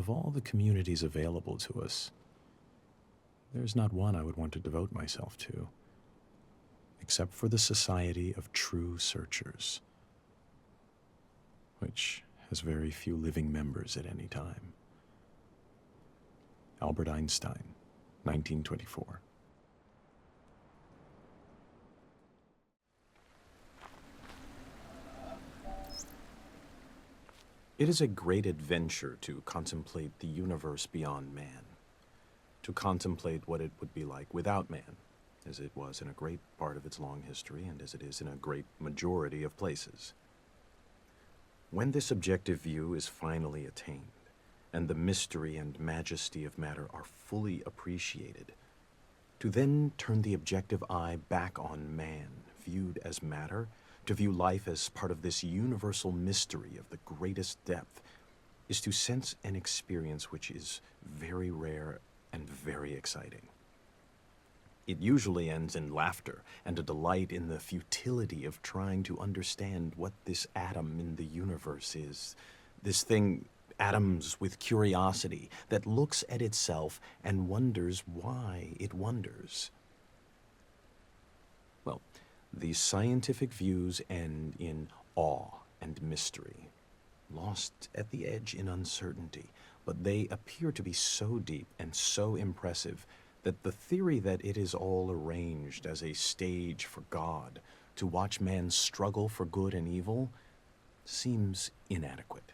of all the communities available to us, there's not one I would want to devote myself to, except for the Society of True Searchers, which has very few living members at any time. Albert Einstein, 1924. It is a great adventure to contemplate the universe beyond man, to contemplate what it would be like without man, as it was in a great part of its long history and as it is in a great majority of places. When this objective view is finally attained, and the mystery and majesty of matter are fully appreciated, to then turn the objective eye back on man, viewed as matter, to view life as part of this universal mystery of the greatest depth, is to sense an experience which is very rare and very exciting. It usually ends in laughter and a delight in the futility of trying to understand what this atom in the universe is, this thing, atoms with curiosity, that looks at itself and wonders why it wonders. Well, these scientific views end in awe and mystery, lost at the edge in uncertainty, but they appear to be so deep and so impressive that the theory that it is all arranged as a stage for God to watch man struggle for good and evil seems inadequate.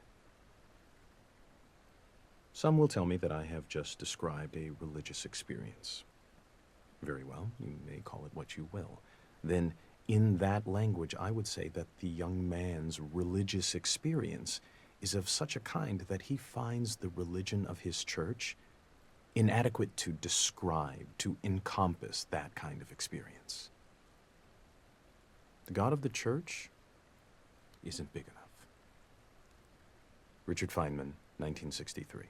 Some will tell me that I have just described a religious experience. Very well, you may call it what you will. Then, in that language, I would say that the young man's religious experience is of such a kind that he finds the religion of his church inadequate to describe, to encompass that kind of experience. The God of the church isn't big enough. Richard Feynman, 1963.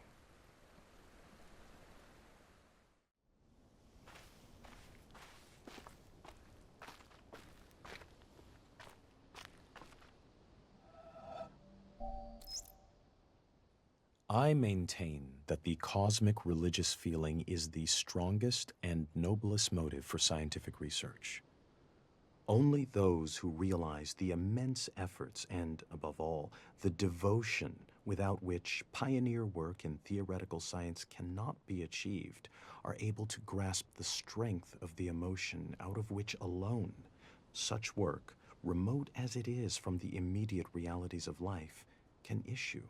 I maintain that the cosmic religious feeling is the strongest and noblest motive for scientific research. Only those who realize the immense efforts and, above all, the devotion without which pioneer work in theoretical science cannot be achieved are able to grasp the strength of the emotion out of which alone such work, remote as it is from the immediate realities of life, can issue.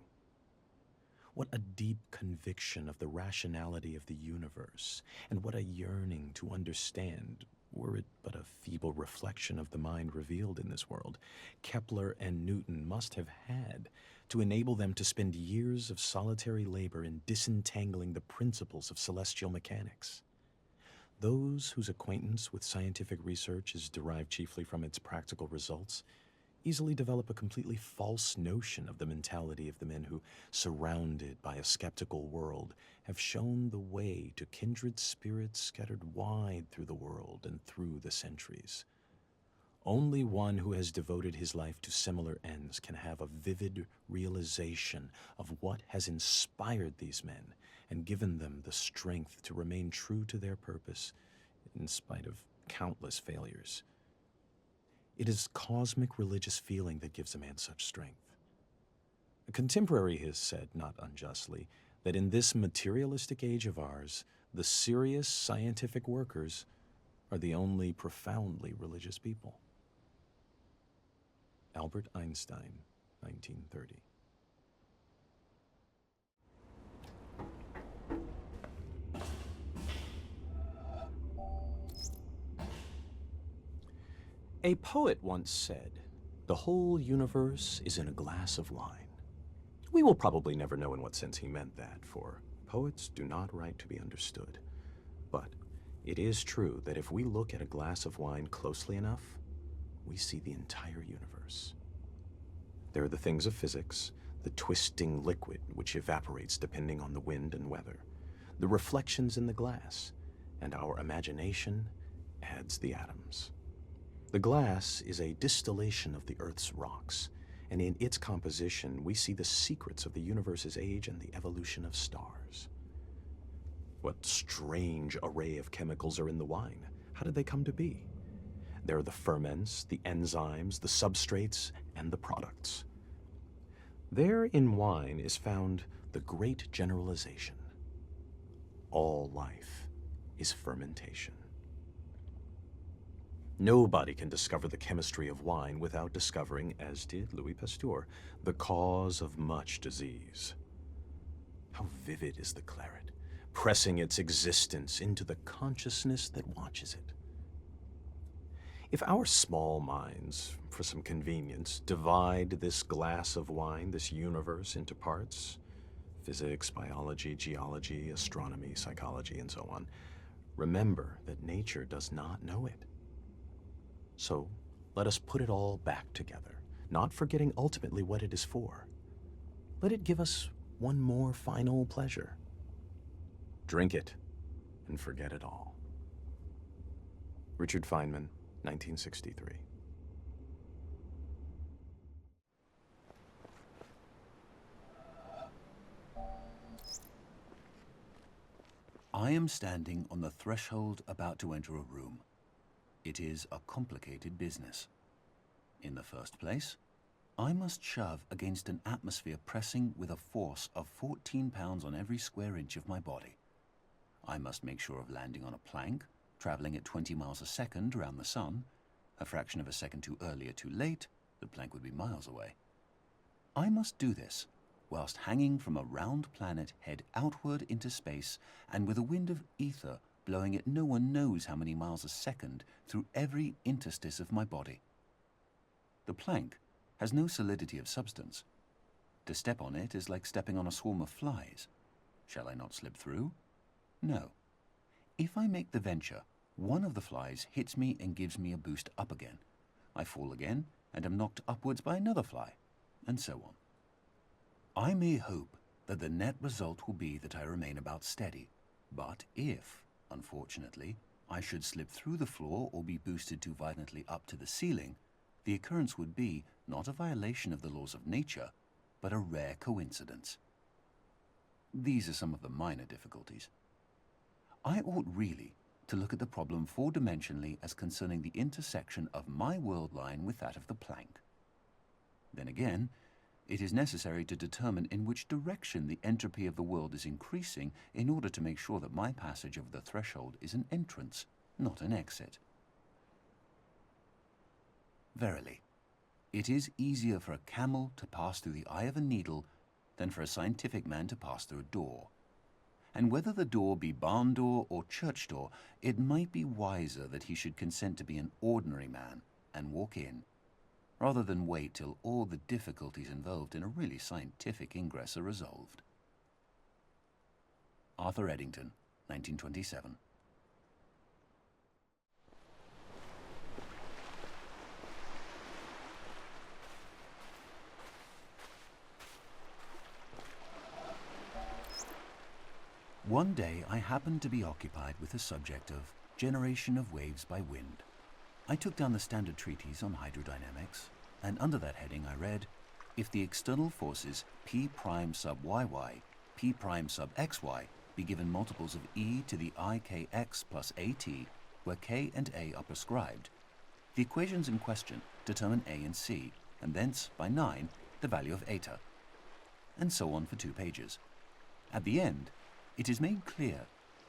What a deep conviction of the rationality of the universe, and what a yearning to understand, were it but a feeble reflection of the mind revealed in this world, Kepler and Newton must have had to enable them to spend years of solitary labor in disentangling the principles of celestial mechanics. Those whose acquaintance with scientific research is derived chiefly from its practical results easily develop a completely false notion of the mentality of the men who, surrounded by a skeptical world, have shown the way to kindred spirits scattered wide through the world and through the centuries. Only one who has devoted his life to similar ends can have a vivid realization of what has inspired these men and given them the strength to remain true to their purpose in spite of countless failures. It is cosmic religious feeling that gives a man such strength. A contemporary has said, not unjustly, that in this materialistic age of ours, the serious scientific workers are the only profoundly religious people. Albert Einstein, 1930. A poet once said, "The whole universe is in a glass of wine." We will probably never know in what sense he meant that, for poets do not write to be understood. But it is true that if we look at a glass of wine closely enough, we see the entire universe. There are the things of physics, the twisting liquid which evaporates depending on the wind and weather, the reflections in the glass, and our imagination adds the atoms. The glass is a distillation of the Earth's rocks, and in its composition we see the secrets of the universe's age and the evolution of stars. What strange array of chemicals are in the wine? How did they come to be? There are the ferments, the enzymes, the substrates, and the products. There in wine is found the great generalization. All life is fermentation. Nobody can discover the chemistry of wine without discovering, as did Louis Pasteur, the cause of much disease. How vivid is the claret, pressing its existence into the consciousness that watches it. If our small minds, for some convenience, divide this glass of wine, this universe, into parts, physics, biology, geology, astronomy, psychology, and so on, remember that nature does not know it. So let us put it all back together, not forgetting ultimately what it is for. Let it give us one more final pleasure. Drink it and forget it all. Richard Feynman, 1963. I am standing on the threshold about to enter a room. It is a complicated business. In the first place, I must shove against an atmosphere pressing with a force of 14 pounds on every square inch of my body. I must make sure of landing on a plank, traveling at 20 miles a second around the sun. A fraction of a second too early or too late, the plank would be miles away. I must do this whilst hanging from a round planet head outward into space and with a wind of ether blowing at no one knows how many miles a second through every interstice of my body. The plank has no solidity of substance. To step on it is like stepping on a swarm of flies. Shall I not slip through? No. If I make the venture, one of the flies hits me and gives me a boost up again. I fall again and am knocked upwards by another fly, and so on. I may hope that the net result will be that I remain about steady, but if, unfortunately, I should slip through the floor or be boosted too violently up to the ceiling, the occurrence would be not a violation of the laws of nature, but a rare coincidence. These are some of the minor difficulties. I ought really to look at the problem four-dimensionally as concerning the intersection of my world line with that of the plank. Then again, it is necessary to determine in which direction the entropy of the world is increasing in order to make sure that my passage over the threshold is an entrance, not an exit. Verily, it is easier for a camel to pass through the eye of a needle than for a scientific man to pass through a door. And whether the door be barn door or church door, it might be wiser that he should consent to be an ordinary man and walk in, rather than wait till all the difficulties involved in a really scientific ingress are resolved. Arthur Eddington, 1927. One day I happened to be occupied with the subject of generation of waves by wind. I took down the standard treatise on hydrodynamics, and under that heading I read, if the external forces P prime sub YY, P prime sub XY be given multiples of e to the ikx plus at, where k and a are prescribed, the equations in question determine a and c, and thence, by 9, the value of eta. And so on for 2 pages. At the end, it is made clear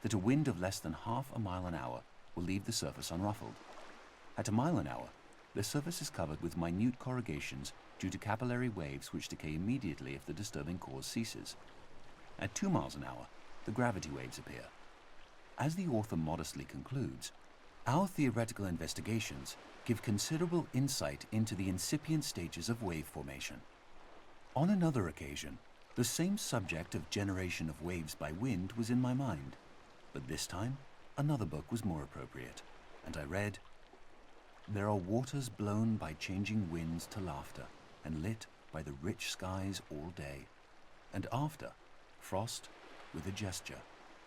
that a wind of less than half a mile an hour will leave the surface unruffled. At a mile an hour, the surface is covered with minute corrugations due to capillary waves which decay immediately if the disturbing cause ceases. At 2 miles an hour, the gravity waves appear. As the author modestly concludes, our theoretical investigations give considerable insight into the incipient stages of wave formation. On another occasion, the same subject of generation of waves by wind was in my mind, but this time another book was more appropriate, and I read, "There are waters blown by changing winds to laughter, and lit by the rich skies all day, and after, frost, with a gesture,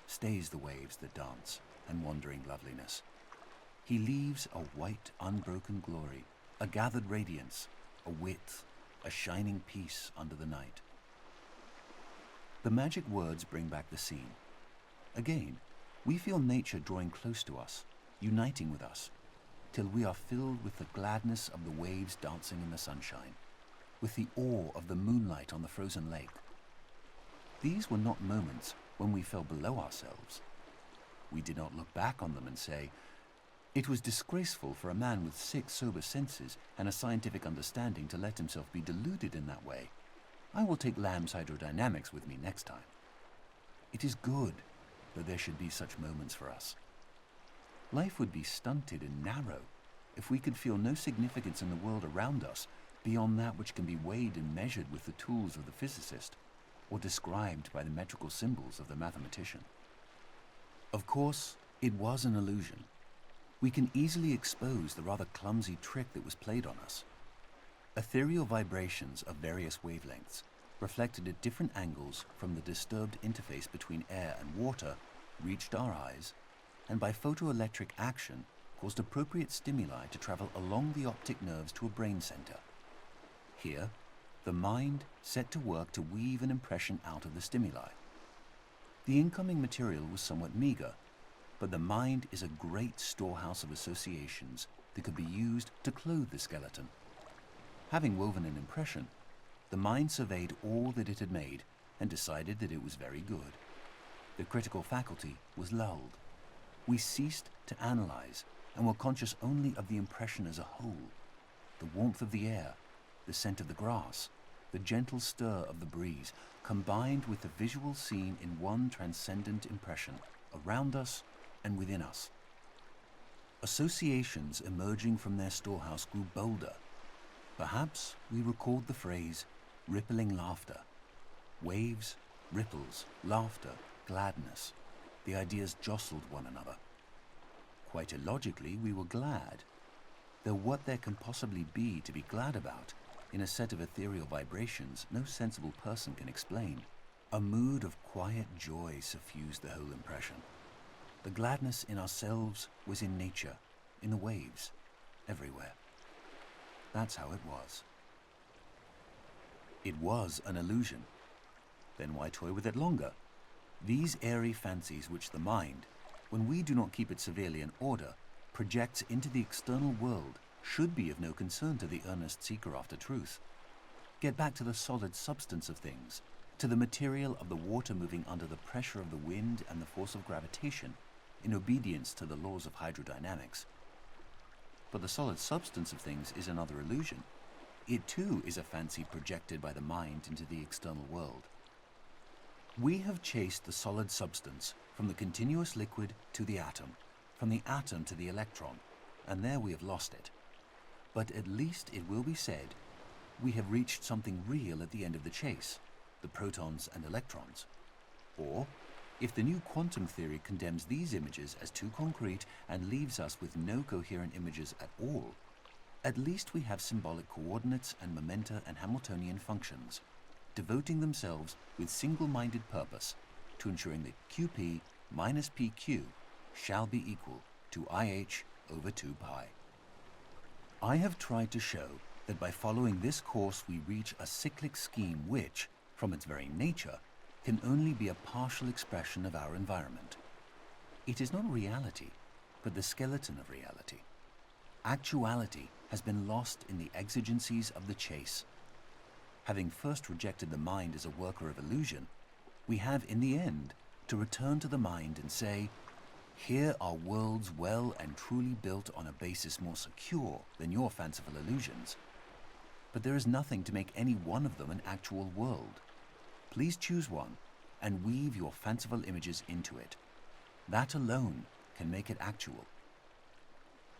stays the waves that dance, and wandering loveliness. He leaves a white unbroken glory, a gathered radiance, a width, a shining piece under the night. The magic words bring back the scene. Again, we feel nature drawing close to us, uniting with us, till we are filled with the gladness of the waves dancing in the sunshine, with the awe of the moonlight on the frozen lake. These were not moments when we fell below ourselves. We did not look back on them and say, "It was disgraceful for a man with 6 sober senses and a scientific understanding to let himself be deluded in that way. I will take Lamb's hydrodynamics with me next time." It is good that there should be such moments for us. Life would be stunted and narrow if we could feel no significance in the world around us beyond that which can be weighed and measured with the tools of the physicist, or described by the metrical symbols of the mathematician. Of course, it was an illusion. We can easily expose the rather clumsy trick that was played on us. Ethereal vibrations of various wavelengths, reflected at different angles from the disturbed interface between air and water, reached our eyes, and by photoelectric action caused appropriate stimuli to travel along the optic nerves to a brain center. Here, the mind set to work to weave an impression out of the stimuli. The incoming material was somewhat meager, but the mind is a great storehouse of associations that could be used to clothe the skeleton. Having woven an impression, the mind surveyed all that it had made and decided that it was very good. The critical faculty was lulled. We ceased to analyze and were conscious only of the impression as a whole, the warmth of the air, the scent of the grass, the gentle stir of the breeze, combined with the visual scene in one transcendent impression, around us and within us. Associations emerging from their storehouse grew bolder. Perhaps we recalled the phrase, rippling laughter. Waves, ripples, laughter, gladness. The ideas jostled one another. Quite illogically, we were glad, though what there can possibly be to be glad about in a set of ethereal vibrations no sensible person can explain. A mood of quiet joy suffused the whole impression. The gladness in ourselves was in nature, in the waves, everywhere. That's how it was. It was an illusion. Then why toy with it longer? These airy fancies which the mind, when we do not keep it severely in order, projects into the external world should be of no concern to the earnest seeker after truth. Get back to the solid substance of things, to the material of the water moving under the pressure of the wind and the force of gravitation, in obedience to the laws of hydrodynamics. But the solid substance of things is another illusion. It too is a fancy projected by the mind into the external world. We have chased the solid substance from the continuous liquid to the atom, from the atom to the electron, and there we have lost it. But at least it will be said, we have reached something real at the end of the chase, the protons and electrons. Or, if the new quantum theory condemns these images as too concrete and leaves us with no coherent images at all, at least we have symbolic coordinates and momenta and Hamiltonian functions, devoting themselves with single-minded purpose to ensuring that QP minus PQ shall be equal to IH over 2 pi. I have tried to show that by following this course we reach a cyclic scheme which, from its very nature, can only be a partial expression of our environment. It is not reality, but the skeleton of reality. Actuality has been lost in the exigencies of the chase. Having first rejected the mind as a worker of illusion, we have in the end to return to the mind and say, here are worlds well and truly built on a basis more secure than your fanciful illusions. But there is nothing to make any one of them an actual world. Please choose one and weave your fanciful images into it. That alone can make it actual.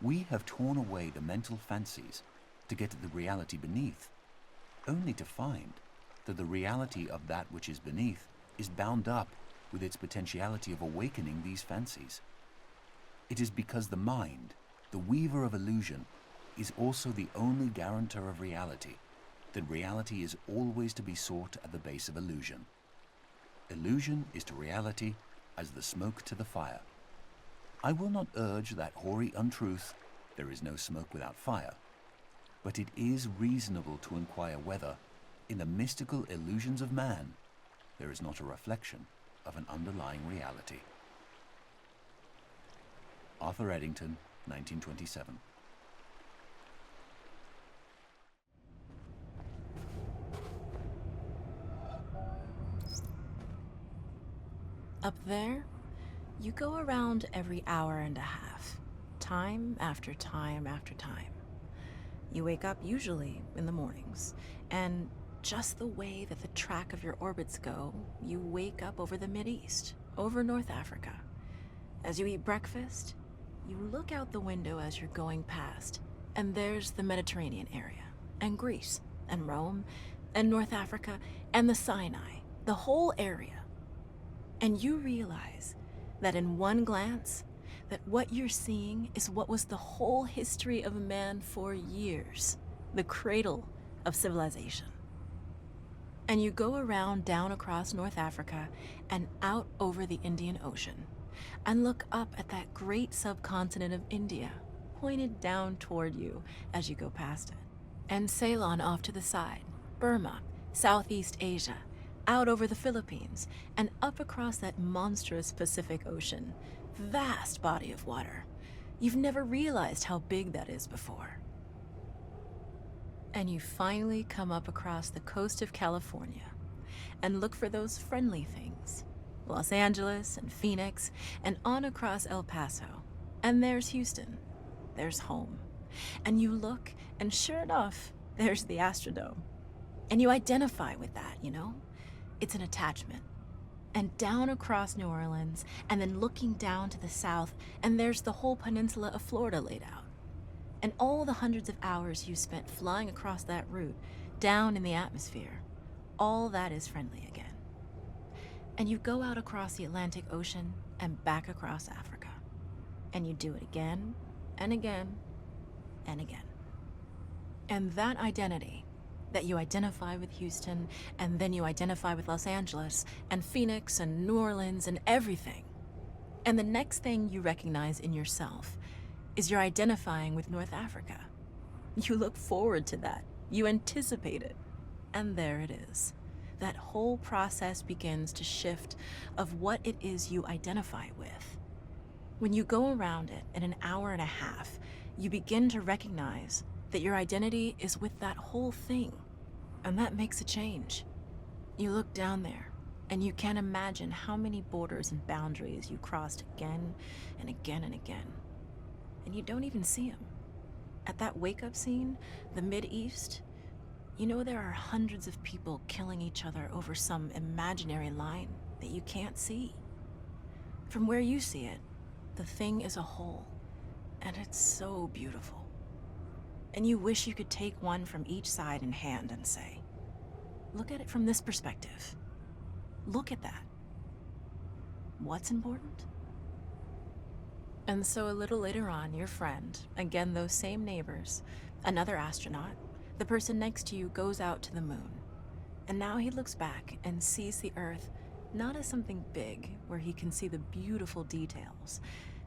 We have torn away the mental fancies to get at the reality beneath, only to find that the reality of that which is beneath is bound up with its potentiality of awakening these fancies. It is because the mind, the weaver of illusion, is also the only guarantor of reality, that reality is always to be sought at the base of illusion. Illusion is to reality as the smoke to the fire. I will not urge that hoary untruth, there is no smoke without fire. but it is reasonable to inquire whether, in the mystical illusions of man, there is not a reflection of an underlying reality. Arthur Eddington, 1927. Up there, you go around every hour and a half, time after time after time. You wake up usually in the mornings, and just the way that the track of your orbits go, you wake up over the Mideast, over North Africa. As you eat breakfast, you look out the window as you're going past, and there's the Mediterranean area, and Greece, and Rome, and North Africa, and the Sinai, the whole area. And you realize that in one glance, that what you're seeing is what was the whole history of man for years, the cradle of civilization. And you go around down across North Africa and out over the Indian Ocean and look up at that great subcontinent of India, pointed down toward you as you go past it. And Ceylon off to the side, Burma, Southeast Asia, out over the Philippines, and up across that monstrous Pacific Ocean, vast body of water. You've never realized how big that is before. And you finally come up across the coast of California and look for those friendly things. Los Angeles and Phoenix, and on across El Paso. And there's Houston. There's home. And you look, and sure enough, there's the Astrodome. And you identify with that, you know? It's an attachment. And down across New Orleans, and then looking down to the south, and there's the whole peninsula of Florida laid out. And all the hundreds of hours you spent flying across that route, down in the atmosphere, all that is friendly again. And you go out across the Atlantic Ocean and back across Africa. And you do it again, and again, and again. And that identity, that you identify with Houston, and then you identify with Los Angeles, and Phoenix, and New Orleans, and everything. And the next thing you recognize in yourself is you're identifying with North Africa. You look forward to that. You anticipate it. And there it is. That whole process begins to shift of what it is you identify with. When you go around it in an hour and a half, you begin to recognize that your identity is with that whole thing. And that makes a change. You look down there, and you can't imagine how many borders and boundaries you crossed again and again and again. And you don't even see them. At that wake-up scene, the Mideast, you know there are hundreds of people killing each other over some imaginary line that you can't see. From where you see it, the thing is a whole, and it's so beautiful. And you wish you could take one from each side in hand and say, look at it from this perspective. Look at that. What's important? And so a little later on, your friend, again those same neighbors, another astronaut, the person next to you goes out to the moon. And now he looks back and sees the Earth not as something big where he can see the beautiful details,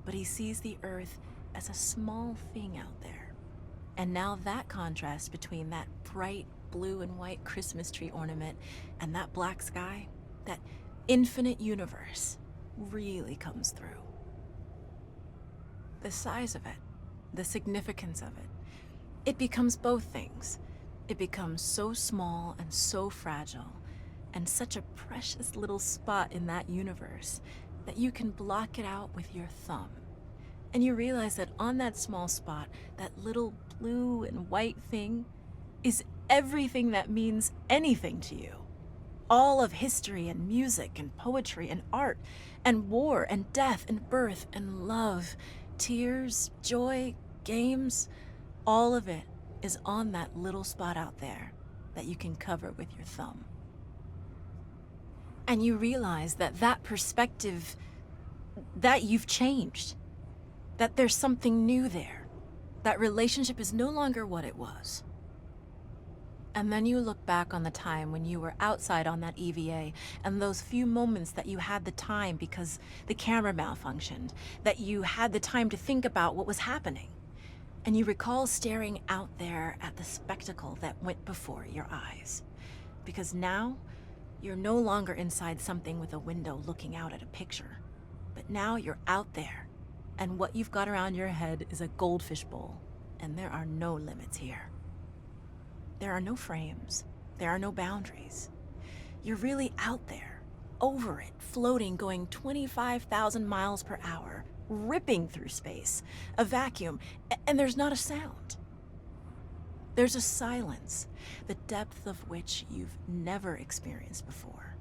but he sees the Earth as a small thing out there. And now that contrast between that bright blue and white Christmas tree ornament and that black sky, that infinite universe, really comes through. The size of it, the significance of it, it becomes both things. It becomes so small and so fragile, and such a precious little spot in that universe that you can block it out with your thumb. And you realize that on that small spot, that little blue and white thing is everything that means anything to you. All of history and music and poetry and art and war and death and birth and love, tears, joy, games, all of it is on that little spot out there that you can cover with your thumb. And you realize that that perspective, that you've changed, that there's something new there. That relationship is no longer what it was. And then you look back on the time when you were outside on that EVA and those few moments that you had the time because the camera malfunctioned, that you had the time to think about what was happening. And you recall staring out there at the spectacle that went before your eyes. Because now, you're no longer inside something with a window looking out at a picture. But now you're out there, and what you've got around your head is a goldfish bowl, and there are no limits here. There are no frames. There are no boundaries. You're really out there, over it, floating, going 25,000 miles per hour, ripping through space, a vacuum, and there's not a sound. There's a silence, the depth of which you've never experienced before.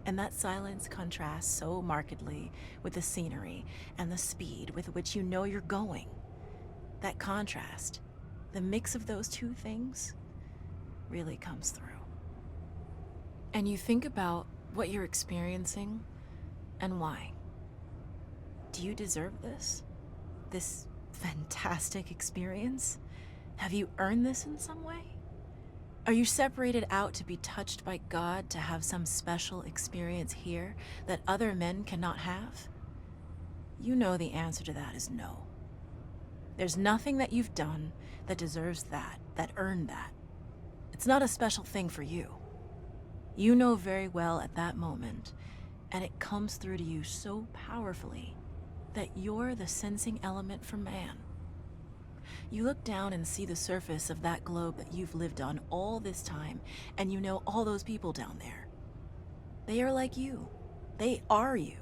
And that silence contrasts so markedly with the scenery and the speed with which you know you're going. That contrast, the mix of those two things, really comes through. And you think about what you're experiencing and why. Do you deserve this? This fantastic experience? Have you earned this in some way? Are you separated out to be touched by God to have some special experience here that other men cannot have? You know the answer to that is no. There's nothing that you've done that deserves that earned that. It's not a special thing for you. You know very well at that moment, and it comes through to you so powerfully that you're the sensing element for man. You look down and see the surface of that globe that you've lived on all this time, and you know all those people down there. They are like you. They are you.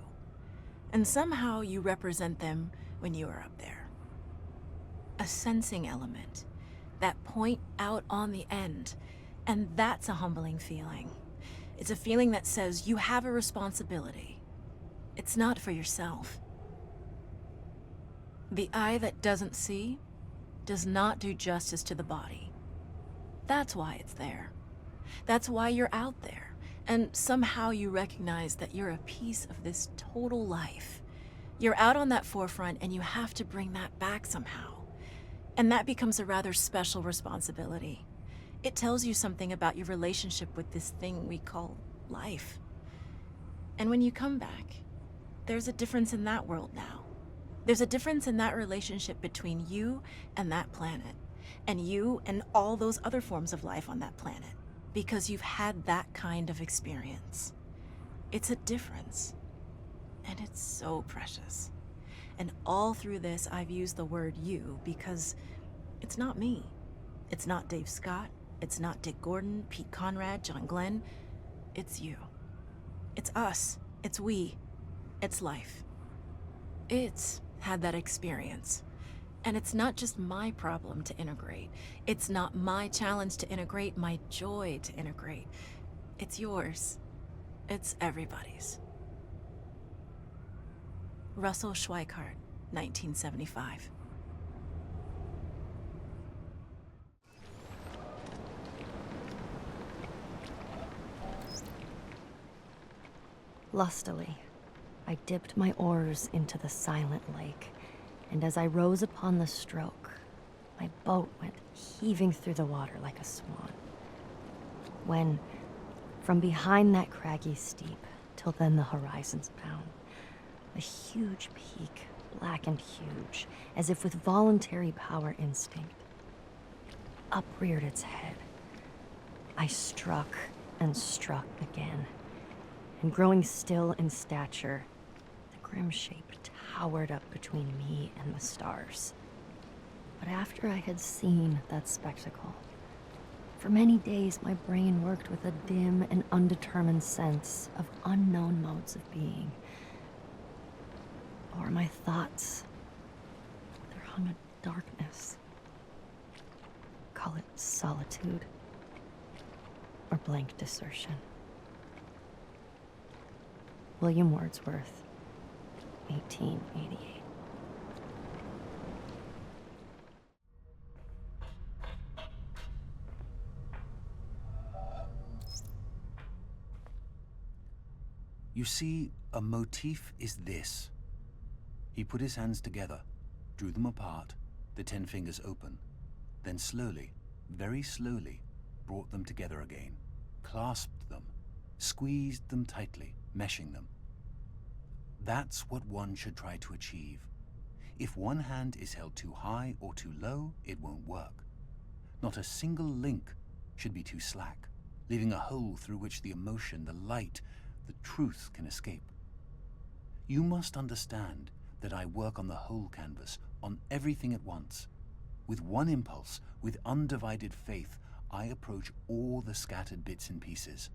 And somehow you represent them when you are up there. A sensing element, that point out on the end, and that's a humbling feeling. It's a feeling that says you have a responsibility. It's not for yourself. The eye that doesn't see does not do justice to the body. That's why it's there. That's why you're out there. And somehow you recognize that you're a piece of this total life. You're out on that forefront and you have to bring that back somehow. And that becomes a rather special responsibility. It tells you something about your relationship with this thing we call life. And when you come back, there's a difference in that world now. There's a difference in that relationship between you and that planet, and you and all those other forms of life on that planet, because you've had that kind of experience. It's a difference, and it's so precious. And all through this, I've used the word you because it's not me. It's not Dave Scott. It's not Dick Gordon, Pete Conrad, John Glenn. It's you. It's us. It's we. It's life. It's had that experience. And it's not just my problem to integrate. It's not my challenge to integrate, my joy to integrate. It's yours. It's everybody's. Russell Schweikart, 1975. Lustily, I dipped my oars into the silent lake, and as I rose upon the stroke, my boat went heaving through the water like a swan. When, from behind that craggy steep, till then the horizon's bound, a huge peak, black and huge, as if with voluntary power instinct, upreared its head. I struck and struck again, and growing still in stature, the grim shape towered up between me and the stars. But after I had seen that spectacle, for many days my brain worked with a dim and undetermined sense of unknown modes of being. O'er my thoughts, there hung a darkness. Call it solitude or blank desertion. William Wordsworth, 1888. You see, a motif is this. He put his hands together, drew them apart, the 10 fingers open, then slowly, very slowly, brought them together again, clasped them, squeezed them tightly, meshing them. That's what one should try to achieve. If one hand is held too high or too low, it won't work. Not a single link should be too slack, leaving a hole through which the emotion, the light, the truth can escape. You must understand that I work on the whole canvas, on everything at once. With one impulse, with undivided faith, I approach all the scattered bits and pieces.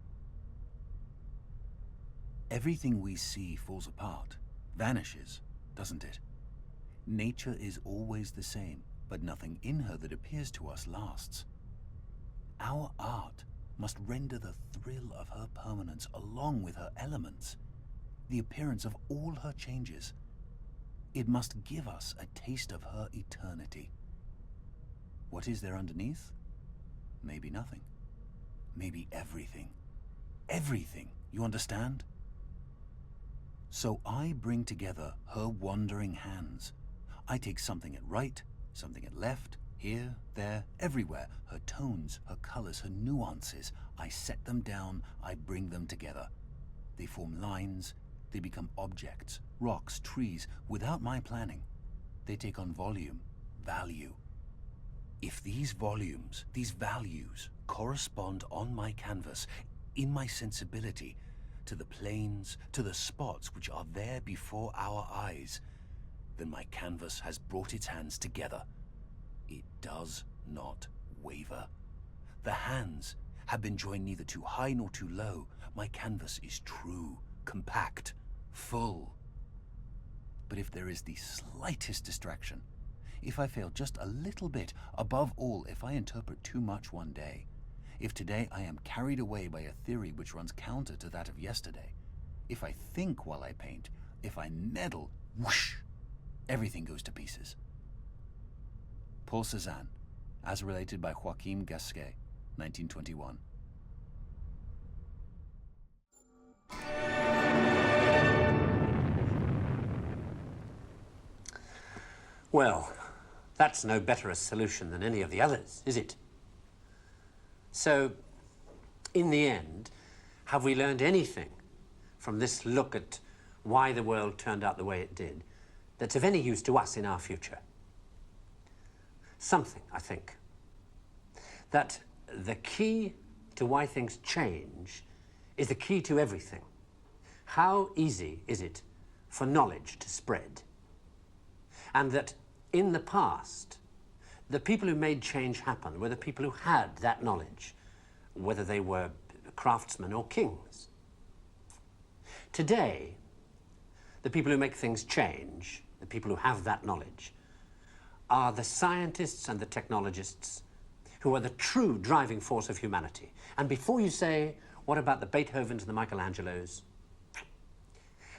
Everything we see falls apart, vanishes, doesn't it? Nature is always the same, but nothing in her that appears to us lasts. Our art must render the thrill of her permanence along with her elements, the appearance of all her changes. It must give us a taste of her eternity. What is there underneath? Maybe nothing. Maybe everything. Everything, you understand? So I bring together her wandering hands. I take something at right, something at left, here, there, everywhere. Her tones, her colors, her nuances. I set them down, I bring them together. They form lines, they become objects, rocks, trees, without my planning. They take on volume, value. If these volumes, these values, correspond on my canvas, in my sensibility, to the planes, to the spots which are there before our eyes, then my canvas has brought its hands together. It does not waver. The hands have been joined neither too high nor too low. My canvas is true, compact, full. But if there is the slightest distraction, if I fail just a little bit, above all, if I interpret too much one day, if today I am carried away by a theory which runs counter to that of yesterday, if I think while I paint, if I meddle, whoosh, everything goes to pieces. Paul Cézanne, as related by Joachim Gasquet, 1921. Well, that's no better a solution than any of the others, is it? So, in the end, have we learned anything from this look at why the world turned out the way it did that's of any use to us in our future? Something, I think. That the key to why things change is the key to everything. How easy is it for knowledge to spread? And that in the past, the people who made change happen were the people who had that knowledge, whether they were craftsmen or kings. Today, the people who make things change, the people who have that knowledge, are the scientists and the technologists who are the true driving force of humanity. And before you say, what about the Beethovens and the Michelangelos?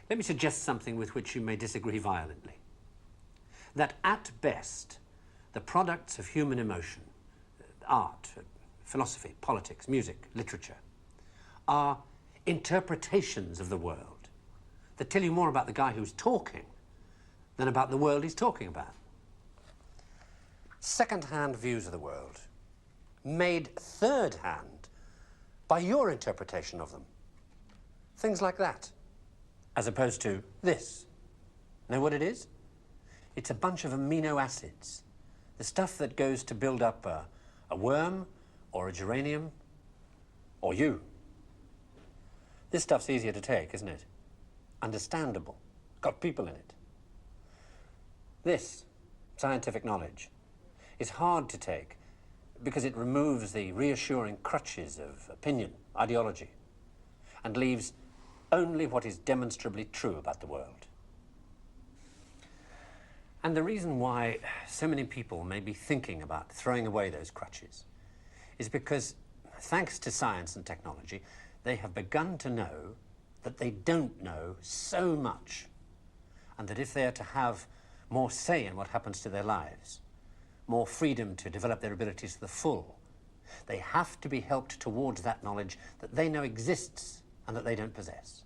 Let me suggest something with which you may disagree violently. That at best, the products of human emotion, art, philosophy, politics, music, literature, are interpretations of the world that tell you more about the guy who's talking than about the world he's talking about. Second-hand views of the world, made third-hand by your interpretation of them. Things like that, as opposed to this. Know what it is? It's a bunch of amino acids, the stuff that goes to build up a worm or a geranium or you. This stuff's easier to take, isn't it? Understandable, got people in it. This scientific knowledge is hard to take because it removes the reassuring crutches of opinion, ideology, and leaves only what is demonstrably true about the world. And the reason why so many people may be thinking about throwing away those crutches is because, thanks to science and technology, they have begun to know that they don't know so much, and that if they are to have more say in what happens to their lives, more freedom to develop their abilities to the full, they have to be helped towards that knowledge that they know exists and that they don't possess.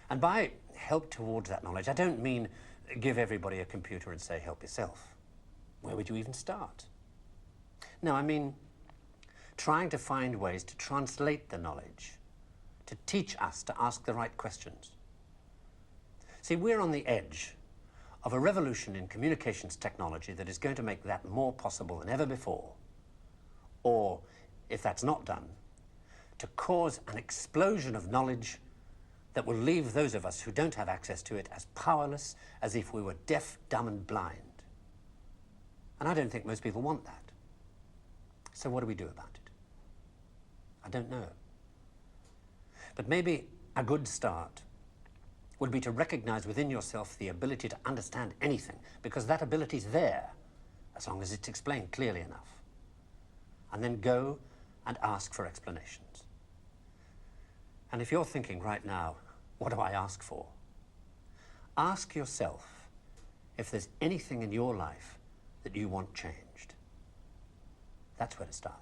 And by help towards that knowledge, I don't mean give everybody a computer and say, help yourself. Where would you even start? No, I mean trying to find ways to translate the knowledge, to teach us to ask the right questions. See, we're on the edge of a revolution in communications technology that is going to make that more possible than ever before, or, if that's not done, to cause an explosion of knowledge that will leave those of us who don't have access to it as powerless as if we were deaf, dumb, and blind. And I don't think most people want that. So what do we do about it? I don't know. But maybe a good start would be to recognize within yourself the ability to understand anything, because that ability is there, as long as it's explained clearly enough. And then go and ask for explanations. And if you're thinking right now, what do I ask for? Ask yourself if there's anything in your life that you want changed. That's where to start.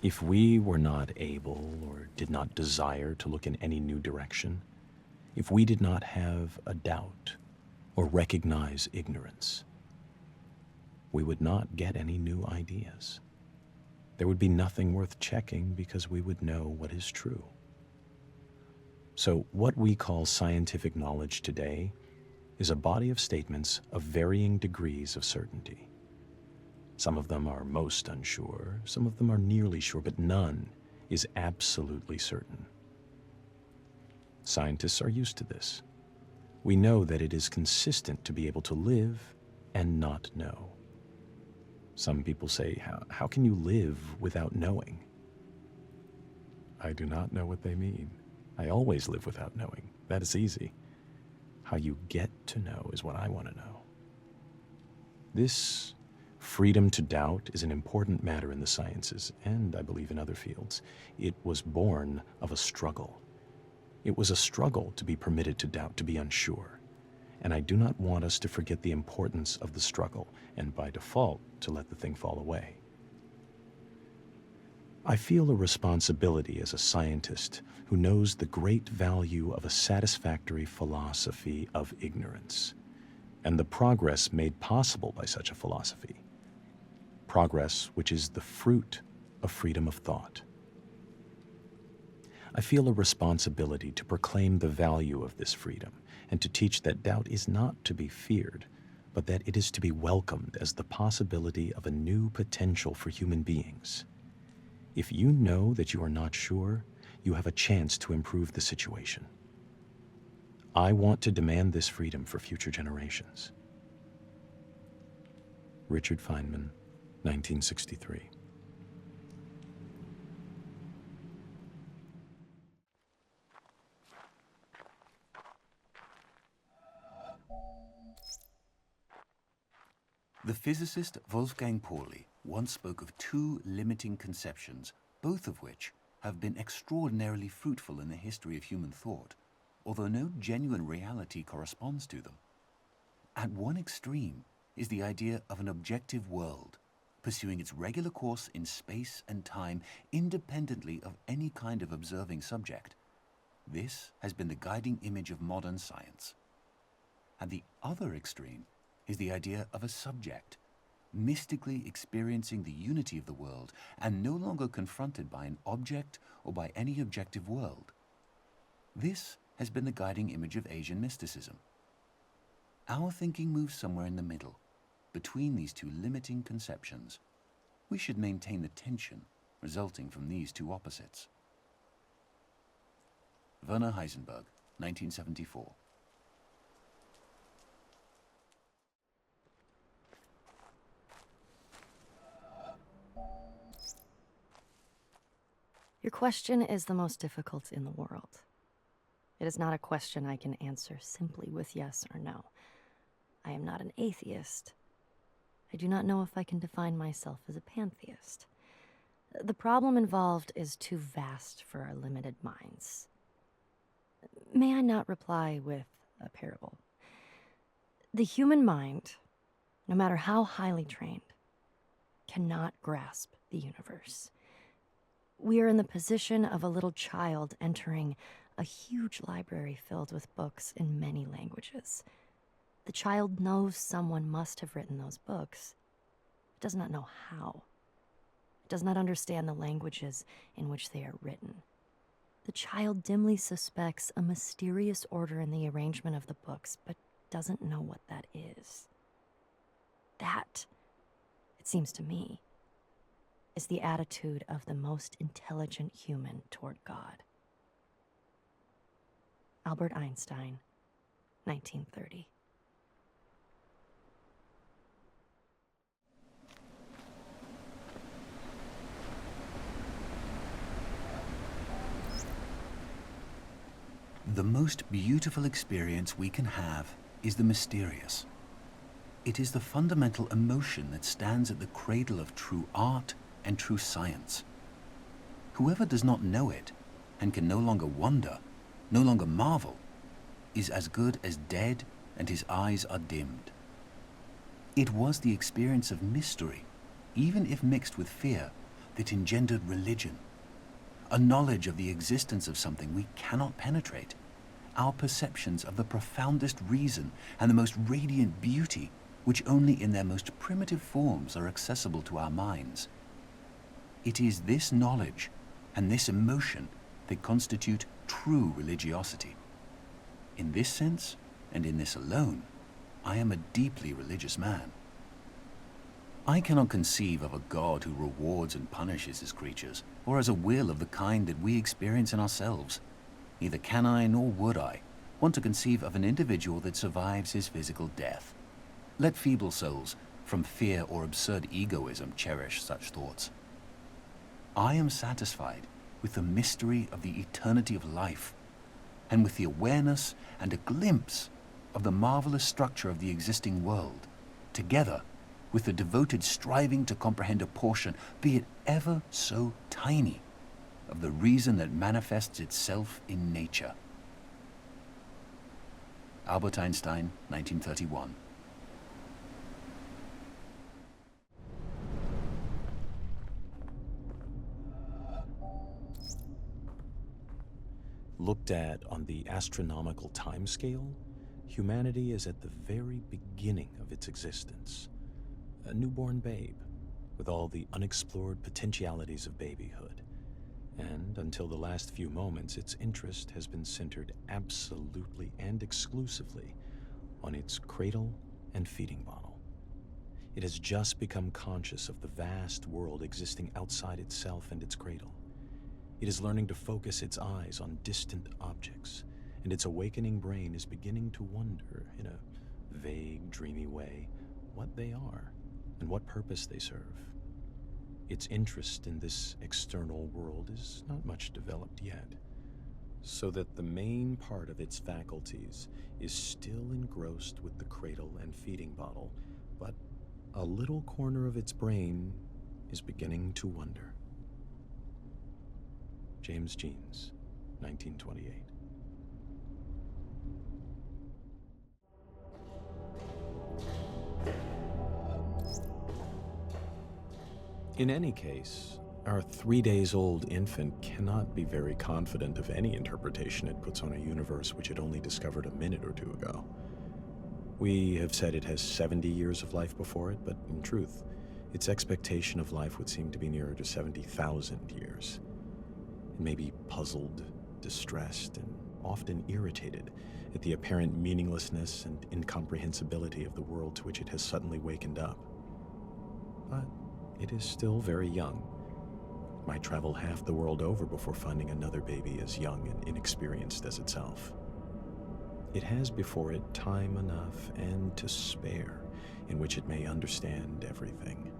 If we were not able or did not desire to look in any new direction, if we did not have a doubt or recognize ignorance, we would not get any new ideas. There would be nothing worth checking because we would know what is true. So what we call scientific knowledge today is a body of statements of varying degrees of certainty. Some of them are most unsure, some of them are nearly sure, but none is absolutely certain. Scientists are used to this. We know that it is consistent to be able to live and not know. Some people say, how can you live without knowing? I do not know what they mean. I always live without knowing. That is easy. How you get to know is what I want to know. This freedom to doubt is an important matter in the sciences, and I believe in other fields. It was born of a struggle. It was a struggle to be permitted to doubt, to be unsure. And I do not want us to forget the importance of the struggle, and by default, to let the thing fall away. I feel a responsibility as a scientist who knows the great value of a satisfactory philosophy of ignorance, and the progress made possible by such a philosophy. Progress which is the fruit of freedom of thought. I feel a responsibility to proclaim the value of this freedom and to teach that doubt is not to be feared, but that it is to be welcomed as the possibility of a new potential for human beings. If you know that you are not sure, you have a chance to improve the situation. I want to demand this freedom for future generations. Richard Feynman, 1963. The physicist Wolfgang Pauli once spoke of two limiting conceptions, both of which have been extraordinarily fruitful in the history of human thought, although no genuine reality corresponds to them. At one extreme is the idea of an objective world, pursuing its regular course in space and time independently of any kind of observing subject. This has been the guiding image of modern science. At the other extreme is the idea of a subject, mystically experiencing the unity of the world and no longer confronted by an object or by any objective world. This has been the guiding image of Asian mysticism. Our thinking moves somewhere in the middle, between these two limiting conceptions. We should maintain the tension resulting from these two opposites. Werner Heisenberg, 1974. Your question is the most difficult in the world. It is not a question I can answer simply with yes or no. I am not an atheist. I do not know if I can define myself as a pantheist. The problem involved is too vast for our limited minds. May I not reply with a parable? The human mind, no matter how highly trained, cannot grasp the universe. We are in the position of a little child entering a huge library filled with books in many languages. The child knows someone must have written those books. It does not know how. It does not understand the languages in which they are written. The child dimly suspects a mysterious order in the arrangement of the books, but doesn't know what that is. That, it seems to me, is the attitude of the most intelligent human toward God. Albert Einstein, 1930. The most beautiful experience we can have is the mysterious. It is the fundamental emotion that stands at the cradle of true art and true science. Whoever does not know it and can no longer wonder, no longer marvel, is as good as dead and his eyes are dimmed. It was the experience of mystery, even if mixed with fear, that engendered religion. A knowledge of the existence of something we cannot penetrate, our perceptions of the profoundest reason and the most radiant beauty, which only in their most primitive forms are accessible to our minds. It is this knowledge and this emotion that constitute true religiosity. In this sense, and in this alone, I am a deeply religious man. I cannot conceive of a God who rewards and punishes his creatures, or has a will of the kind that we experience in ourselves. Neither can I, nor would I, want to conceive of an individual that survives his physical death. Let feeble souls, from fear or absurd egoism, cherish such thoughts. I am satisfied with the mystery of the eternity of life, and with the awareness and a glimpse of the marvelous structure of the existing world, together with the devoted striving to comprehend a portion, be it ever so tiny, of the reason that manifests itself in nature. Albert Einstein, 1931. Looked at on the astronomical timescale, humanity is at the very beginning of its existence. A newborn babe, with all the unexplored potentialities of babyhood. And until the last few moments, its interest has been centered absolutely and exclusively on its cradle and feeding bottle. It has just become conscious of the vast world existing outside itself and its cradle. It is learning to focus its eyes on distant objects, and its awakening brain is beginning to wonder, in a vague, dreamy way, what they are and what purpose they serve. Its interest in this external world is not much developed yet, so that the main part of its faculties is still engrossed with the cradle and feeding bottle, but a little corner of its brain is beginning to wonder. James Jeans, 1928. In any case, our 3 days old infant cannot be very confident of any interpretation it puts on a universe which it only discovered a minute or two ago. We have said it has 70 years of life before it, but in truth, its expectation of life would seem to be nearer to 70,000 years. It may be puzzled, distressed, and often irritated at the apparent meaninglessness and incomprehensibility of the world to which it has suddenly wakened up. But it is still very young. It might travel half the world over before finding another baby as young and inexperienced as itself. It has before it time enough and to spare in which it may understand everything.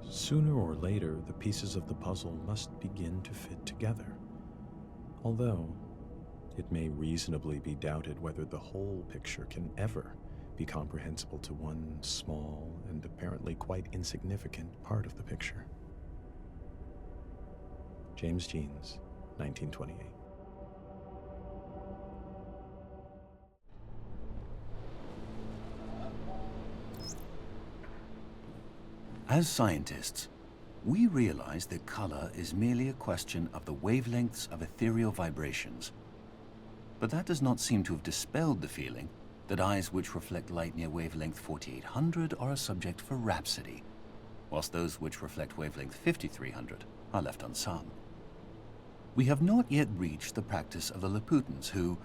Sooner or later, the pieces of the puzzle must begin to fit together, although it may reasonably be doubted whether the whole picture can ever be comprehensible to one small and apparently quite insignificant part of the picture. James Jeans, 1928. As scientists, we realize that color is merely a question of the wavelengths of ethereal vibrations. But that does not seem to have dispelled the feeling that eyes which reflect light near wavelength 4800 are a subject for rhapsody, whilst those which reflect wavelength 5300 are left unsung. We have not yet reached the practice of the Laputans who,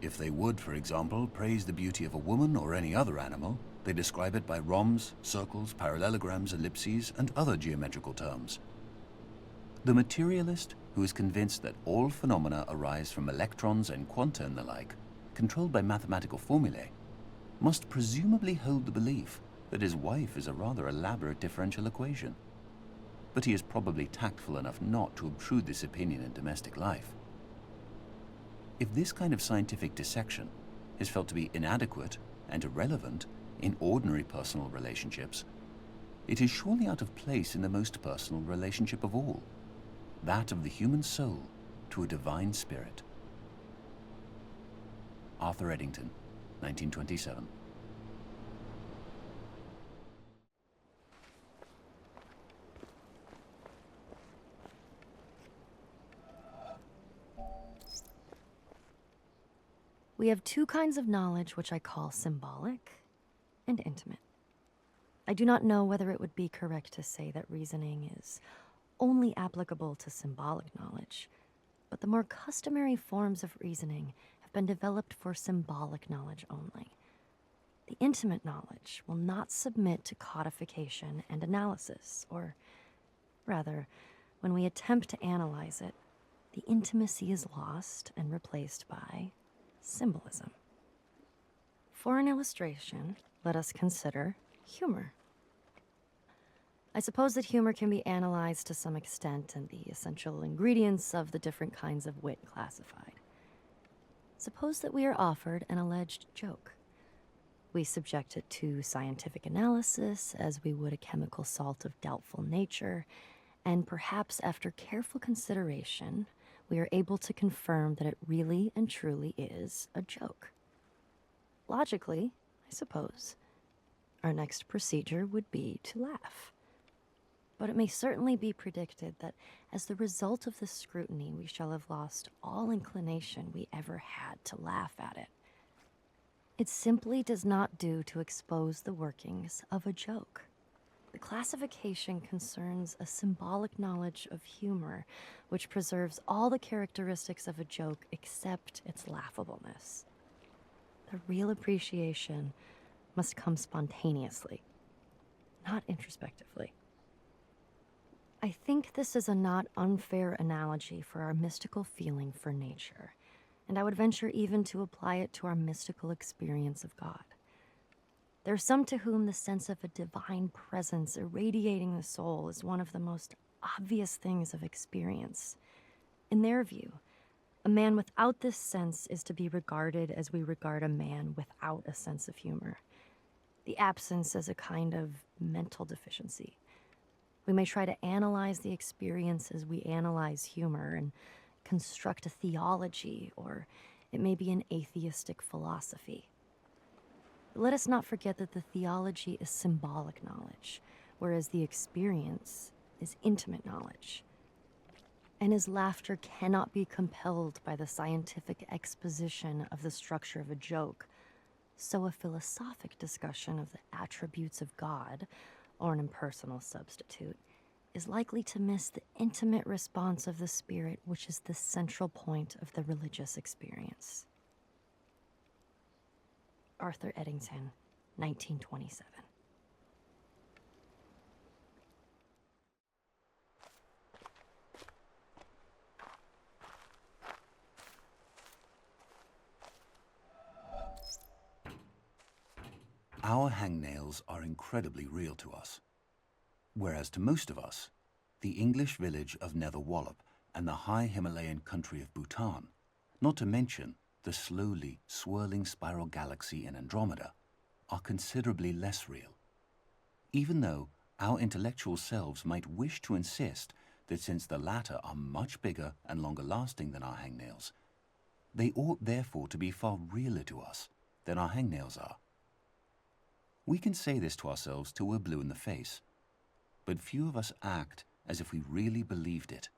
if they would, for example, praise the beauty of a woman or any other animal, they describe it by rhombs, circles, parallelograms, ellipses, and other geometrical terms. The materialist, who is convinced that all phenomena arise from electrons and quanta and the like, controlled by mathematical formulae, must presumably hold the belief that his wife is a rather elaborate differential equation. But he is probably tactful enough not to obtrude this opinion in domestic life. If this kind of scientific dissection is felt to be inadequate and irrelevant in ordinary personal relationships, it is surely out of place in the most personal relationship of all, that of the human soul to a divine spirit. Arthur Eddington, 1927. We have two kinds of knowledge which I call symbolic and intimate. I do not know whether it would be correct to say that reasoning is only applicable to symbolic knowledge, but the more customary forms of reasoning have been developed for symbolic knowledge only. The intimate knowledge will not submit to codification and analysis, or rather, when we attempt to analyze it, the intimacy is lost and replaced by symbolism. For an illustration, let us consider humor. I suppose that humor can be analyzed to some extent and the essential ingredients of the different kinds of wit classified. Suppose that we are offered an alleged joke. We subject it to scientific analysis as we would a chemical salt of doubtful nature, and perhaps after careful consideration, we are able to confirm that it really and truly is a joke. Logically, I suppose, our next procedure would be to laugh. But it may certainly be predicted that as the result of this scrutiny, we shall have lost all inclination we ever had to laugh at it. It simply does not do to expose the workings of a joke. The classification concerns a symbolic knowledge of humor, which preserves all the characteristics of a joke except its laughableness. The real appreciation must come spontaneously, not introspectively. I think this is a not unfair analogy for our mystical feeling for nature, and I would venture even to apply it to our mystical experience of God. There are some to whom the sense of a divine presence irradiating the soul is one of the most obvious things of experience. In their view, a man without this sense is to be regarded as we regard a man without a sense of humor. The absence is a kind of mental deficiency. We may try to analyze the experience as we analyze humor and construct a theology, or it may be an atheistic philosophy. But let us not forget that the theology is symbolic knowledge, whereas the experience is intimate knowledge. And as laughter cannot be compelled by the scientific exposition of the structure of a joke, so a philosophic discussion of the attributes of God, or an impersonal substitute, is likely to miss the intimate response of the spirit, which is the central point of the religious experience. Arthur Eddington, 1927. Our hangnails are incredibly real to us, whereas to most of us, the English village of Nether Wallop and the high Himalayan country of Bhutan, not to mention the slowly swirling spiral galaxy in Andromeda, are considerably less real. Even though our intellectual selves might wish to insist that since the latter are much bigger and longer lasting than our hangnails, they ought therefore to be far realer to us than our hangnails are. We can say this to ourselves till we're blue in the face. but few of us act as if we really believed it.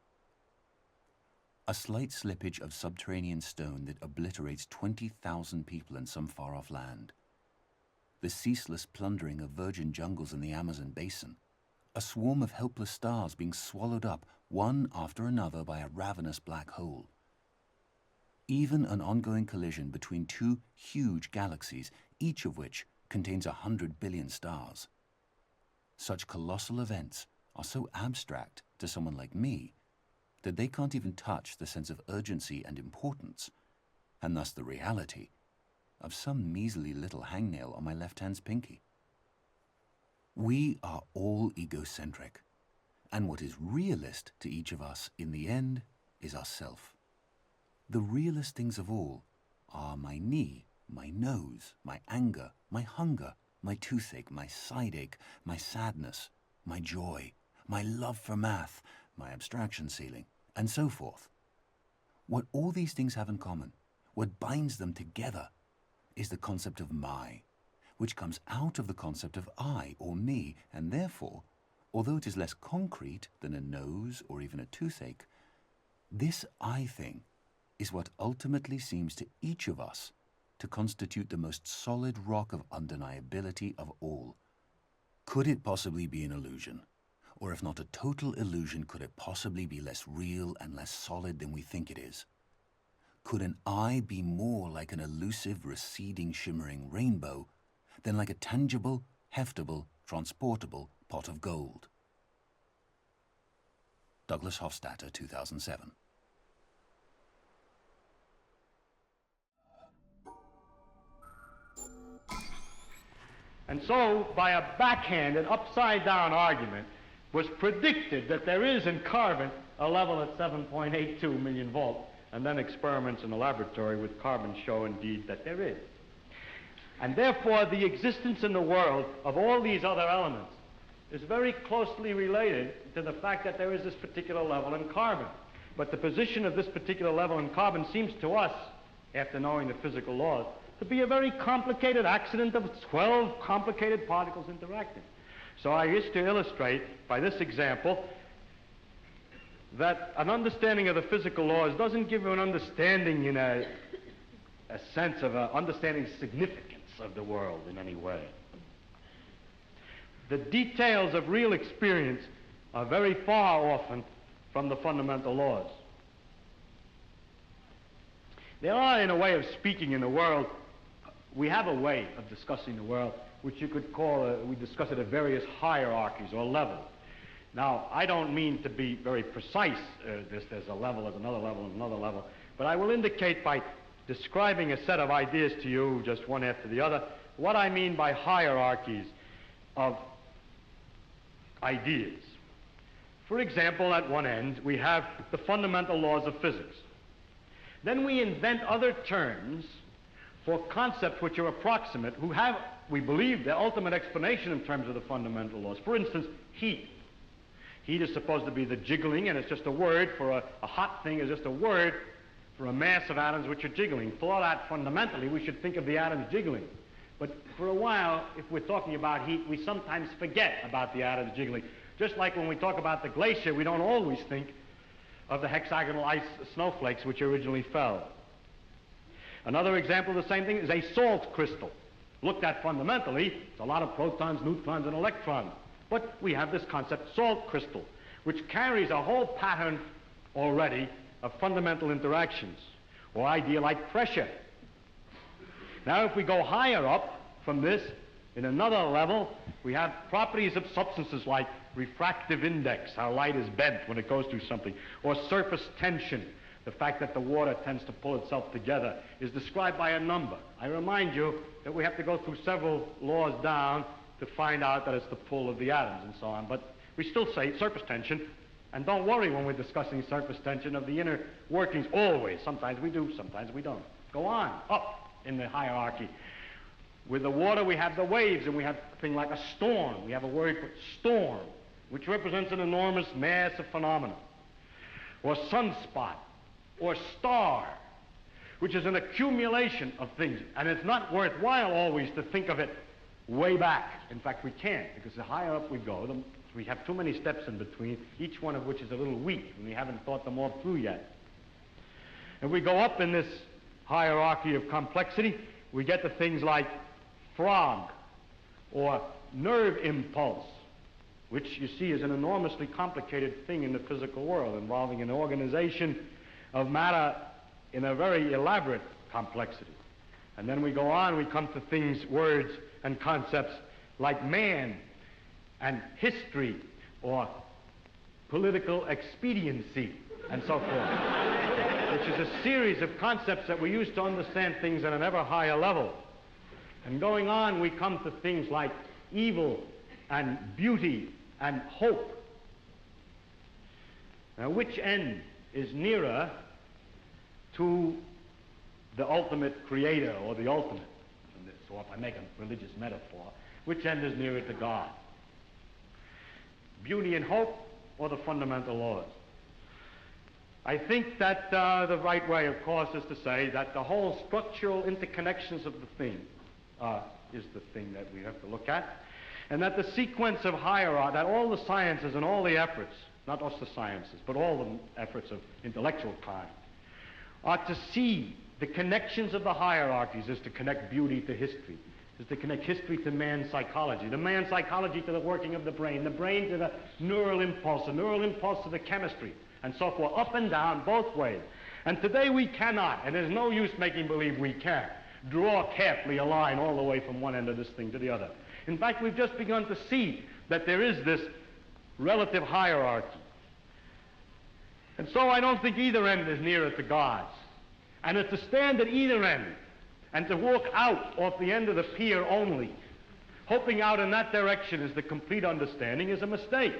A slight slippage of subterranean stone that obliterates 20,000 people in some far-off land. The ceaseless plundering of virgin jungles in the Amazon basin. A swarm of helpless stars being swallowed up one after another by a ravenous black hole. Even an ongoing collision between two huge galaxies, each of which contains 100 billion stars. Such colossal events are so abstract to someone like me that they can't even touch the sense of urgency and importance, and thus the reality, of some measly little hangnail on my left hand's pinky. We are all egocentric, and what is realist to each of us in the end is ourself. The realest things of all are my knee, my nose, my anger, my hunger, my toothache, my side ache, my sadness, my joy, my love for math, my abstraction ceiling, and so forth. What all these things have in common, what binds them together, is the concept of my, which comes out of the concept of I or me, and therefore, although it is less concrete than a nose or even a toothache, this I thing is what ultimately seems to each of us to constitute the most solid rock of undeniability of all. Could it possibly be an illusion? Or if not a total illusion, could it possibly be less real and less solid than we think it is? Could an I be more like an elusive, receding, shimmering rainbow than like a tangible, heftable, transportable pot of gold? Douglas Hofstadter, 2007. And so, by a backhanded, upside-down argument, was predicted that there is in carbon a level at 7.82 million volts, and then experiments in the laboratory with carbon show indeed that there is. And therefore, the existence in the world of all these other elements is very closely related to the fact that there is this particular level in carbon. But the position of this particular level in carbon seems to us, after knowing the physical laws, to be a very complicated accident of 12 complicated particles interacting. So I wish to illustrate by this example that an understanding of the physical laws doesn't give you an understanding in a sense of understanding significance of the world in any way. The details of real experience are very far often from the fundamental laws. There are, in a way of speaking in the world, we have a way of discussing the world which you could call, we discuss it at various hierarchies or levels. Now, I don't mean to be very precise, there's a level, there's another level, and another level, but I will indicate by describing a set of ideas to you, just one after the other, what I mean by hierarchies of ideas. For example, at one end, we have the fundamental laws of physics. Then we invent other terms for concepts which are approximate, who have, we believe, the ultimate explanation in terms of the fundamental laws. For instance, heat. Heat is supposed to be the jiggling, and it's just a word for a hot thing is just a word for a mass of atoms which are jiggling. For that, fundamentally, we should think of the atoms jiggling. But for a while, if we're talking about heat, we sometimes forget about the atoms jiggling. Just like when we talk about the glacier, we don't always think of the hexagonal ice snowflakes which originally fell. Another example of the same thing is a salt crystal. Looked at fundamentally, it's a lot of protons, neutrons, and electrons. But we have this concept, salt crystal, which carries a whole pattern already of fundamental interactions, or idea like pressure. Now, if we go higher up from this, in another level, we have properties of substances like refractive index, how light is bent when it goes through something, or surface tension, the fact that the water tends to pull itself together, is described by a number. I remind you that we have to go through several laws down to find out that it's the pull of the atoms and so on, but we still say surface tension, and don't worry when we're discussing surface tension of the inner workings, always. Sometimes we do, sometimes we don't. Go on, up in the hierarchy. With the water, we have the waves, and we have a thing like a storm. We have a word for storm, which represents an enormous mass of phenomena. Or sunspot, or star, which is an accumulation of things. And it's not worthwhile always to think of it way back. In fact, we can't, because the higher up we go, the We have too many steps in between, each one of which is a little weak, and we haven't thought them all through yet. If we go up in this hierarchy of complexity, we get to things like frog or nerve impulse, which you see is an enormously complicated thing in the physical world, involving an organization of matter in a very elaborate complexity. And then we go on, we come to things, words, and concepts like man and history or political expediency and so forth, which is a series of concepts that we use to understand things at an ever higher level. And going on, we come to things like evil and beauty and hope. Now, which end is nearer to the ultimate creator or the ultimate? So if I make a religious metaphor, which end is nearer to God? Beauty and hope or the fundamental laws? I think that the right way, of course, is to say that the whole structural interconnections of the thing is the thing that we have to look at, and that the sequence of hierarchy, that all the sciences and all the efforts, not just the sciences, but all the efforts of intellectual kind, are to see the connections of the hierarchies is to connect beauty to history, is to connect history to man's psychology, the man's psychology to the working of the brain to the neural impulse to the chemistry, and so forth, up and down, both ways. And today we cannot, and there's no use making believe we can, draw carefully a line all the way from one end of this thing to the other. In fact, we've just begun to see that there is this relative hierarchy. And so I don't think either end is nearer to God's. And to stand at either end and to walk out off the end of the pier only, hoping out in that direction is the complete understanding, is a mistake.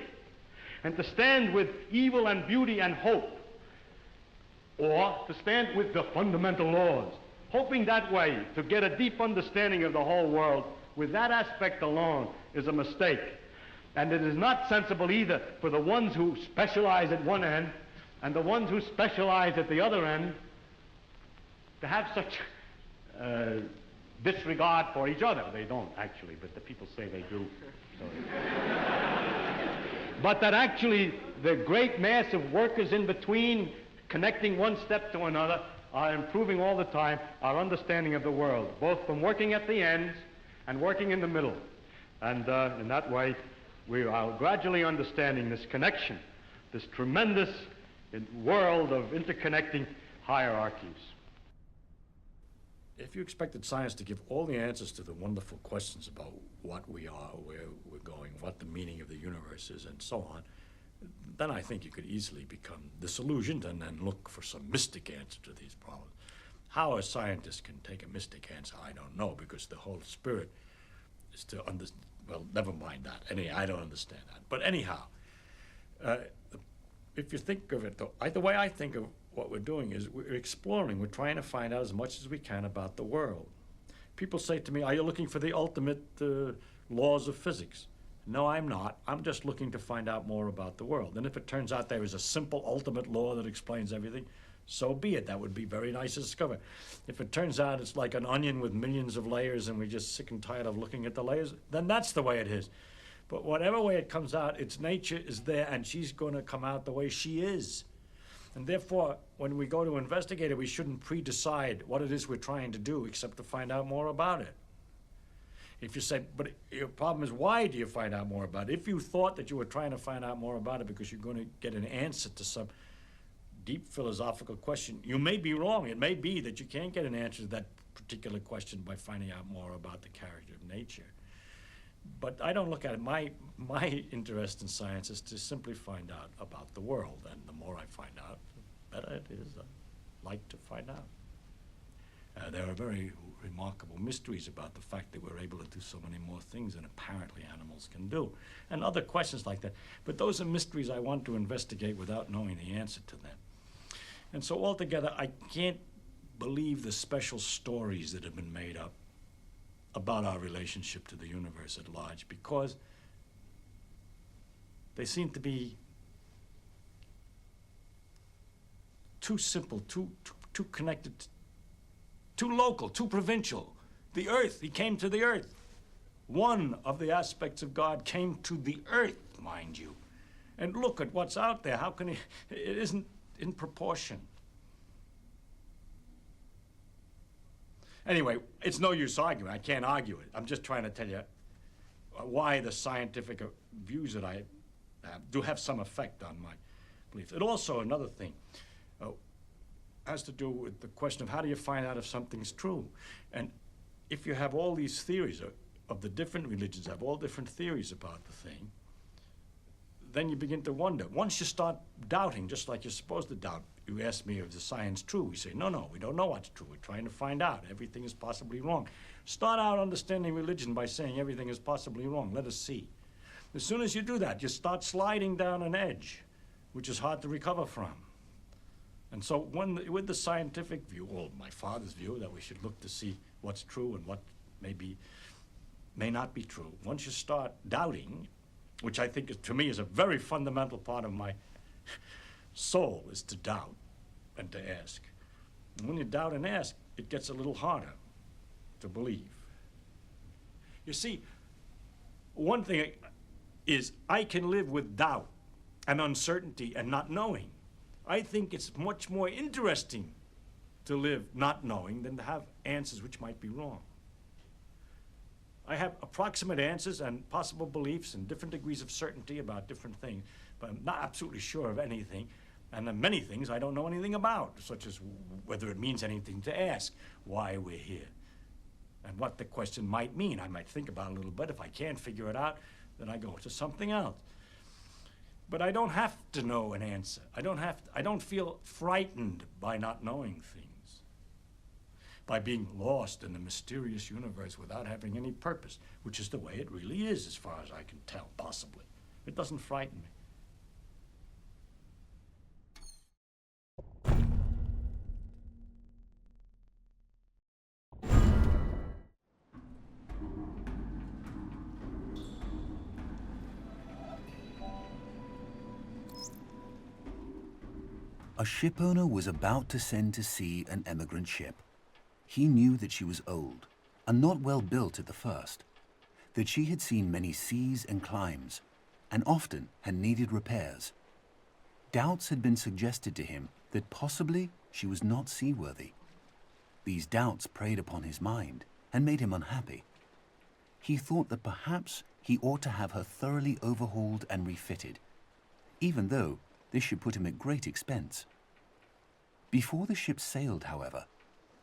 And to stand with evil and beauty and hope, or to stand with the fundamental laws, hoping that way to get a deep understanding of the whole world with that aspect alone, is a mistake. And it is not sensible either for the ones who specialize at one end and the ones who specialize at the other end to have such disregard for each other. They don't actually, but the people say they do. So. But that actually the great mass of workers in between, connecting one step to another, are improving all the time our understanding of the world, both from working at the ends and working in the middle. And in that way, we are gradually understanding this connection, this tremendous world of interconnecting hierarchies. If you expected science to give all the answers to the wonderful questions about what we are, where we're going, what the meaning of the universe is, and so on, then I think you could easily become disillusioned and then look for some mystic answer to these problems. How a scientist can take a mystic answer, I don't know, because the whole spirit is to understand. Well, never mind that. I don't understand that. But anyhow, if you think of it, though, the way I think of what we're doing is we're exploring, we're trying to find out as much as we can about the world. People say to me, are you looking for the ultimate laws of physics? No, I'm not. I'm just looking to find out more about the world. And if it turns out there is a simple ultimate law that explains everything, so be it. That would be very nice to discover. If it turns out it's like an onion with millions of layers and we're just sick and tired of looking at the layers, then that's the way it is. But whatever way it comes out, its nature is there and she's going to come out the way she is. And therefore, when we go to investigate it, we shouldn't pre-decide what it is we're trying to do except to find out more about it. If you say, but your problem is, why do you find out more about it? If you thought that you were trying to find out more about it because you're going to get an answer to some deep philosophical question, you may be wrong. It may be that you can't get an answer to that particular question by finding out more about the character of nature. But I don't look at it. My interest in science is to simply find out about the world. And the more I find out, the better it is. I like to find out. There are very remarkable mysteries about the fact that we're able to do so many more things than apparently animals can do, and other questions like that. But those are mysteries I want to investigate without knowing the answer to them. And so altogether, I can't believe the special stories that have been made up about our relationship to the universe at large, because they seem to be too simple, too connected, too local, too provincial. The earth, he came to the earth. One of the aspects of God came to the earth, mind you. And look at what's out there. How can it isn't in proportion. Anyway, it's no use arguing. I can't argue it. I'm just trying to tell you why the scientific views that I have do have some effect on my beliefs. And also another thing has to do with the question of how do you find out if something's true? And if you have all these theories of the different religions, have all different theories about the thing, then you begin to wonder. Once you start doubting, just like you're supposed to doubt, you ask me, is the science true? We say, no, we don't know what's true. We're trying to find out. Everything is possibly wrong. Start out understanding religion by saying everything is possibly wrong. Let us see. As soon as you do that, you start sliding down an edge, which is hard to recover from. And so with the scientific view, or my father's view, that we should look to see what's true and what may not be true, once you start doubting, which I think to me is a very fundamental part of my soul, is to doubt and to ask. And when you doubt and ask, it gets a little harder to believe. You see, one thing is I can live with doubt and uncertainty and not knowing. I think it's much more interesting to live not knowing than to have answers which might be wrong. I have approximate answers and possible beliefs and different degrees of certainty about different things, but I'm not absolutely sure of anything. And then many things I don't know anything about, such as whether it means anything to ask, why we're here, and what the question might mean. I might think about it a little bit. If I can't figure it out, then I go to something else. But I don't have to know an answer. I don't feel frightened by not knowing things, by being lost in the mysterious universe without having any purpose, which is the way it really is, as far as I can tell, possibly. It doesn't frighten me. A shipowner was about to send to sea an emigrant ship. He knew that she was old and not well built at the first, that she had seen many seas and climes, and often had needed repairs. Doubts had been suggested to him that possibly she was not seaworthy. These doubts preyed upon his mind and made him unhappy. He thought that perhaps he ought to have her thoroughly overhauled and refitted, even though this should put him at great expense. Before the ship sailed, however,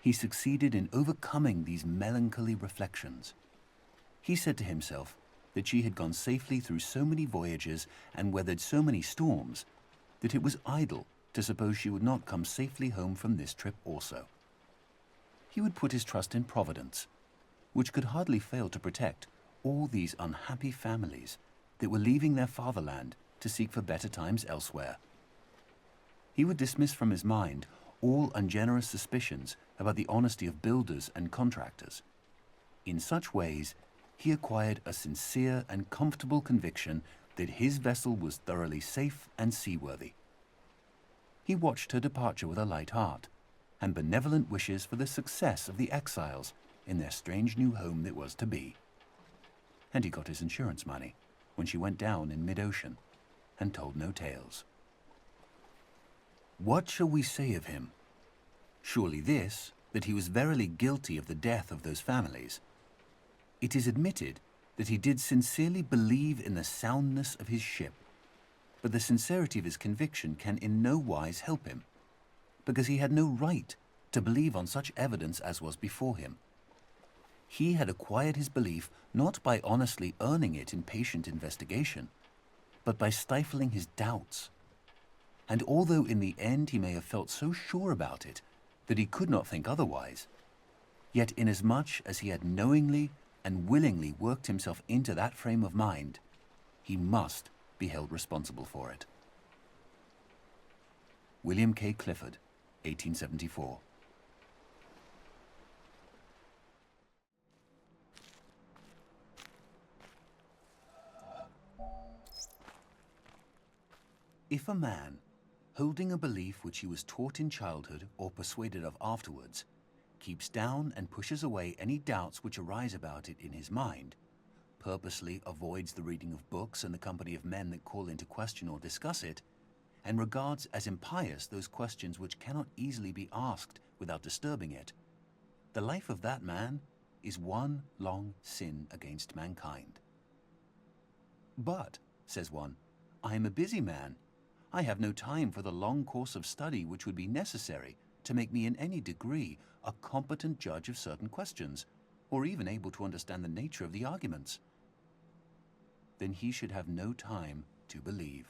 he succeeded in overcoming these melancholy reflections. He said to himself that she had gone safely through so many voyages and weathered so many storms that it was idle to suppose she would not come safely home from this trip also. He would put his trust in Providence, which could hardly fail to protect all these unhappy families that were leaving their fatherland to seek for better times elsewhere. He would dismiss from his mind all ungenerous suspicions about the honesty of builders and contractors. In such ways, he acquired a sincere and comfortable conviction that his vessel was thoroughly safe and seaworthy. He watched her departure with a light heart and benevolent wishes for the success of the exiles in their strange new home that was to be. And he got his insurance money when she went down in mid-ocean and told no tales. What shall we say of him? Surely this, that he was verily guilty of the death of those families. It is admitted that he did sincerely believe in the soundness of his ship, but the sincerity of his conviction can in no wise help him, because he had no right to believe on such evidence as was before him. He had acquired his belief not by honestly earning it in patient investigation, but by stifling his doubts. And although in the end he may have felt so sure about it that he could not think otherwise, yet inasmuch as he had knowingly and willingly worked himself into that frame of mind, he must be held responsible for it. William K. Clifford, 1874. If a man, holding a belief which he was taught in childhood or persuaded of afterwards, keeps down and pushes away any doubts which arise about it in his mind, purposely avoids the reading of books and the company of men that call into question or discuss it, and regards as impious those questions which cannot easily be asked without disturbing it, the life of that man is one long sin against mankind. But, says one, I am a busy man. I have no time for the long course of study which would be necessary to make me in any degree a competent judge of certain questions, or even able to understand the nature of the arguments. Then he should have no time to believe.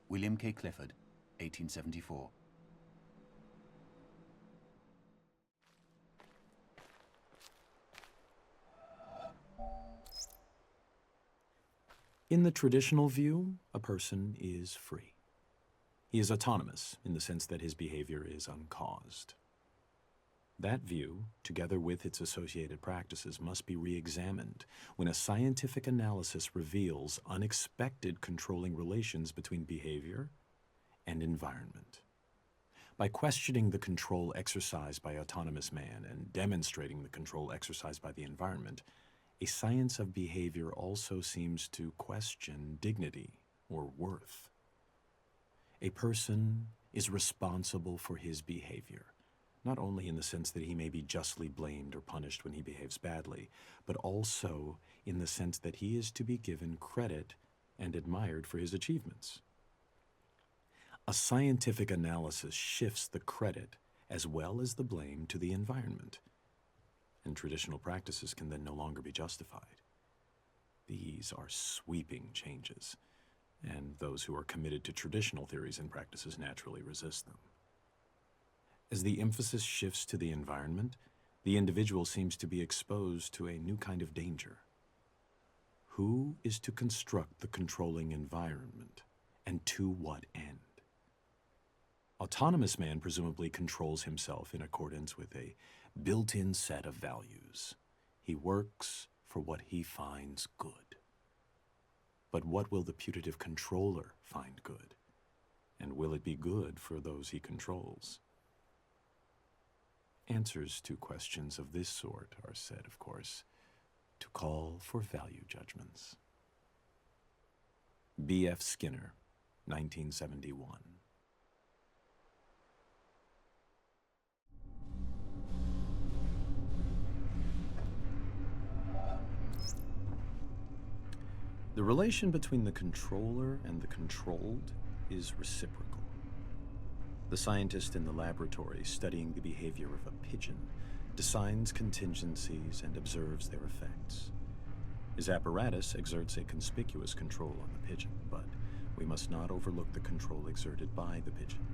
William K. Clifford, 1874. In the traditional view, a person is free. He is autonomous in the sense that his behavior is uncaused. That view, together with its associated practices, must be re-examined when a scientific analysis reveals unexpected controlling relations between behavior and environment. By questioning the control exercised by autonomous man and demonstrating the control exercised by the environment, a science of behavior also seems to question dignity or worth. A person is responsible for his behavior, not only in the sense that he may be justly blamed or punished when he behaves badly, but also in the sense that he is to be given credit and admired for his achievements. A scientific analysis shifts the credit as well as the blame to the environment, and traditional practices can then no longer be justified. These are sweeping changes, and those who are committed to traditional theories and practices naturally resist them. As the emphasis shifts to the environment, the individual seems to be exposed to a new kind of danger. Who is to construct the controlling environment, and to what end? Autonomous man presumably controls himself in accordance with a built-in set of values. He works for what he finds good. But what will the putative controller find good? And will it be good for those he controls? Answers to questions of this sort are said, of course, to call for value judgments. B.F. Skinner, 1971. The relation between the controller and the controlled is reciprocal. The scientist in the laboratory studying the behavior of a pigeon designs contingencies and observes their effects. His apparatus exerts a conspicuous control on the pigeon, but we must not overlook the control exerted by the pigeon.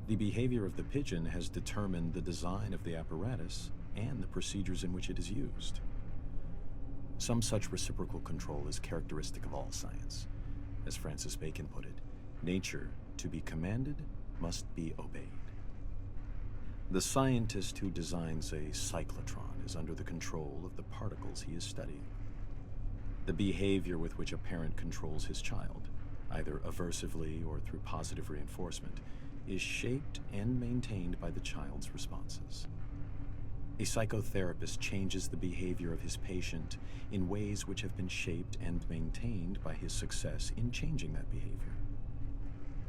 The behavior of the pigeon has determined the design of the apparatus and the procedures in which it is used. Some such reciprocal control is characteristic of all science. As Francis Bacon put it, nature, to be commanded, must be obeyed. The scientist who designs a cyclotron is under the control of the particles he is studying. The behavior with which a parent controls his child, either aversively or through positive reinforcement, is shaped and maintained by the child's responses. A psychotherapist changes the behavior of his patient in ways which have been shaped and maintained by his success in changing that behavior.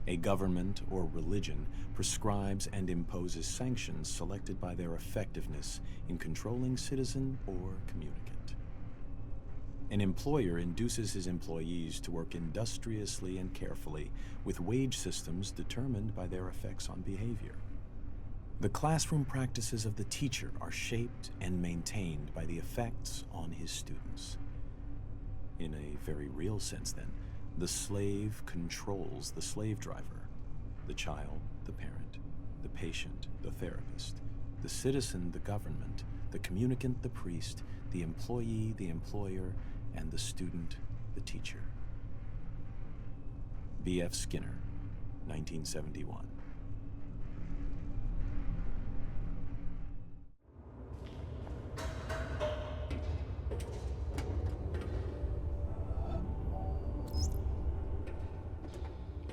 A government or religion prescribes and imposes sanctions selected by their effectiveness in controlling citizen or communicant. An employer induces his employees to work industriously and carefully with wage systems determined by their effects on behavior. The classroom practices of the teacher are shaped and maintained by the effects on his students. In a very real sense, then, the slave controls the slave driver, the child, the parent, the patient, the therapist, the citizen, the government, the communicant, the priest, the employee, the employer, and the student, the teacher. B.F. Skinner, 1971.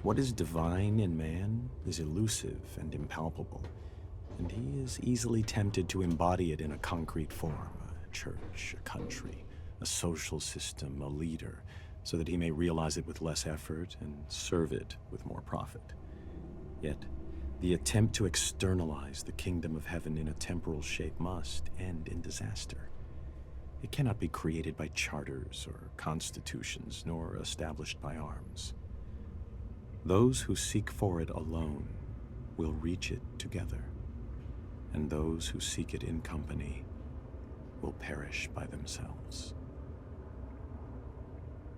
What is divine in man is elusive and impalpable, and he is easily tempted to embody it in a concrete form, church, a country, a social system, a leader, so that he may realize it with less effort and serve it with more profit. Yet, the attempt to externalize the kingdom of heaven in a temporal shape must end in disaster. It cannot be created by charters or constitutions, nor established by arms. Those who seek for it alone will reach it together, and those who seek it in company will perish by themselves.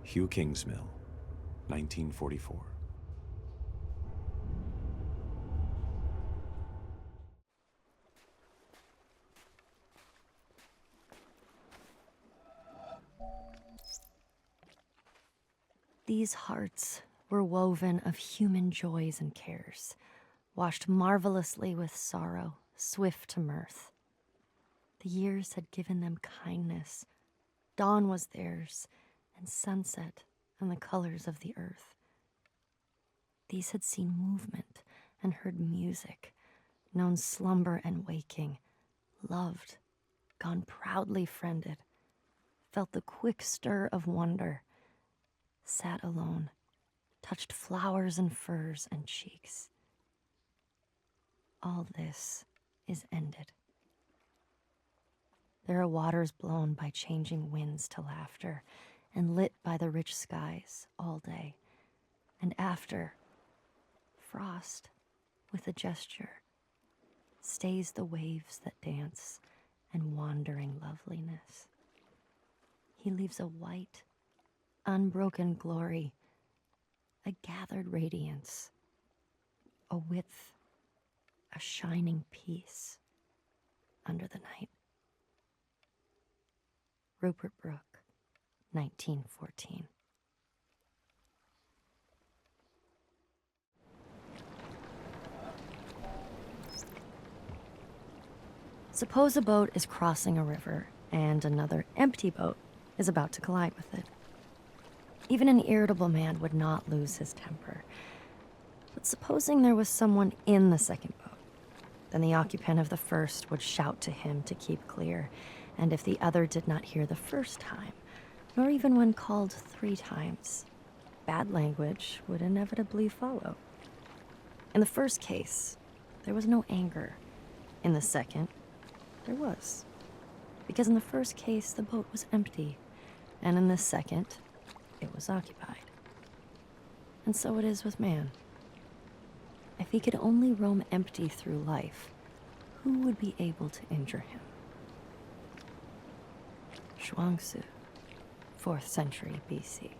Hugh Kingsmill, 1944. These hearts were woven of human joys and cares, washed marvelously with sorrow, swift to mirth. The years had given them kindness. Dawn was theirs, and sunset, and the colors of the earth. These had seen movement and heard music, known slumber and waking, loved, gone proudly friended, felt the quick stir of wonder, sat alone, touched flowers and furs and cheeks. All this is ended. There are waters blown by changing winds to laughter, and lit by the rich skies all day, and after, frost, with a gesture, stays the waves that dance and wandering loveliness. He leaves a white, unbroken glory, a gathered radiance, a width, a shining peace under the night. Rupert Brooke, 1914. Suppose a boat is crossing a river and another empty boat is about to collide with it. Even an irritable man would not lose his temper. But supposing there was someone in the second boat, then the occupant of the first would shout to him to keep clear, and if the other did not hear the first time, nor even when called 3 times, bad language would inevitably follow. In the first case, there was no anger. In the second, there was. Because in the first case, the boat was empty, and in the second, it was occupied. And so it is with man. If he could only roam empty through life, who would be able to injure him? Zhuangzi, 4th century BC.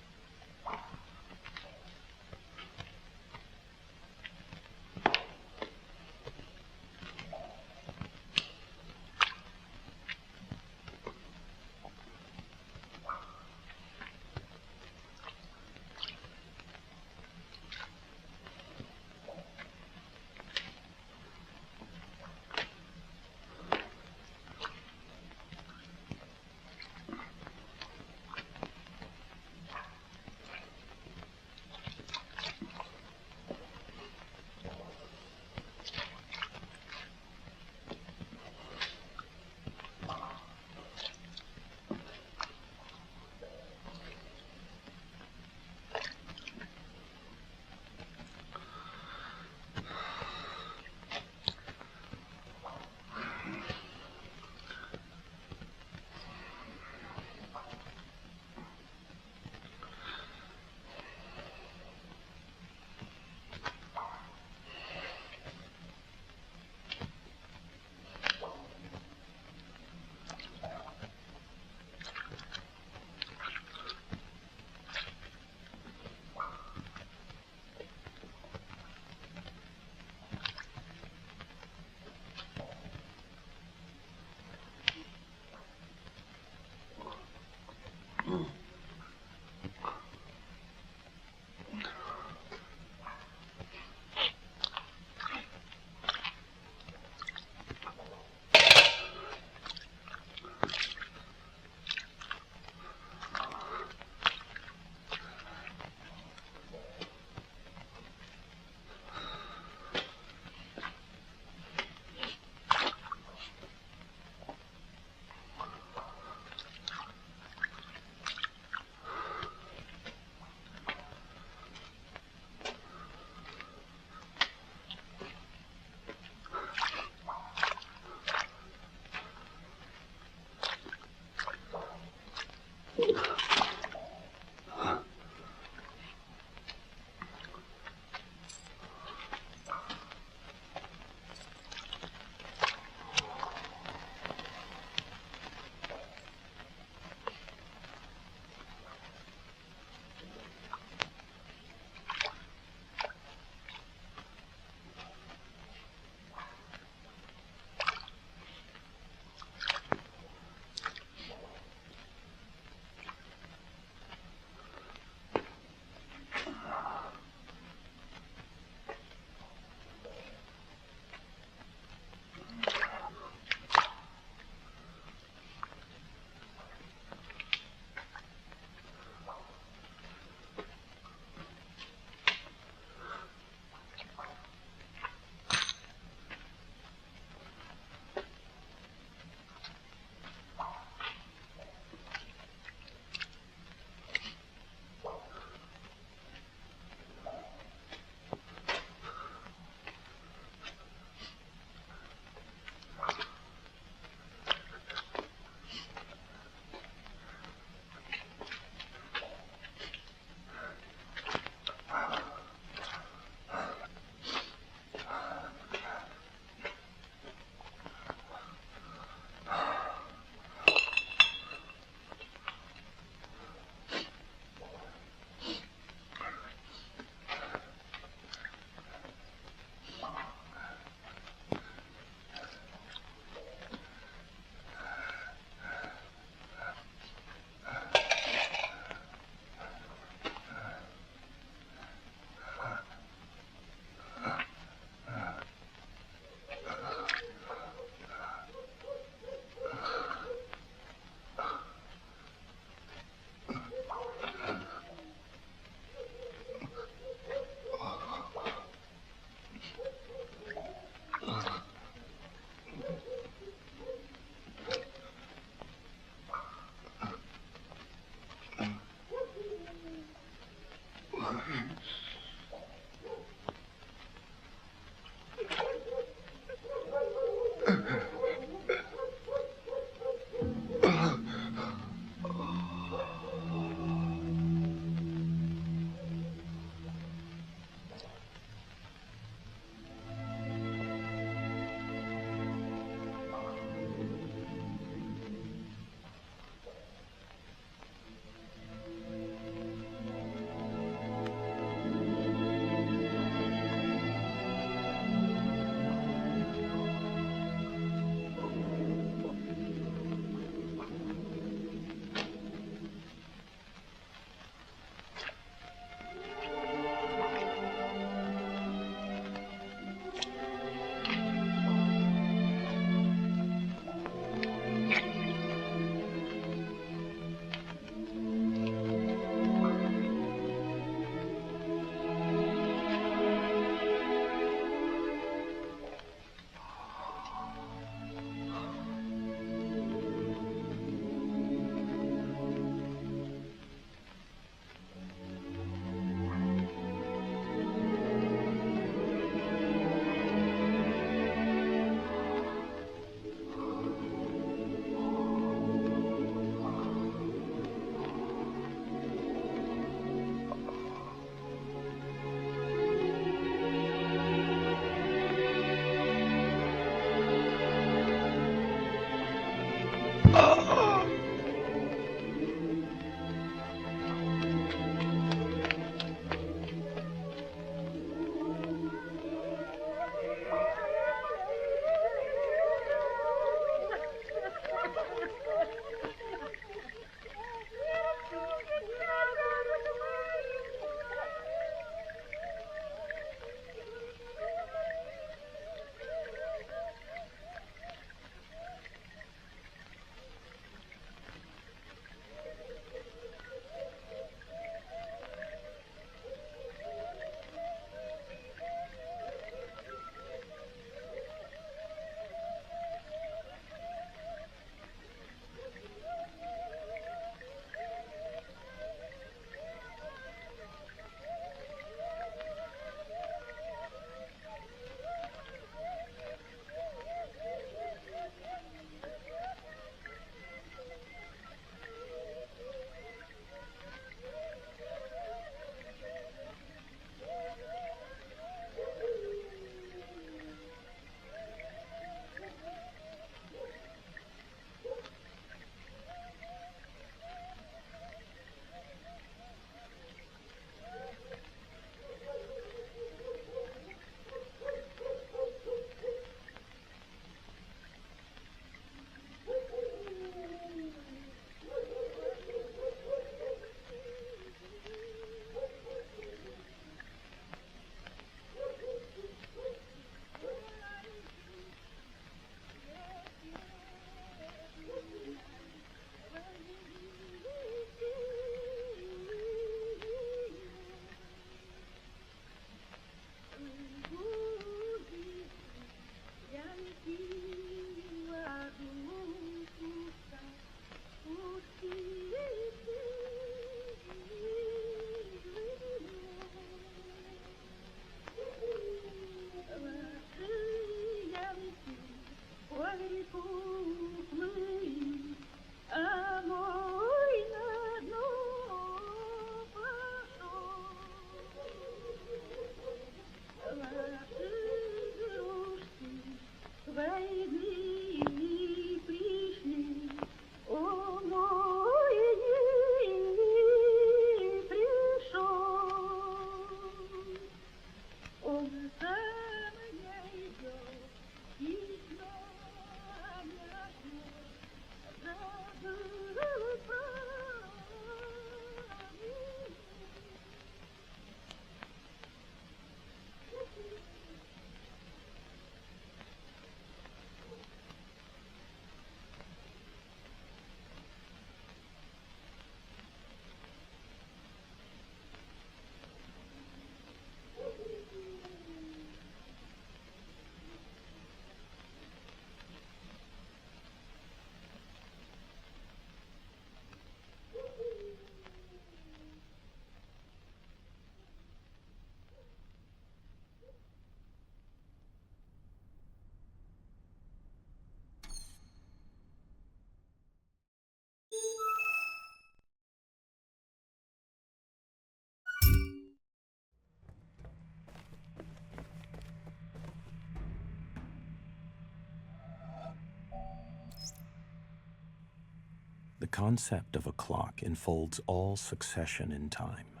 The concept of a clock enfolds all succession in time.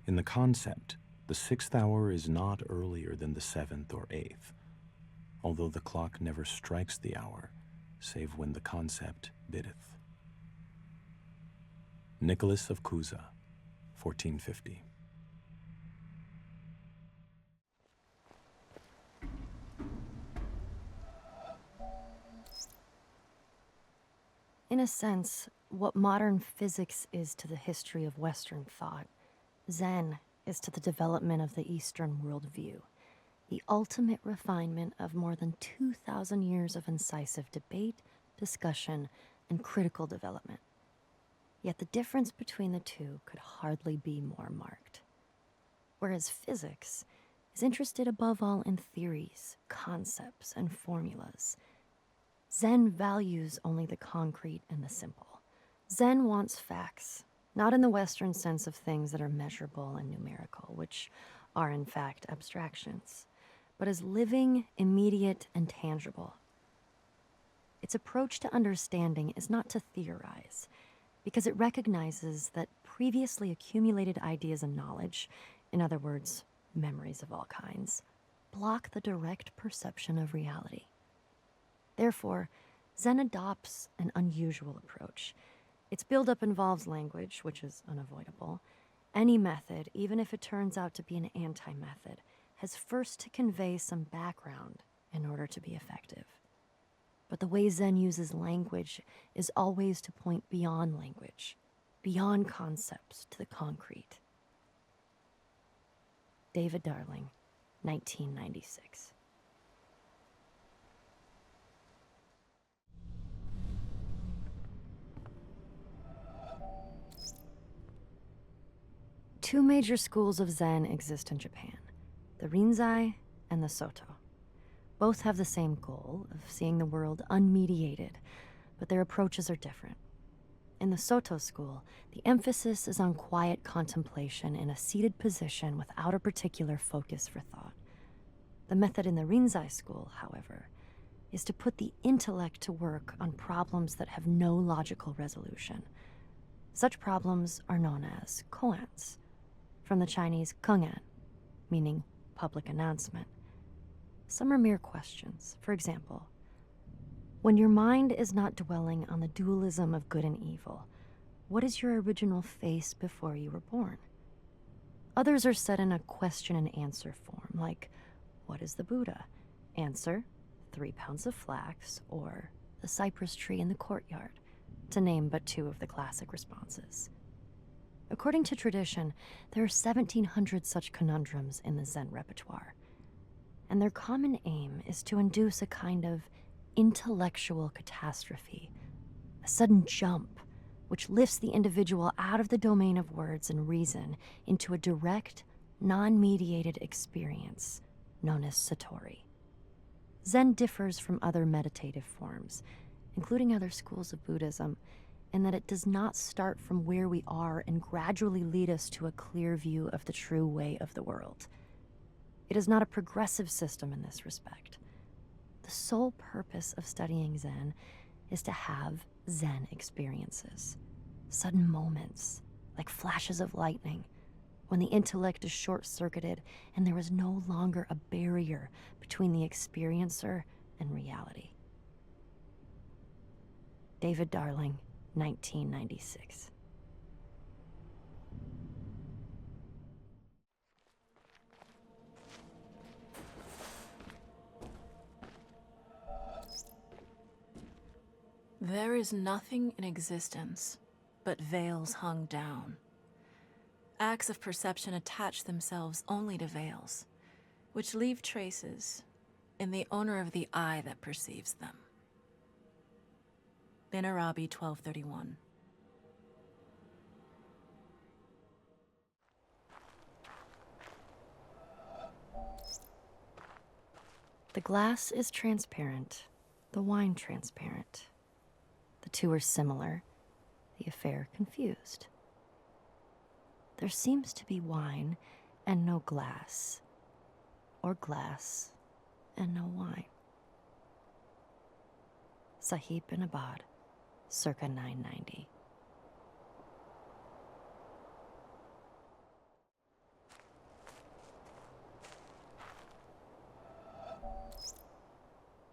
In the concept, the 6th hour is not earlier than the 7th or 8th, although the clock never strikes the hour, save when the concept biddeth. Nicholas of Cusa, 1450. In a sense, what modern physics is to the history of Western thought, Zen is to the development of the Eastern worldview, the ultimate refinement of more than 2,000 years of incisive debate, discussion, and critical development. Yet the difference between the two could hardly be more marked. Whereas physics is interested above all in theories, concepts, and formulas, Zen values only the concrete and the simple. Zen wants facts, not in the Western sense of things that are measurable and numerical, which are in fact abstractions, but as living, immediate, and tangible. Its approach to understanding is not to theorize, because it recognizes that previously accumulated ideas and knowledge, in other words, memories of all kinds, block the direct perception of reality. Therefore, Zen adopts an unusual approach. Its buildup involves language, which is unavoidable. Any method, even if it turns out to be an anti-method, has first to convey some background in order to be effective. But the way Zen uses language is always to point beyond language, beyond concepts to the concrete. David Darling, 1996. Two major schools of Zen exist in Japan, the Rinzai and the Soto. Both have the same goal of seeing the world unmediated, but their approaches are different. In the Soto school, the emphasis is on quiet contemplation in a seated position without a particular focus for thought. The method in the Rinzai school, however, is to put the intellect to work on problems that have no logical resolution. Such problems are known as koans, from the Chinese kengan, meaning public announcement. Some are mere questions. For example, when your mind is not dwelling on the dualism of good and evil, what is your original face before you were born? Others are set in a question and answer form, like, what is the Buddha? Answer, 3 pounds of flax, or the cypress tree in the courtyard, to name but two of the classic responses. According to tradition, there are 1,700 such conundrums in the Zen repertoire, and their common aim is to induce a kind of intellectual catastrophe, a sudden jump which lifts the individual out of the domain of words and reason into a direct, non-mediated experience known as satori. Zen differs from other meditative forms, including other schools of Buddhism, in that it does not start from where we are and gradually lead us to a clear view of the true way of the world. It is not a progressive system in this respect. The sole purpose of studying Zen is to have Zen experiences, sudden moments, like flashes of lightning, when the intellect is short-circuited and there is no longer a barrier between the experiencer and reality. David Darling, 1996. There is nothing in existence but veils hung down. Acts of perception attach themselves only to veils, which leave traces in the owner of the eye that perceives them. Bin Arabi, 1231. The glass is transparent, the wine transparent. The two are similar, the affair confused. There seems to be wine and no glass, or glass and no wine. Sahib bin Abad, circa 990.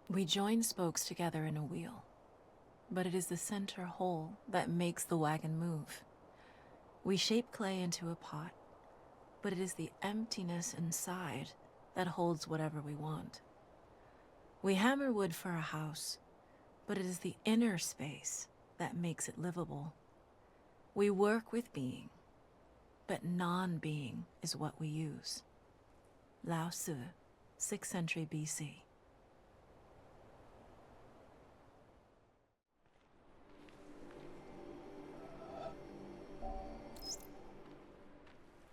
We join spokes together in a wheel, but it is the center whole that makes the wagon move. We shape clay into a pot, but it is the emptiness inside that holds whatever we want. We hammer wood for a house, but it is the inner space that makes it livable. We work with being, but non-being is what we use. Lao Tzu, 6th century BC.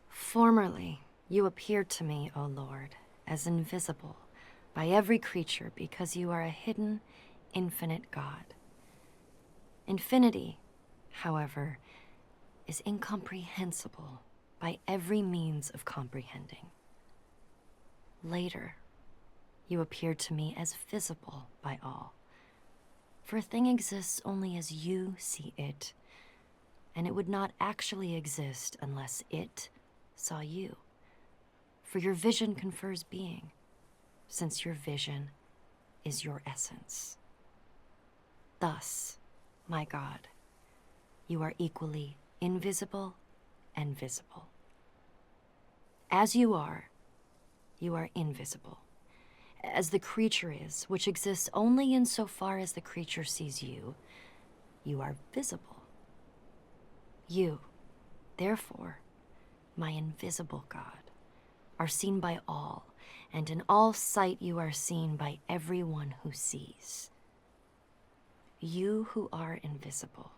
Formerly, you appeared to me, O Lord, as invisible by every creature because you are a hidden, infinite God. Infinity, however, is incomprehensible by every means of comprehending. Later, you appeared to me as visible by all. For a thing exists only as you see it, and it would not actually exist unless it saw you. For your vision confers being, since your vision is your essence. Thus, my God, you are equally invisible and visible. As you are invisible, as the creature is, which exists only insofar as the creature sees you, you are visible. You, therefore, my invisible God, are seen by all, and in all sight you are seen by everyone who sees. You who are invisible,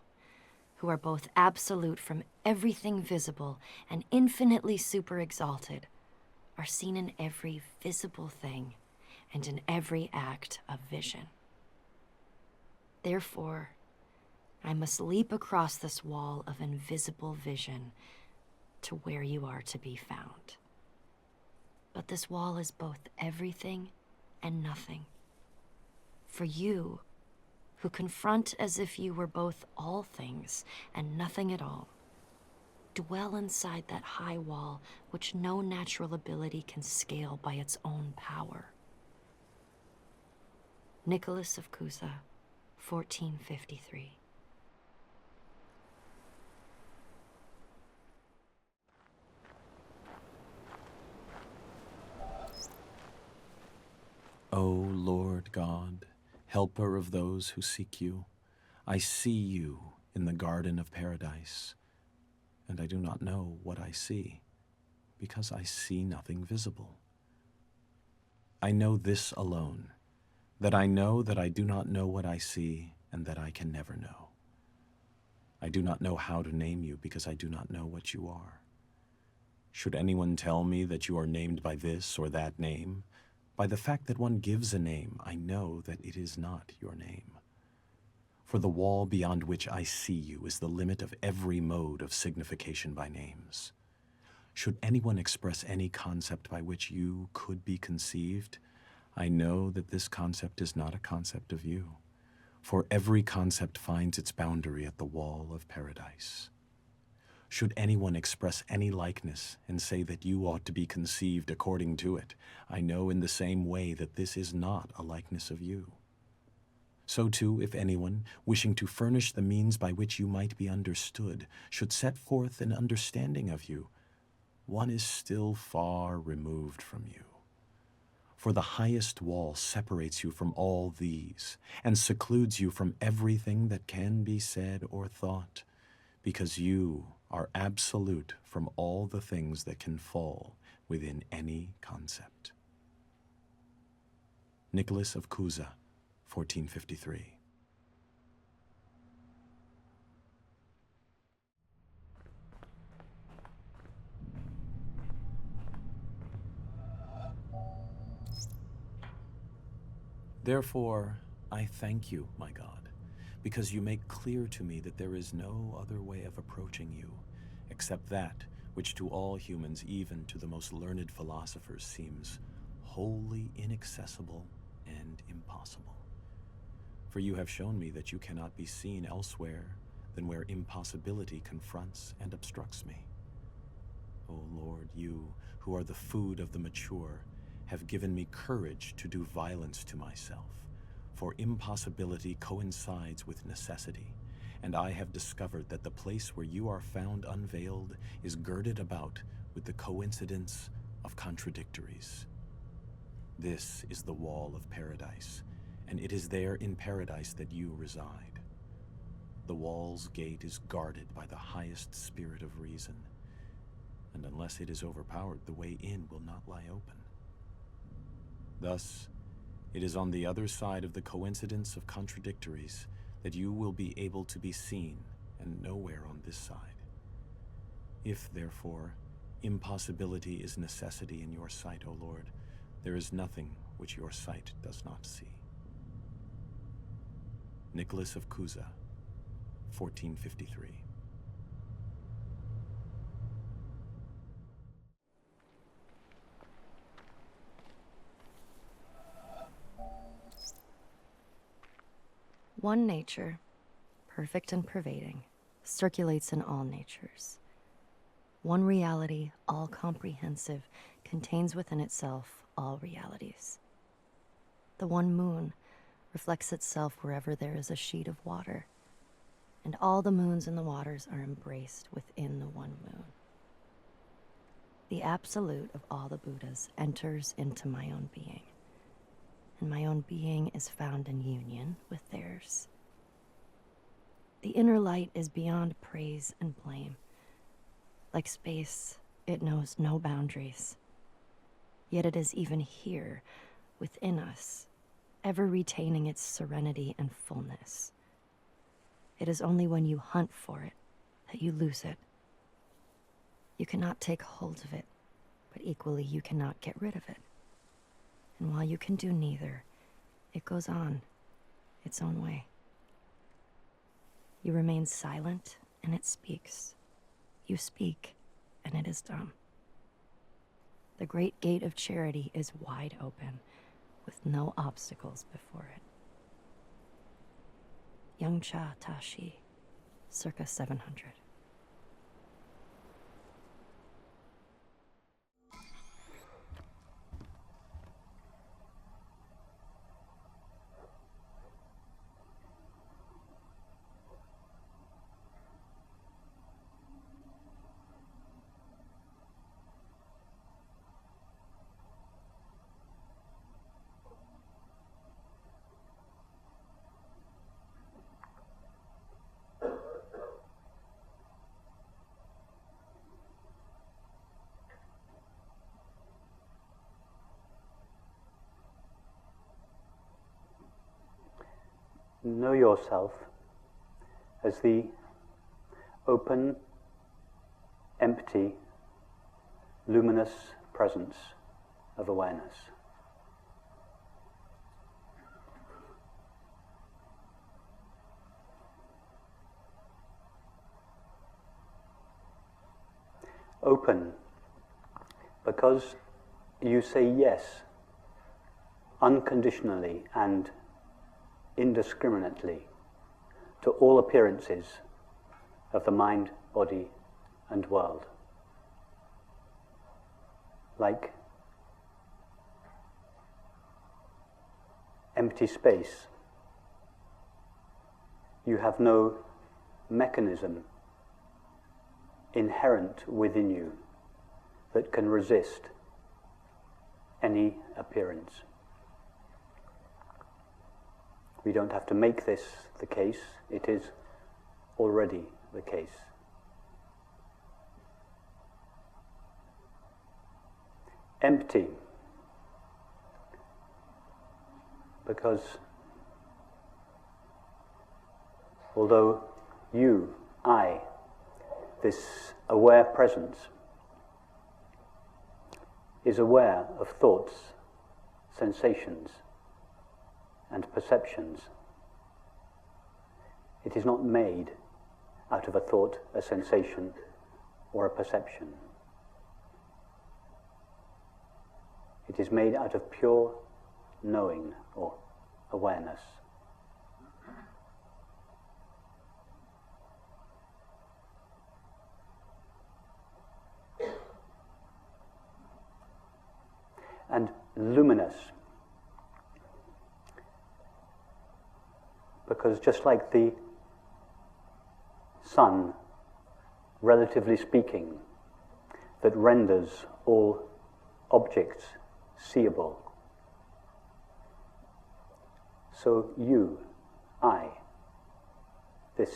who are both absolute from everything visible and infinitely super-exalted, are seen in every visible thing and in every act of vision. Therefore, I must leap across this wall of invisible vision to where you are to be found. But this wall is both everything and nothing. For you, who confront as if you were both all things and nothing at all, dwell inside that high wall which no natural ability can scale by its own power. Nicholas of Cusa, 1453. O Lord God, helper of those who seek you, I see you in the garden of paradise, and I do not know what I see, because I see nothing visible. I know this alone, that I know that I do not know what I see, and that I can never know. I do not know how to name you, because I do not know what you are. Should anyone tell me that you are named by this or that name, by the fact that one gives a name, I know that it is not your name. For the wall beyond which I see you is the limit of every mode of signification by names. Should anyone express any concept by which you could be conceived, I know that this concept is not a concept of you, for every concept finds its boundary at the wall of paradise. Should anyone express any likeness and say that you ought to be conceived according to it, I know in the same way that this is not a likeness of you. So too, if anyone, wishing to furnish the means by which you might be understood, should set forth an understanding of you, one is still far removed from you. For the highest wall separates you from all these, and secludes you from everything that can be said or thought, because you are absolute from all the things that can fall within any concept. Nicholas of Cusa, 1453. Therefore, I thank you, my God, because you make clear to me that there is no other way of approaching you, except that which to all humans, even to the most learned philosophers, seems wholly inaccessible and impossible. For you have shown me that you cannot be seen elsewhere than where impossibility confronts and obstructs me. O Lord, you, who are the food of the mature, have given me courage to do violence to myself, for impossibility coincides with necessity, and I have discovered that the place where you are found unveiled is girded about with the coincidence of contradictories. This is the wall of paradise, and it is there in paradise that you reside. The wall's gate is guarded by the highest spirit of reason, and unless it is overpowered, the way in will not lie open. Thus, it is on the other side of the coincidence of contradictories that you will be able to be seen, and nowhere on this side. If, therefore, impossibility is necessity in your sight, O Lord, there is nothing which your sight does not see. Nicholas of Cusa, 1453. One nature, perfect and pervading, circulates in all natures. One reality, all-comprehensive, contains within itself all realities. The one moon reflects itself wherever there is a sheet of water, and all the moons in the waters are embraced within the one moon. The absolute of all the Buddhas enters into my own being, and my own being is found in union with theirs. The inner light is beyond praise and blame. Like space, it knows no boundaries. Yet it is even here, within us, ever retaining its serenity and fullness. It is only when you hunt for it that you lose it. You cannot take hold of it, but equally you cannot get rid of it. And while you can do neither, it goes on, its own way. You remain silent, and it speaks. You speak, and it is dumb. The great gate of charity is wide open, with no obstacles before it. Young Cha Tashi, circa 700. Know yourself as the open, empty, luminous presence of awareness. Open because you say yes unconditionally and indiscriminately to all appearances of the mind, body, and world. Like empty space, you have no mechanism inherent within you that can resist any appearance. We don't have to make this the case, it is already the case. Empty, because although you, I, this aware presence, is aware of thoughts, sensations, and perceptions, it is not made out of a thought, a sensation, or a perception. It is made out of pure knowing or awareness. because just like the sun, relatively speaking, that renders all objects seeable, so you, I, this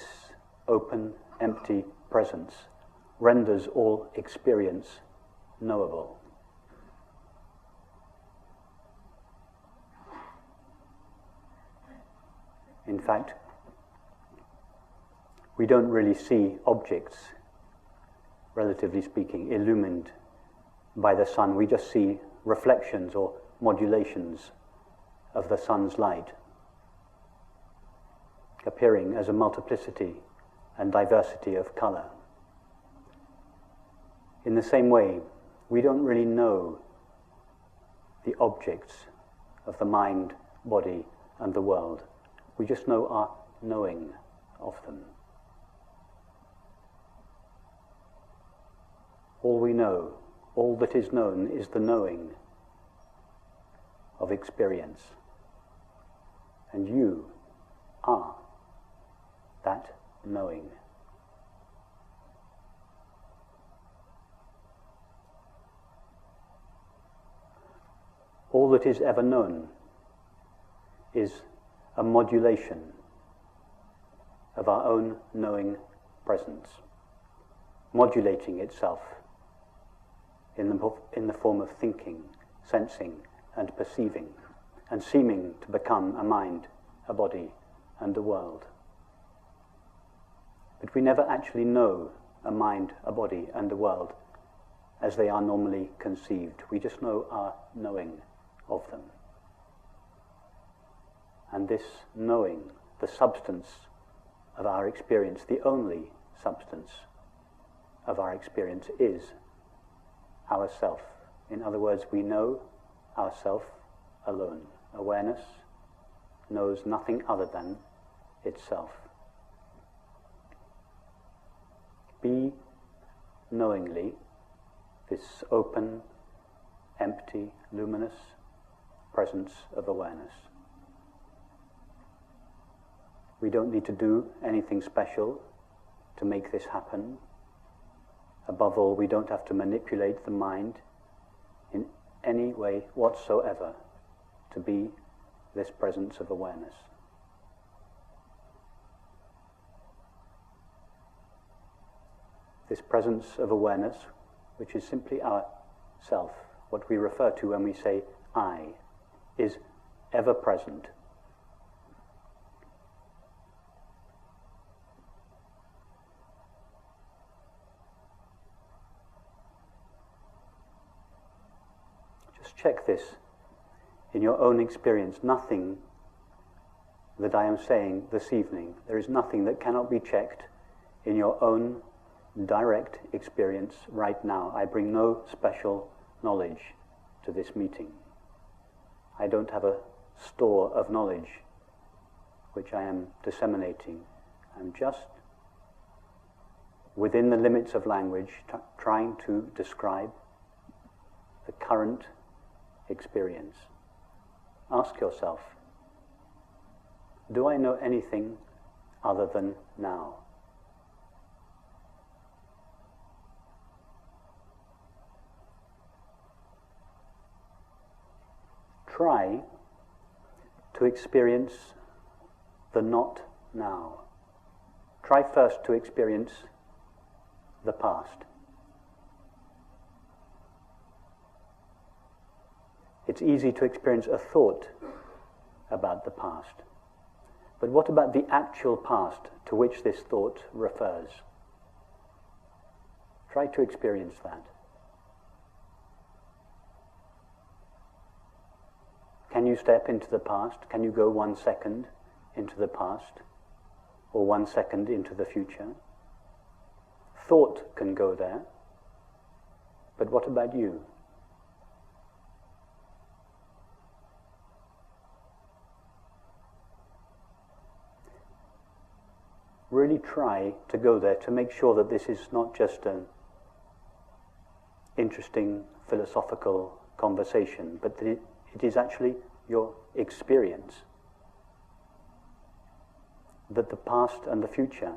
open, empty presence, renders all experience knowable. In fact, we don't really see objects, relatively speaking, illumined by the sun. We just see reflections or modulations of the sun's light, appearing as a multiplicity and diversity of color. In the same way, we don't really know the objects of the mind, body, and the world. We just know our knowing of them. All we know, all that is known, is the knowing of experience. And you are that knowing. All that is ever known is a modulation of our own knowing presence, modulating itself in the form of thinking, sensing, and perceiving, and seeming to become a mind, a body, and a world. But we never actually know a mind, a body, and a world as they are normally conceived. We just know our knowing of them. And this knowing, the substance of our experience, the only substance of our experience, is ourself. In other words, we know ourself alone. Awareness knows nothing other than itself. Be knowingly this open, empty, luminous presence of awareness. We don't need to do anything special to make this happen. Above all, we don't have to manipulate the mind in any way whatsoever to be this presence of awareness. This presence of awareness, which is simply our self, what we refer to when we say I, is ever present. Just check this in your own experience. Nothing that I am saying this evening, there is nothing that cannot be checked in your own direct experience right now. I bring no special knowledge to this meeting. I don't have a store of knowledge which I am disseminating. I'm just, within the limits of language, trying to describe the current experience. Ask yourself, do I know anything other than now? Try to experience the not now. Try first to experience the past. It's easy to experience a thought about the past. But what about the actual past to which this thought refers? Try to experience that. Can you step into the past? Can you go 1 second into the past? Or 1 second into the future? Thought can go there. But what about you? Really try to go there to make sure that this is not just an interesting philosophical conversation, but that it is actually your experience. that the past and the future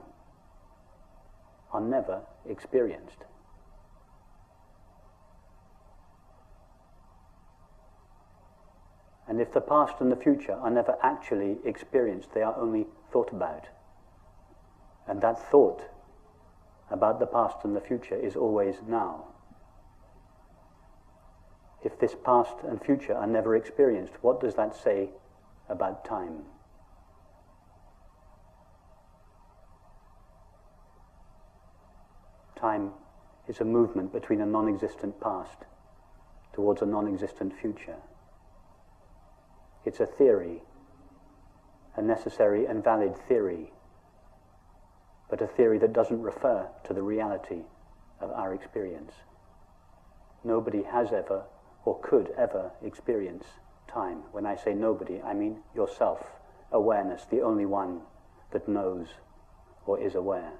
are never experienced. And if the past and the future are never actually experienced, they are only thought about. And that thought about the past and the future is always now. If this past and future are never experienced, what does that say about time? Time is a movement between a non-existent past towards a non-existent future. It's a theory, a necessary and valid theory, but a theory that doesn't refer to the reality of our experience. Nobody has ever or could ever experience time. When I say nobody, I mean yourself, awareness, the only one that knows or is aware.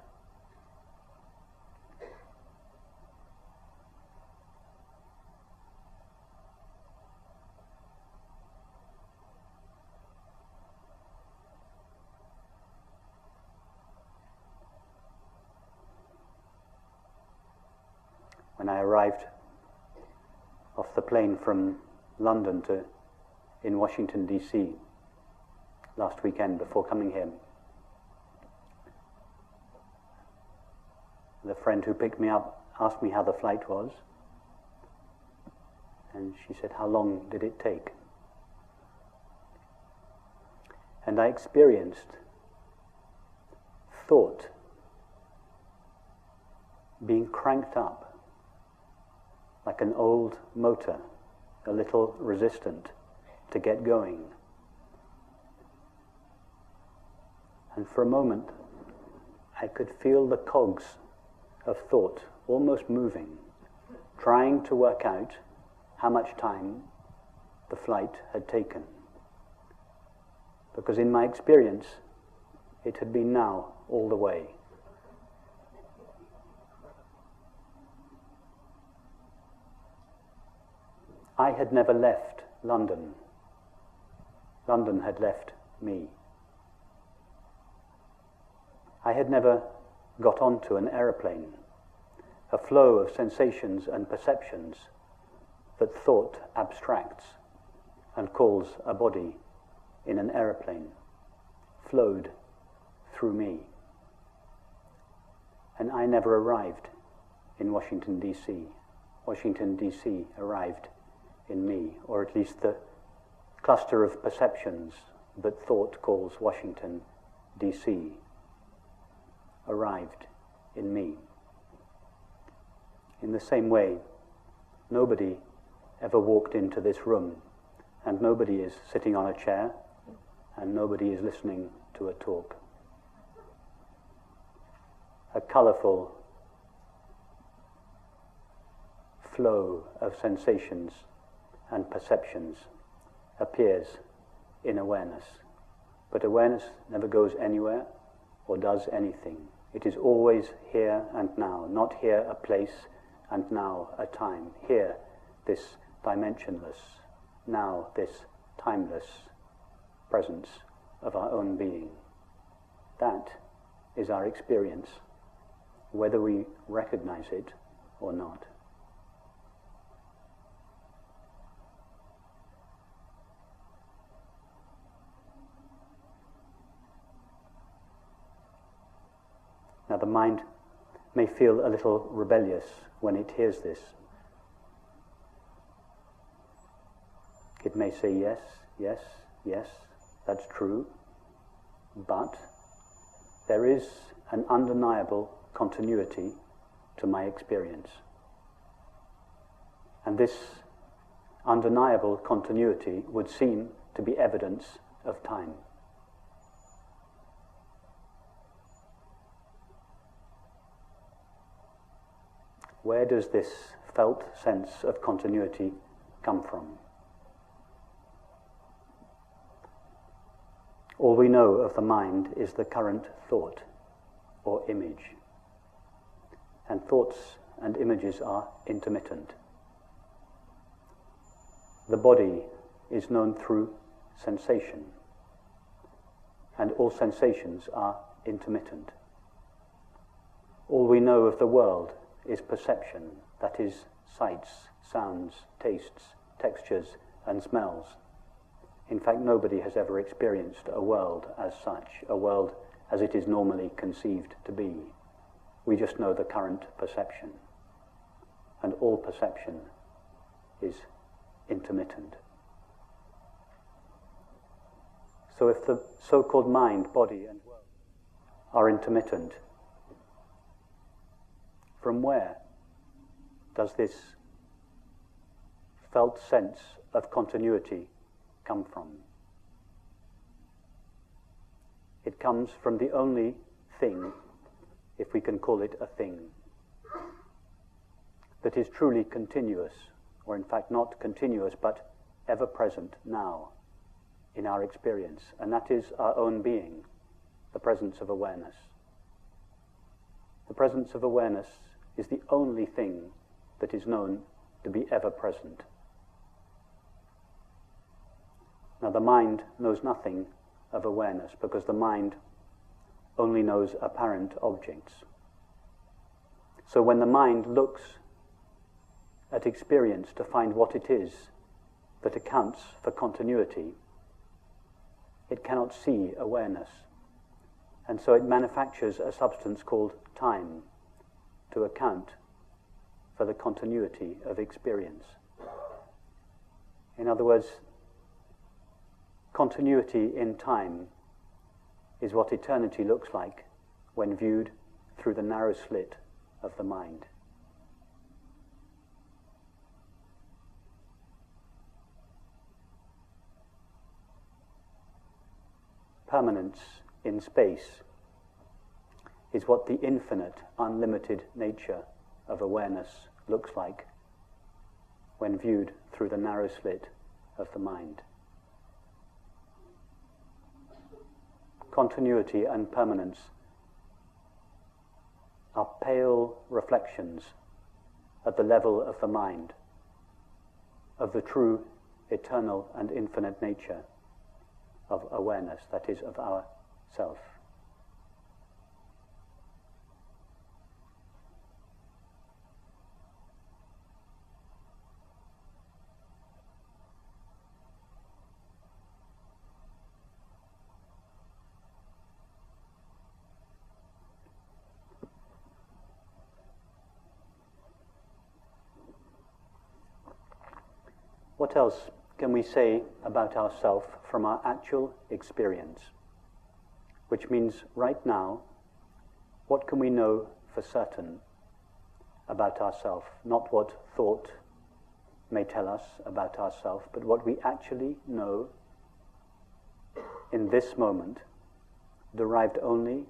When I arrived off the plane from London in Washington, D.C. last weekend before coming here, the friend who picked me up asked me how the flight was, and she said, "How long did it take?" And I experienced thought being cranked up like an old motor, a little resistant to get going. And for a moment, I could feel the cogs of thought almost moving, trying to work out how much time the flight had taken. Because in my experience, it had been now all the way. I had never left London. London had left me. I had never got onto an aeroplane, a flow of sensations and perceptions that thought abstracts and calls a body in an aeroplane, flowed through me. And I never arrived in Washington, D.C. Washington, D.C. arrived in me, or at least the cluster of perceptions that thought calls Washington, D.C. arrived in me. In the same way, nobody ever walked into this room, and nobody is sitting on a chair, and nobody is listening to a talk. A colorful flow of sensations and perceptions appears in awareness. But awareness never goes anywhere or does anything. It is always here and now, not here a place and now a time. Here, this dimensionless, now this timeless presence of our own being. That is our experience, whether we recognize it or not. Now the mind may feel a little rebellious when it hears this. It may say, yes, yes, yes, that's true, but there is an undeniable continuity to my experience. And this undeniable continuity would seem to be evidence of time. Where does this felt sense of continuity come from? All we know of the mind is the current thought or image. And thoughts and images are intermittent. The body is known through sensation. and all sensations are intermittent. All we know of the world is perception, that is, sights, sounds, tastes, textures, and smells. In fact, nobody has ever experienced a world as such, a world as it is normally conceived to be. We just know the current perception, and all perception is intermittent. So if the so-called mind, body, and world are intermittent, from where does this felt sense of continuity come from? It comes from the only thing, if we can call it a thing, that is truly continuous, or in fact not continuous, but ever present now in our experience, and that is our own being, the presence of awareness. The presence of awareness is the only thing that is known to be ever present. Now, the mind knows nothing of awareness because the mind only knows apparent objects. So when the mind looks at experience to find what it is that accounts for continuity, it cannot see awareness. And so it manufactures a substance called time to account for the continuity of experience. In other words, continuity in time is what eternity looks like when viewed through the narrow slit of the mind. Permanence in space is what the infinite, unlimited nature of awareness looks like when viewed through the narrow slit of the mind. Continuity and permanence are pale reflections at the level of the mind of the true, eternal and infinite nature of awareness, that is, of our self. What else can we say about ourselves from our actual experience? Which means right now, what can we know for certain about ourselves? Not what thought may tell us about ourselves, but what we actually know in this moment, derived only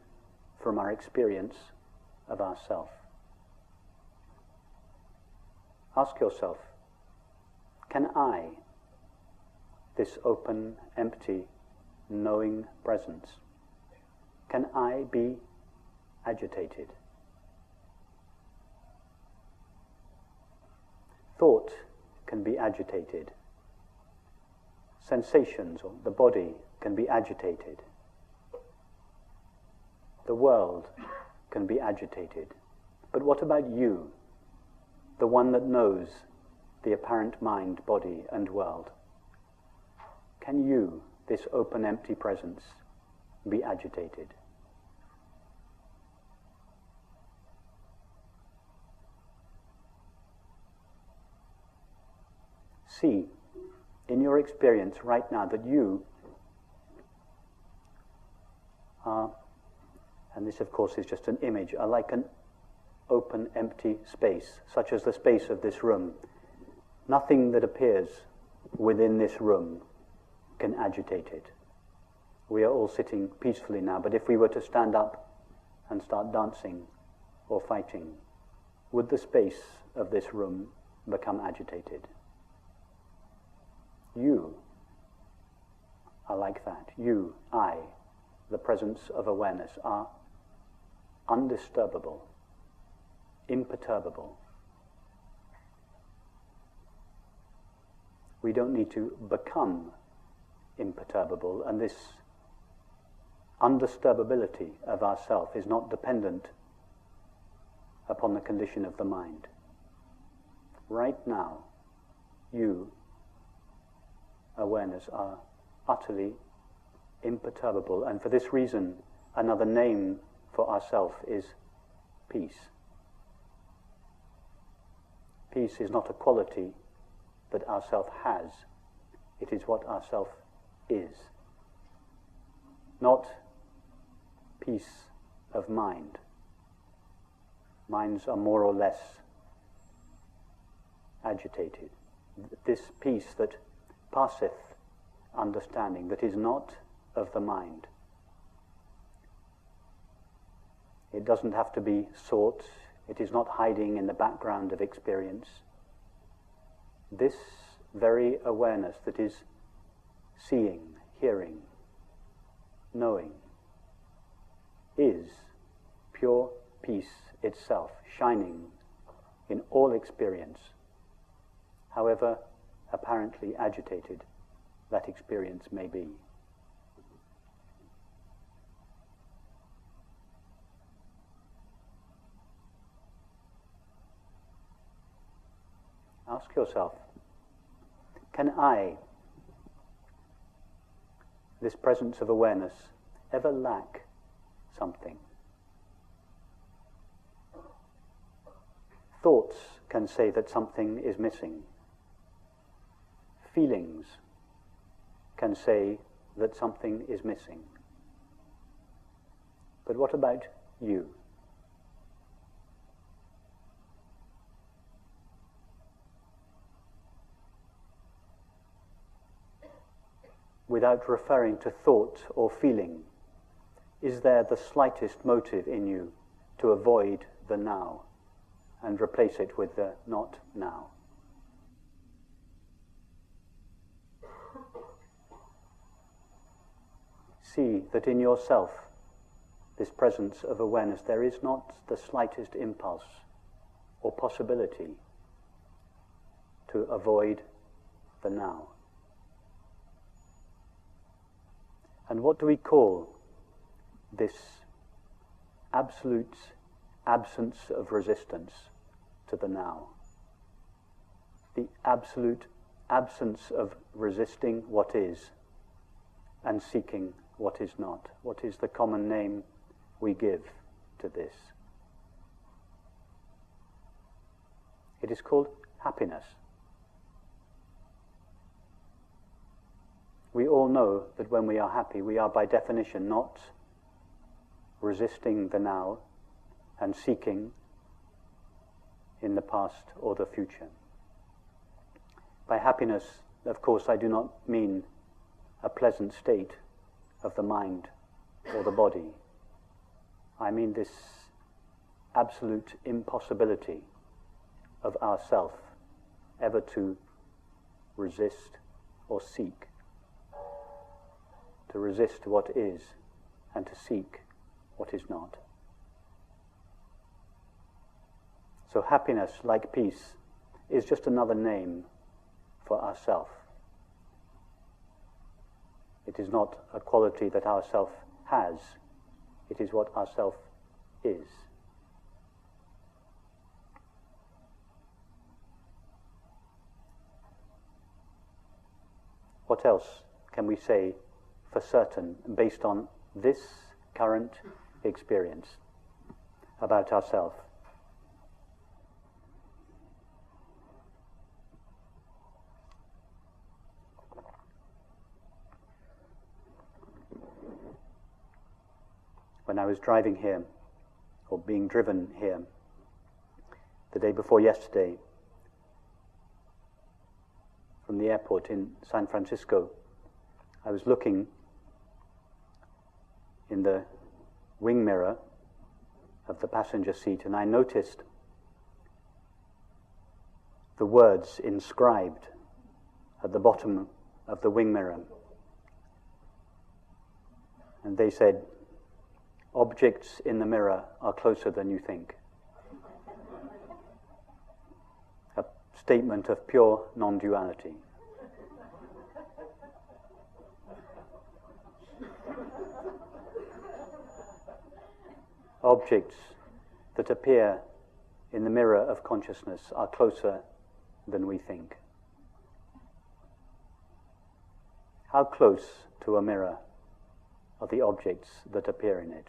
from our experience of ourself. Ask yourself, can I, this open, empty, knowing presence, can I be agitated? Thought can be agitated. Sensations, or the body, can be agitated. The world can be agitated. But what about you, the one that knows the apparent mind, body, and world? Can you, this open, empty presence, be agitated? See, in your experience right now, that you are, and this of course is just an image, are like an open, empty space, such as the space of this room. Nothing that appears within this room can agitate it. We are all sitting peacefully now, but if we were to stand up and start dancing or fighting, would the space of this room become agitated? You are like that. You, I, the presence of awareness, are undisturbable, imperturbable. We don't need to become imperturbable, and this undisturbability of ourself is not dependent upon the condition of the mind. Right now, you, awareness, are utterly imperturbable, and for this reason, another name for ourself is peace. Peace is not a quality that ourself has, it is what ourself is. Not peace of mind. Minds are more or less agitated. This peace that passeth understanding, that is not of the mind. It doesn't have to be sought. It is not hiding in the background of experience. This very awareness that is seeing, hearing, knowing, is pure peace itself, shining in all experience, however apparently agitated that experience may be. Ask yourself, can I, this presence of awareness, ever lack something? Thoughts can say that something is missing. Feelings can say that something is missing. But what about you? Without referring to thought or feeling, is there the slightest motive in you to avoid the now and replace it with the not now? See that in yourself, this presence of awareness, there is not the slightest impulse or possibility to avoid the now. And what do we call this absolute absence of resistance to the now? The absolute absence of resisting what is and seeking what is not. What is the common name we give to this? It is called happiness. We all know that when we are happy, we are by definition not resisting the now and seeking in the past or the future. By happiness, of course, I do not mean a pleasant state of the mind or the body. I mean this absolute impossibility of ourself ever to resist or seek, to resist what is and to seek what is not. So happiness, like peace, is just another name for ourself. It is not a quality that ourself has, it is what ourself is. What else can we say for certain, based on this current experience about ourselves? When I was driving here, or being driven here, the day before yesterday, from the airport in San Francisco, I was looking in the wing mirror of the passenger seat, and I noticed the words inscribed at the bottom of the wing mirror. And they said, "Objects in the mirror are closer than you think." A statement of pure non-duality. Objects that appear in the mirror of consciousness are closer than we think. How close to a mirror are the objects that appear in it?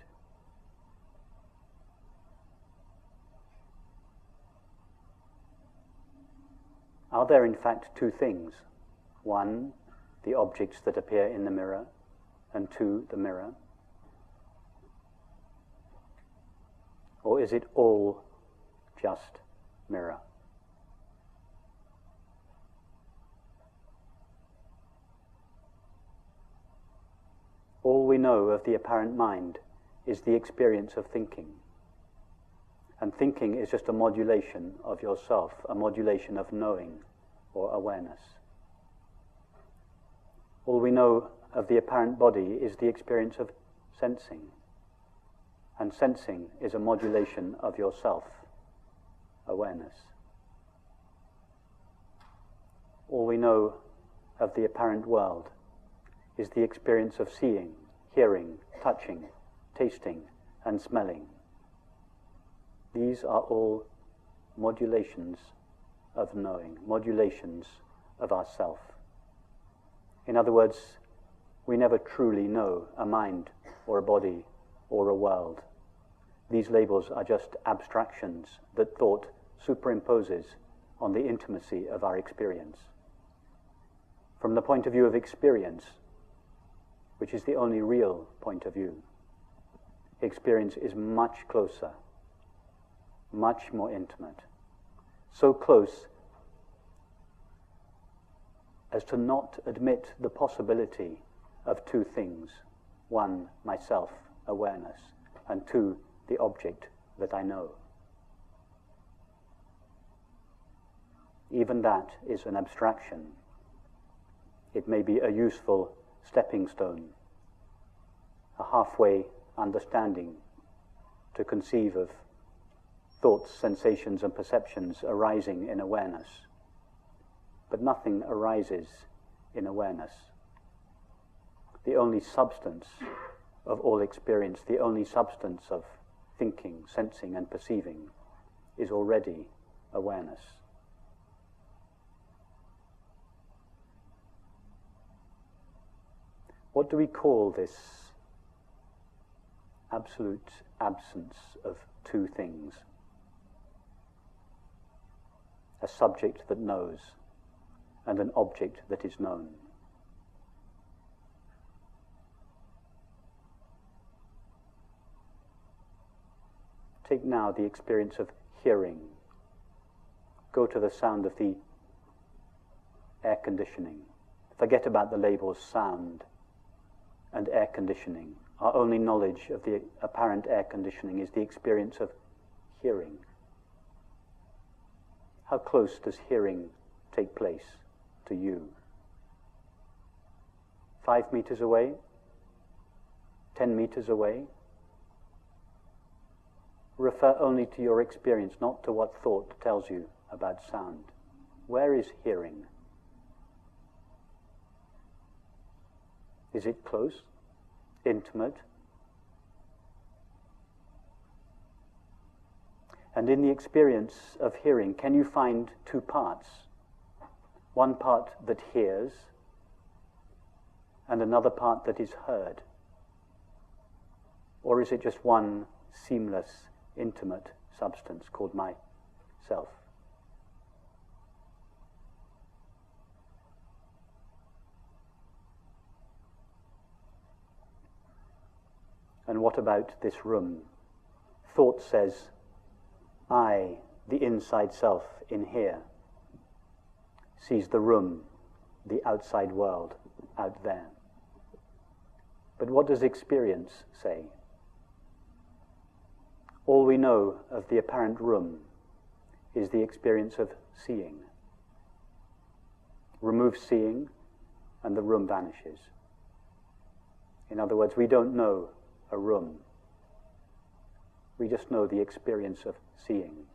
Are there in fact two things? One, the objects that appear in the mirror, and two, the mirror? Or is it all just mirror? All we know of the apparent mind is the experience of thinking. And thinking is just a modulation of yourself, a modulation of knowing or awareness. All we know of the apparent body is the experience of sensing. And sensing is a modulation of yourself, awareness. All we know of the apparent world is the experience of seeing, hearing, touching, tasting, and smelling. These are all modulations of knowing, modulations of ourself. In other words, we never truly know a mind or a body or a world. These labels are just abstractions that thought superimposes on the intimacy of our experience. From the point of view of experience, which is the only real point of view, experience is much closer, much more intimate, so close as to not admit the possibility of two things. One, myself, awareness, and two, the object that I know. Even that is an abstraction. It may be a useful stepping stone, a halfway understanding to conceive of thoughts, sensations, and perceptions arising in awareness. But nothing arises in awareness. The only substance of all experience, the only substance of thinking, sensing, and perceiving is already awareness. What do we call this absolute absence of two things? A subject that knows and an object that is known. Take now the experience of hearing. Go to the sound of the air conditioning. Forget about the labels sound and air conditioning. Our only knowledge of the apparent air conditioning is the experience of hearing. How close does hearing take place to you? 5 meters away? 10 meters away? Refer only to your experience, not to what thought tells you about sound. Where is hearing? Is it close? Intimate? And in the experience of hearing, can you find two parts? One part that hears, and another part that is heard? Or is it just one seamless, intimate substance called myself? And what about this room? Thought says, I, the inside self in here, sees the room, the outside world, out there. But what does experience say? All we know of the apparent room is the experience of seeing. Remove seeing, and the room vanishes. In other words, we don't know a room. We just know the experience of seeing.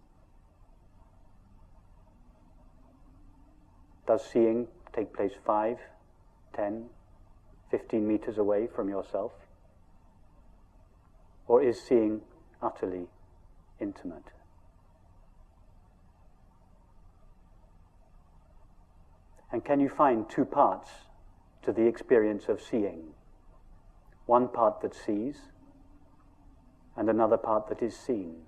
Does seeing take place 5, 10, 15 meters away from yourself? or is seeing utterly intimate? And can you find two parts to the experience of seeing? One part that sees, and another part that is seen?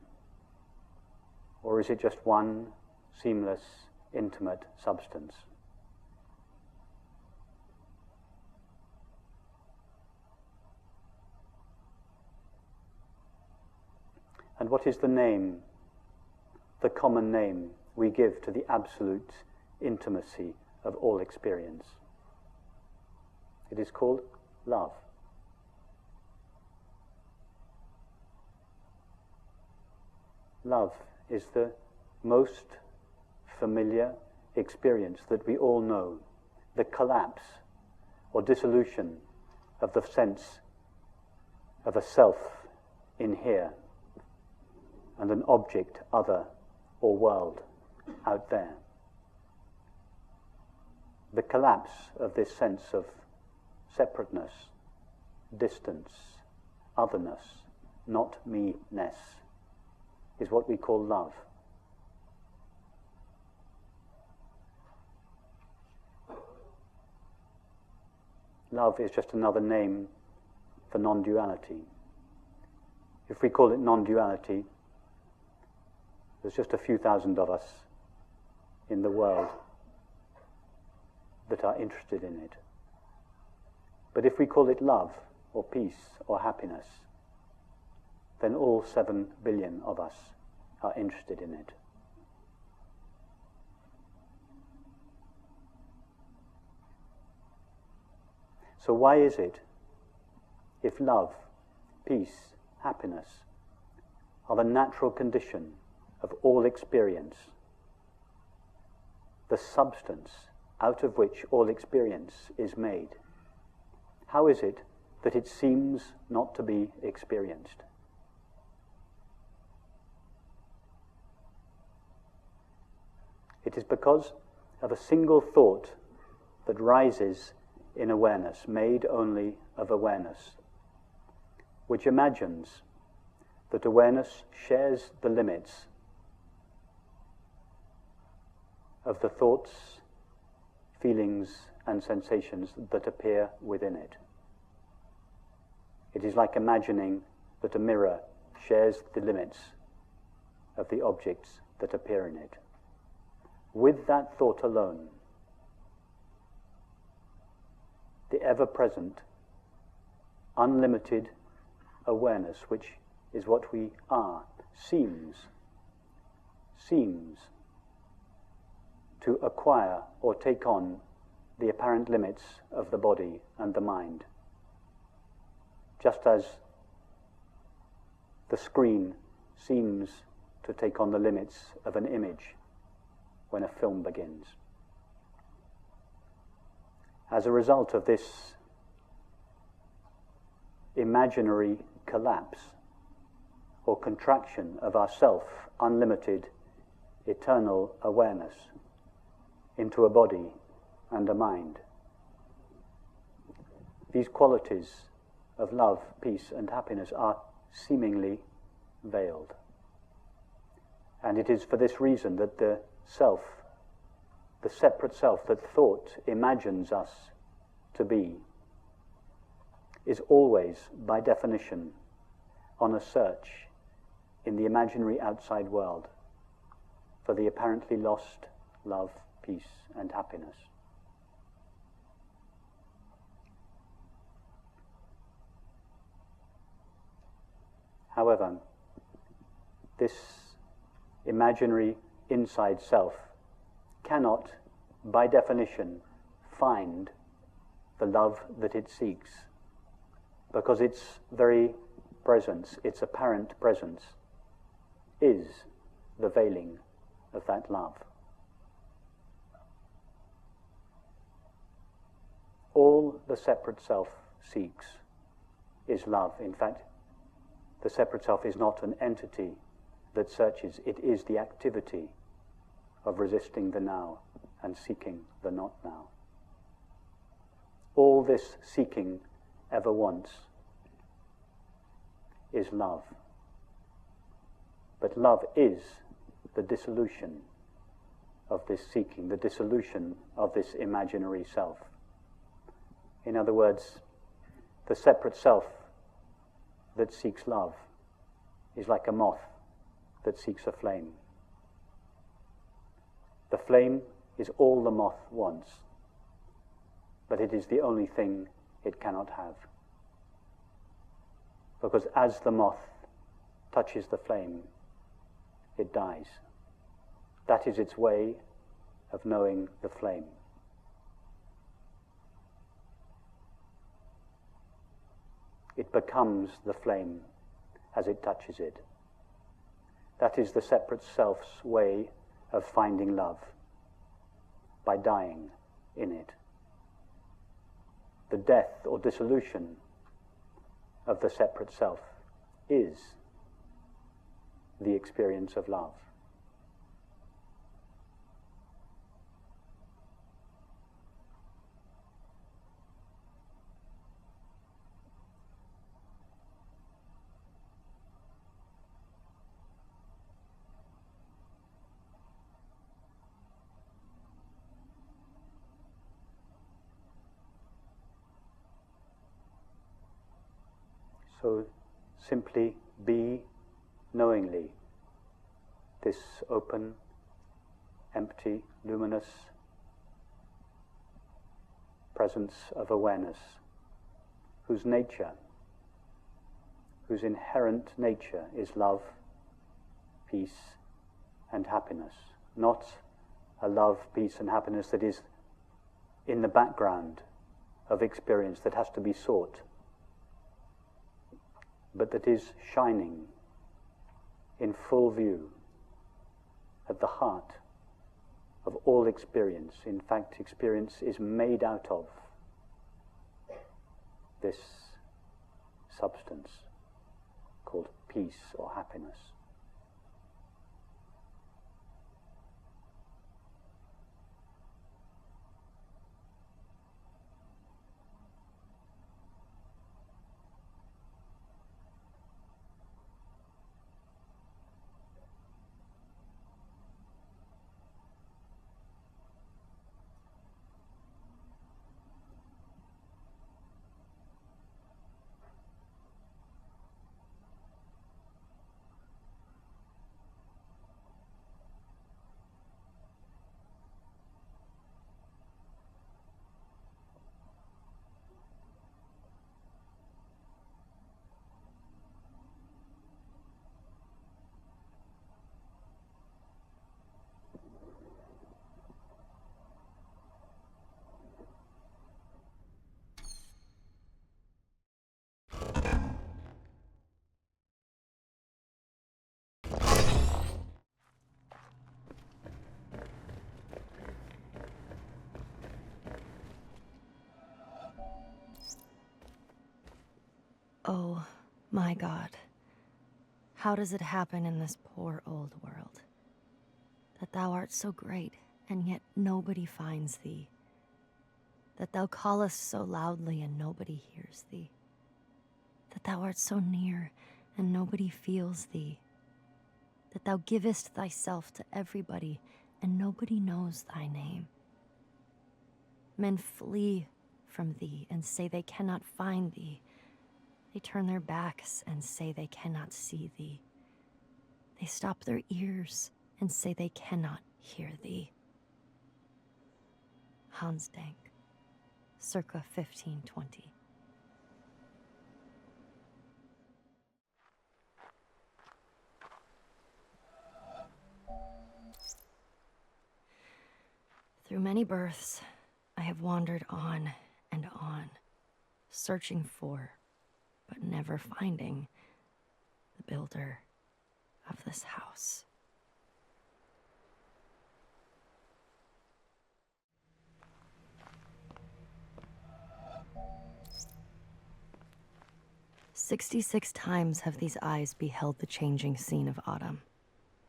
Or is it just one seamless, intimate substance? And what is the name, the common name we give to the absolute intimacy of all experience? It is called love. Love is the most familiar experience that we all know, the collapse or dissolution of the sense of a self in here and an object, other, or world out there. The collapse of this sense of separateness, distance, otherness, not me-ness, is what we call love. Love is just another name for non-duality. If we call it non-duality, there's just a few thousand of us in the world that are interested in it. But if we call it love, or peace, or happiness, then all 7 billion of us are interested in it. So why is it, if love, peace, happiness are the natural condition of all experience, the substance out of which all experience is made, how is it that it seems not to be experienced? It is because of a single thought that rises in awareness, made only of awareness, which imagines that awareness shares the limits of the thoughts, feelings, and sensations that appear within it. It is like imagining that a mirror shares the limits of the objects that appear in it. With that thought alone, the ever-present, unlimited awareness, which is what we are, seems to acquire or take on the apparent limits of the body and the mind, just as the screen seems to take on the limits of an image when a film begins. As a result of this imaginary collapse or contraction of our self, unlimited, eternal awareness into a body and a mind, these qualities of love, peace, and happiness are seemingly veiled. And it is for this reason that the self, the separate self that thought imagines us to be, is always, by definition, on a search in the imaginary outside world for the apparently lost love, peace, and happiness. However, this imaginary inside self cannot, by definition, find the love that it seeks, because its very presence, its apparent presence, is the veiling of that love. All the separate self seeks is love. In fact, the separate self is not an entity that searches, it is the activity of resisting the now and seeking the not now. All this seeking ever wants is love. But love is the dissolution of this seeking, the dissolution of this imaginary self. In other words, the separate self that seeks love is like a moth that seeks a flame. The flame is all the moth wants, but it is the only thing it cannot have. Because as the moth touches the flame, it dies. That is its way of knowing the flame. It becomes the flame as it touches it. That is the separate self's way of finding love, by dying in it. The death or dissolution of the separate self is the experience of love. So simply be knowingly this open, empty, luminous presence of awareness, whose nature, whose inherent nature is love, peace, and happiness. Not a love, peace, and happiness that is in the background of experience that has to be sought, but that is shining in full view at the heart of all experience. In fact, experience is made out of this substance called peace or happiness. Oh, my God. How does it happen in this poor old world? That thou art so great, and yet nobody finds thee. That thou callest so loudly, and nobody hears thee. That thou art so near, and nobody feels thee. That thou givest thyself to everybody, and nobody knows thy name. Men flee from thee, and say they cannot find thee. They turn their backs and say they cannot see thee. They stop their ears and say they cannot hear thee. Hans Denk, circa 1520. Through many births, I have wandered on and on, searching for, but never finding, the builder of this house. "66 times have these eyes beheld the changing scene of autumn.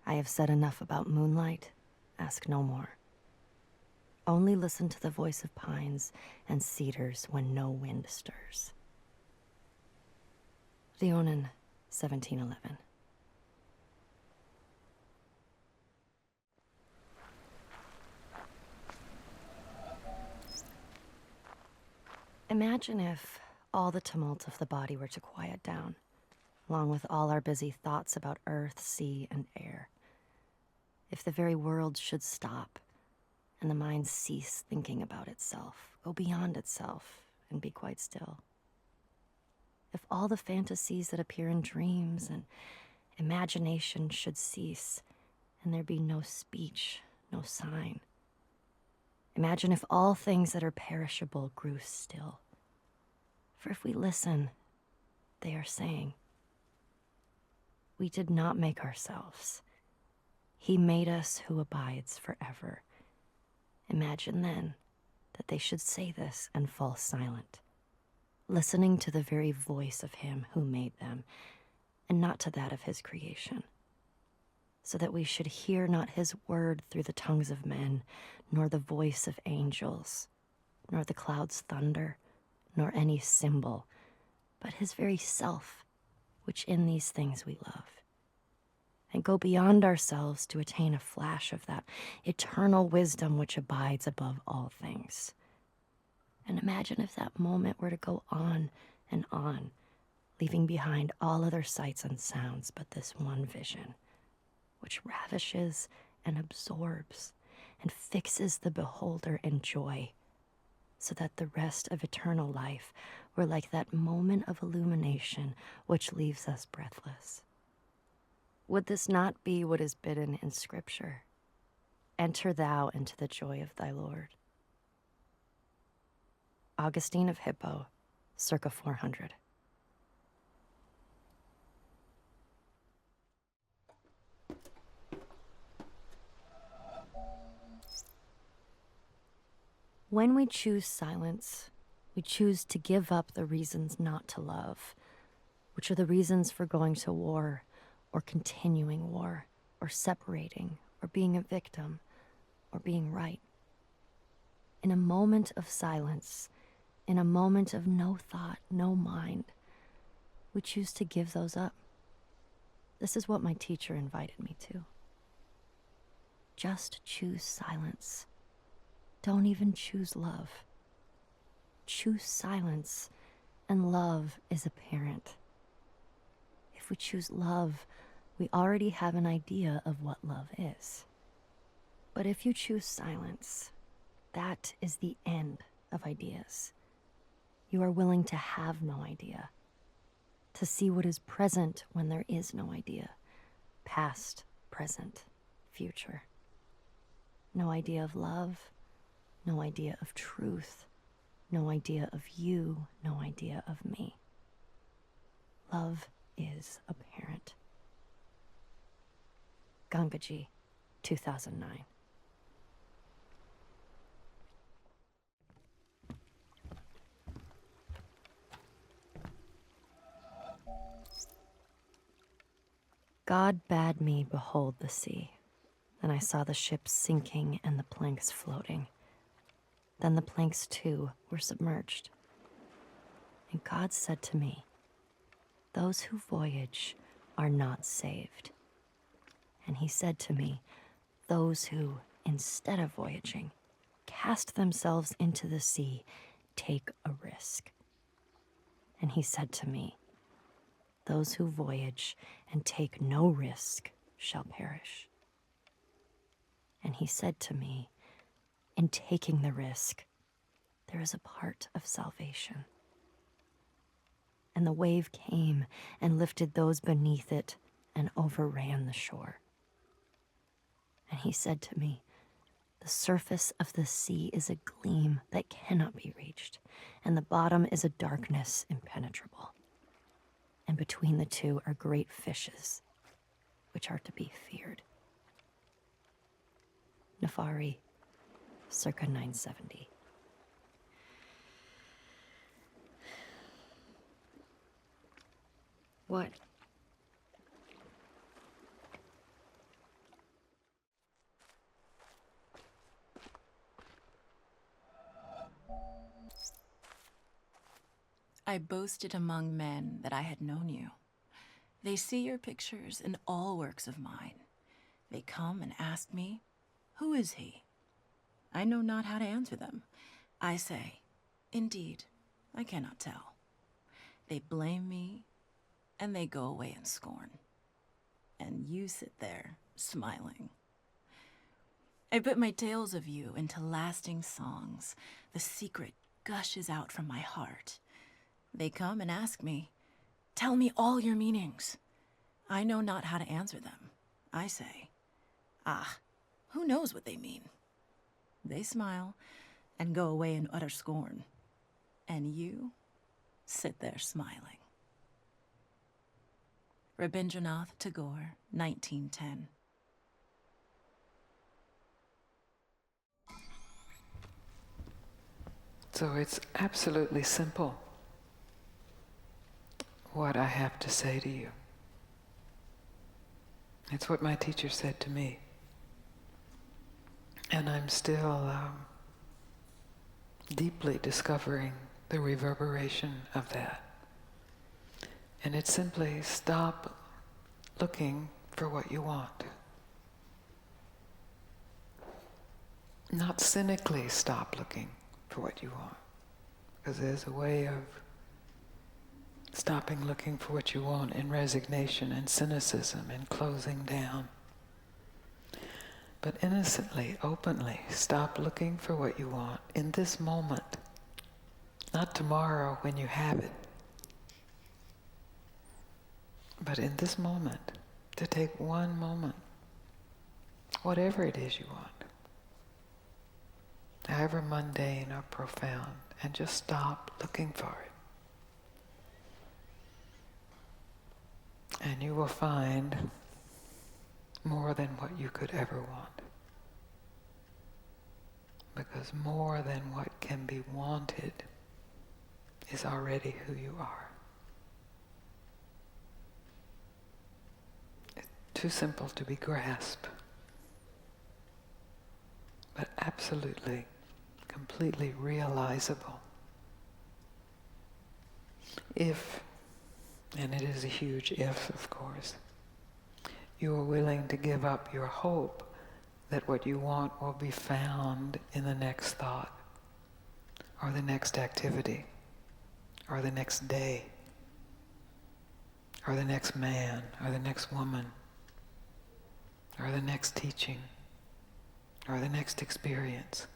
I have said enough about moonlight, ask no more. Only listen to the voice of pines and cedars when no wind stirs. Leonin, 1711. Imagine if all the tumult of the body were to quiet down, along with all our busy thoughts about earth, sea, and air. If the very world should stop, and the mind cease thinking about itself, go beyond itself, and be quite still. If all the fantasies that appear in dreams and imagination should cease, and there be no speech, no sign. Imagine if all things that are perishable grew still. For if we listen, they are saying, we did not make ourselves. He made us who abides forever. Imagine then that they should say this and fall silent, listening to the very voice of him who made them, and not to that of his creation, so that we should hear not his word through the tongues of men, nor the voice of angels, nor the clouds' thunder, nor any symbol, but his very self, which in these things we love, and go beyond ourselves to attain a flash of that eternal wisdom which abides above all things. And imagine if that moment were to go on and on, leaving behind all other sights and sounds but this one vision, which ravishes and absorbs and fixes the beholder in joy, so that the rest of eternal life were like that moment of illumination which leaves us breathless. Would this not be what is bidden in Scripture? Enter thou into the joy of thy Lord. Augustine of Hippo, circa 400. When we choose silence, we choose to give up the reasons not to love, which are the reasons for going to war, or continuing war, or separating, or being a victim, or being right. In a moment of silence, in a moment of no thought, no mind, we choose to give those up. This is what my teacher invited me to. Just choose silence. Don't even choose love. Choose silence, and love is apparent. If we choose love, we already have an idea of what love is. But if you choose silence, that is the end of ideas. You are willing to have no idea, to see what is present when there is no idea, past, present, future. No idea of love, no idea of truth, no idea of you, no idea of me. Love is apparent. Gangaji, 2009. God bade me behold the sea, and I saw the ships sinking and the planks floating. Then the planks too were submerged. And God said to me, those who voyage are not saved. And he said to me, those who, instead of voyaging, cast themselves into the sea, take a risk. And he said to me, those who voyage and take no risk shall perish. And he said to me, in taking the risk, there is a part of salvation. And the wave came and lifted those beneath it and overran the shore. And he said to me, the surface of the sea is a gleam that cannot be reached, and the bottom is a darkness impenetrable. And between the two are great fishes, which are to be feared. Nefari, circa 970. What? I boasted among men that I had known you, They see your pictures in all works of mine. They come and ask me, who is he? I know not how to answer them. I say, indeed, I cannot tell. They blame me, and they go away in scorn. And you sit there, smiling. I put my tales of you into lasting songs. The secret gushes out from my heart. They come and ask me, tell me all your meanings. I know not how to answer them. I say, ah, who knows what they mean? They smile and go away in utter scorn. And you sit there smiling. Rabindranath Tagore, 1910. So it's absolutely simple what I have to say to you. It's what my teacher said to me. And I'm still deeply discovering the reverberation of that. And it's simply stop looking for what you want. Not cynically stop looking for what you want, because there's a way of stopping looking for what you want in resignation and cynicism and closing down. But innocently, openly, stop looking for what you want in this moment, not tomorrow when you have it, but in this moment, to take one moment, whatever it is you want, however mundane or profound, and just stop looking for it. And you will find more than what you could ever want. Because more than what can be wanted is already who you are. It's too simple to be grasped, but absolutely, completely realizable. If, and it is a huge if, of course, you are willing to give up your hope that what you want will be found in the next thought, or the next activity, or the next day, or the next man, or the next woman, or the next teaching, or the next experience.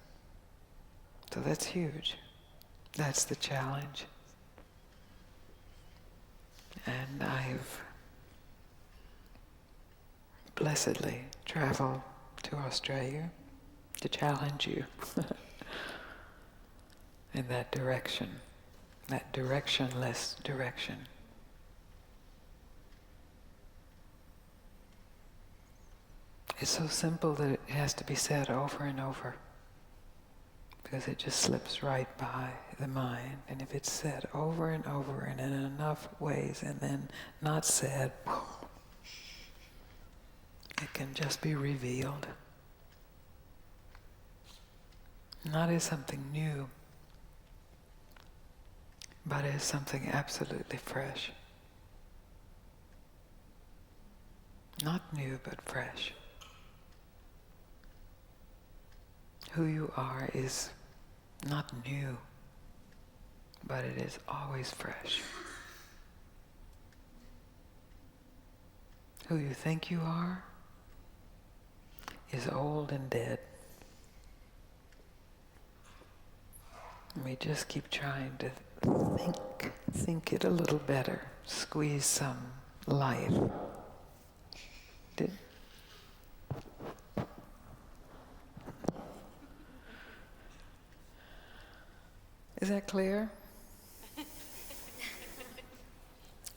So that's huge. That's the challenge. And I've blessedly traveled to Australia to challenge you in that direction, that directionless direction. It's so simple that it has to be said over and over, because it just slips right by the mind. And if it's said over and over and in enough ways and then not said, it can just be revealed. Not as something new, but as something absolutely fresh. Not new, but fresh. Who you are is not new, but it is always fresh. Who you think you are is old and dead. We just keep trying to think it a little better, squeeze some life. Is that clear?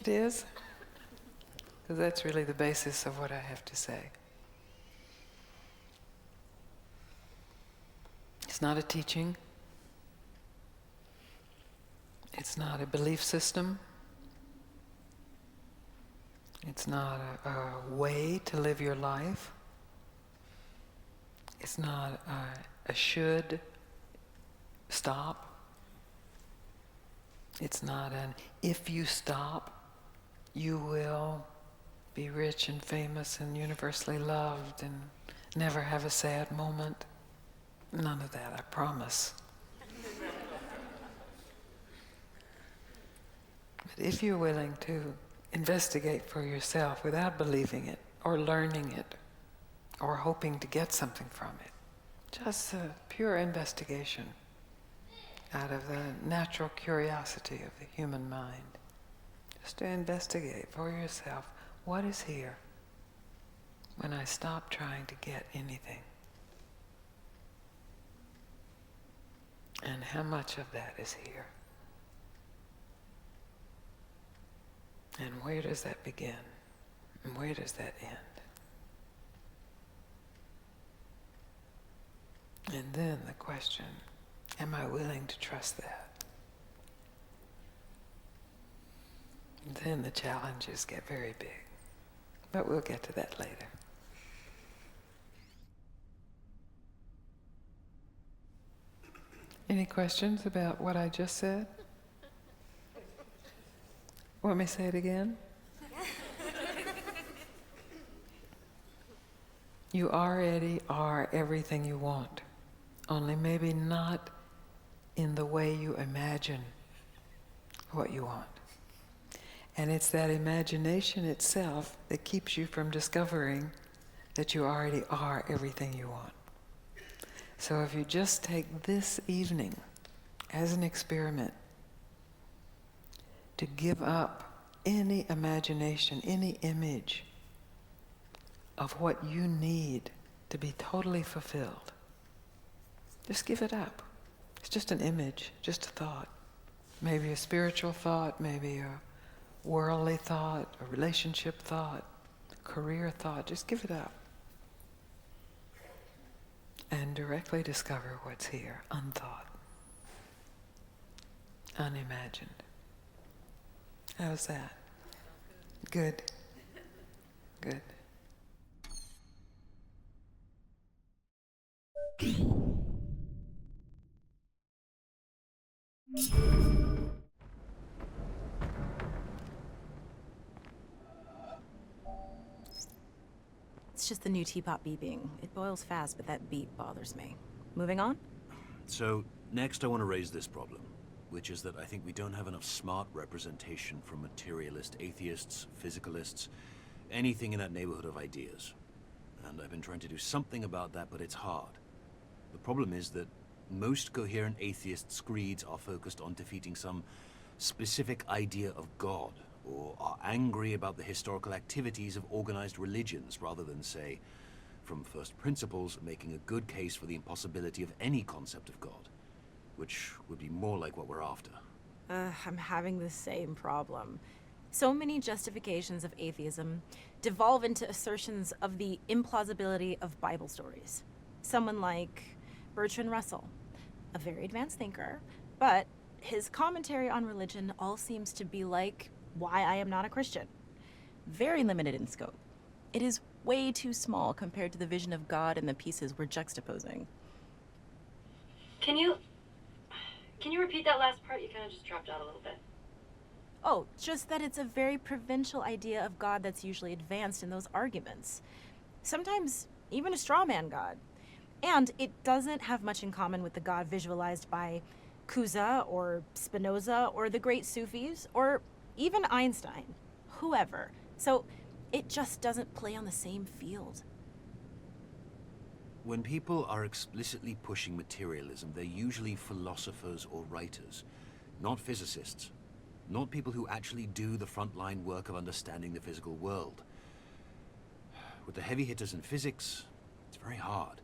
It is? Because that's really the basis of what I have to say. It's not a teaching. It's not a belief system. It's not a way to live your life. It's not a should stop. It's not an if you stop, you will be rich and famous and universally loved and never have a sad moment. None of that, I promise. But if you're willing to investigate for yourself without believing it or learning it or hoping to get something from it, just a pure investigation out of the natural curiosity of the human mind, just to investigate for yourself what is here when I stop trying to get anything. And how much of that is here? And where does that begin? And where does that end? And then the question, am I willing to trust that? And then the challenges get very big. But we'll get to that later. Any questions about what I just said? Want me to say it again? You already are everything you want, only maybe not in the way you imagine what you want. And it's that imagination itself that keeps you from discovering that you already are everything you want. So if you just take this evening as an experiment to give up any imagination, any image of what you need to be totally fulfilled, just give it up. It's just an image, just a thought. Maybe a spiritual thought, maybe a worldly thought, a relationship thought, a career thought. Just give it up. And directly discover what's here, unthought, unimagined. How's that? Good. Good. It's just the new teapot beeping. It boils fast, but that beep bothers me. Moving on? So, next I want to raise this problem, which is that I think we don't have enough smart representation from materialist atheists, physicalists, anything in that neighborhood of ideas. And I've been trying to do something about that, but it's hard. The problem is that most coherent atheists' creeds are focused on defeating some specific idea of God, or are angry about the historical activities of organized religions, rather than, say, from first principles, making a good case for the impossibility of any concept of God, which would be more like what we're after. I'm having the same problem. So many justifications of atheism devolve into assertions of the implausibility of Bible stories. Someone like Bertrand Russell, a very advanced thinker, but his commentary on religion all seems to be like Why I Am Not a Christian. Very limited in scope. It is way too small compared to the vision of God and the pieces we're juxtaposing. Can you repeat that last part? You kind of just dropped out a little bit. Oh, just that it's a very provincial idea of God that's usually advanced in those arguments. Sometimes even a straw man God. And it doesn't have much in common with the God visualized by Cusa or Spinoza or the great Sufis or even Einstein, whoever. So it just doesn't play on the same field. When people are explicitly pushing materialism, they're usually philosophers or writers, not physicists, not people who actually do the frontline work of understanding the physical world. With the heavy hitters in physics, it's very hard.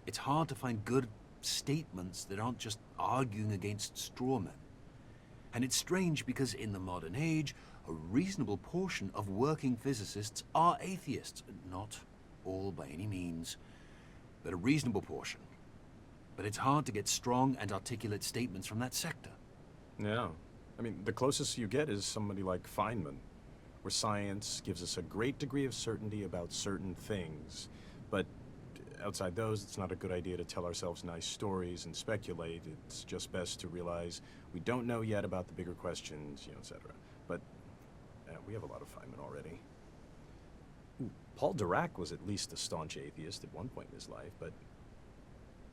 It's hard to find good statements that aren't just arguing against straw men. And it's strange because in the modern age, a reasonable portion of working physicists are atheists. Not all by any means, but a reasonable portion. But it's hard to get strong and articulate statements from that sector. Yeah. I mean, the closest you get is somebody like Feynman, where science gives us a great degree of certainty about certain things, but outside those, it's not a good idea to tell ourselves nice stories and speculate. It's just best to realize we don't know yet about the bigger questions, etc. But we have a lot of Feynman already. Paul Dirac was at least a staunch atheist at one point in his life, but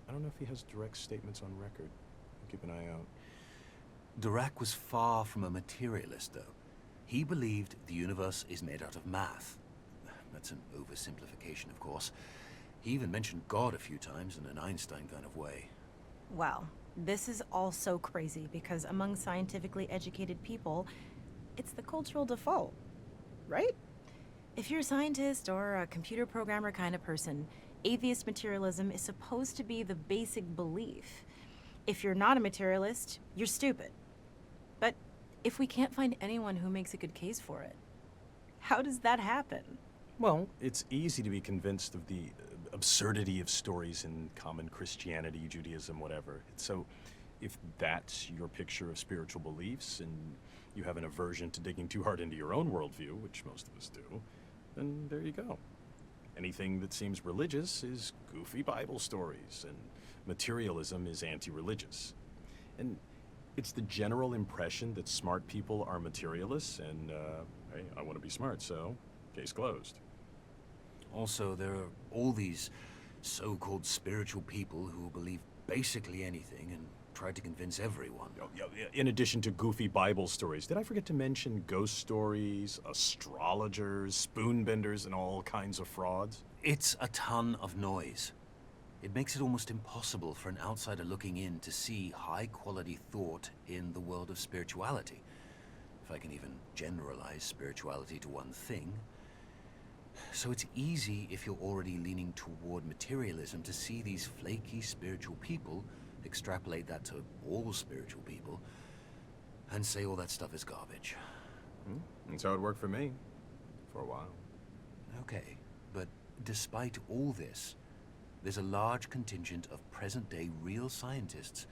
I don't know if he has direct statements on record. Keep an eye out. Dirac was far from a materialist, though. He believed the universe is made out of math. That's an oversimplification, of course. He even mentioned God a few times in an Einstein kind of way. Wow, this is all so crazy because among scientifically educated people, it's the cultural default, right? If you're a scientist or a computer programmer kind of person, atheist materialism is supposed to be the basic belief. If you're not a materialist, you're stupid. But if we can't find anyone who makes a good case for it, how does that happen? Well, it's easy to be convinced of the absurdity of stories in common Christianity, Judaism, whatever. So if that's your picture of spiritual beliefs and you have an aversion to digging too hard into your own worldview, which most of us do, then there you go. Anything that seems religious is goofy Bible stories, and materialism is anti-religious. And it's the general impression that smart people are materialists, and hey, I want to be smart, so case closed. Also, there are all these so-called spiritual people who believe basically anything and try to convince everyone. In addition to goofy Bible stories, did I forget to mention ghost stories, astrologers, spoonbenders, and all kinds of frauds? It's a ton of noise. It makes it almost impossible for an outsider looking in to see high-quality thought in the world of spirituality. If I can even generalize spirituality to one thing. So it's easy, if you're already leaning toward materialism, to see these flaky spiritual people, extrapolate that to all spiritual people, and say all that stuff is garbage. That's how it worked for me, for a while. Okay, but despite all this, there's a large contingent of present-day real scientists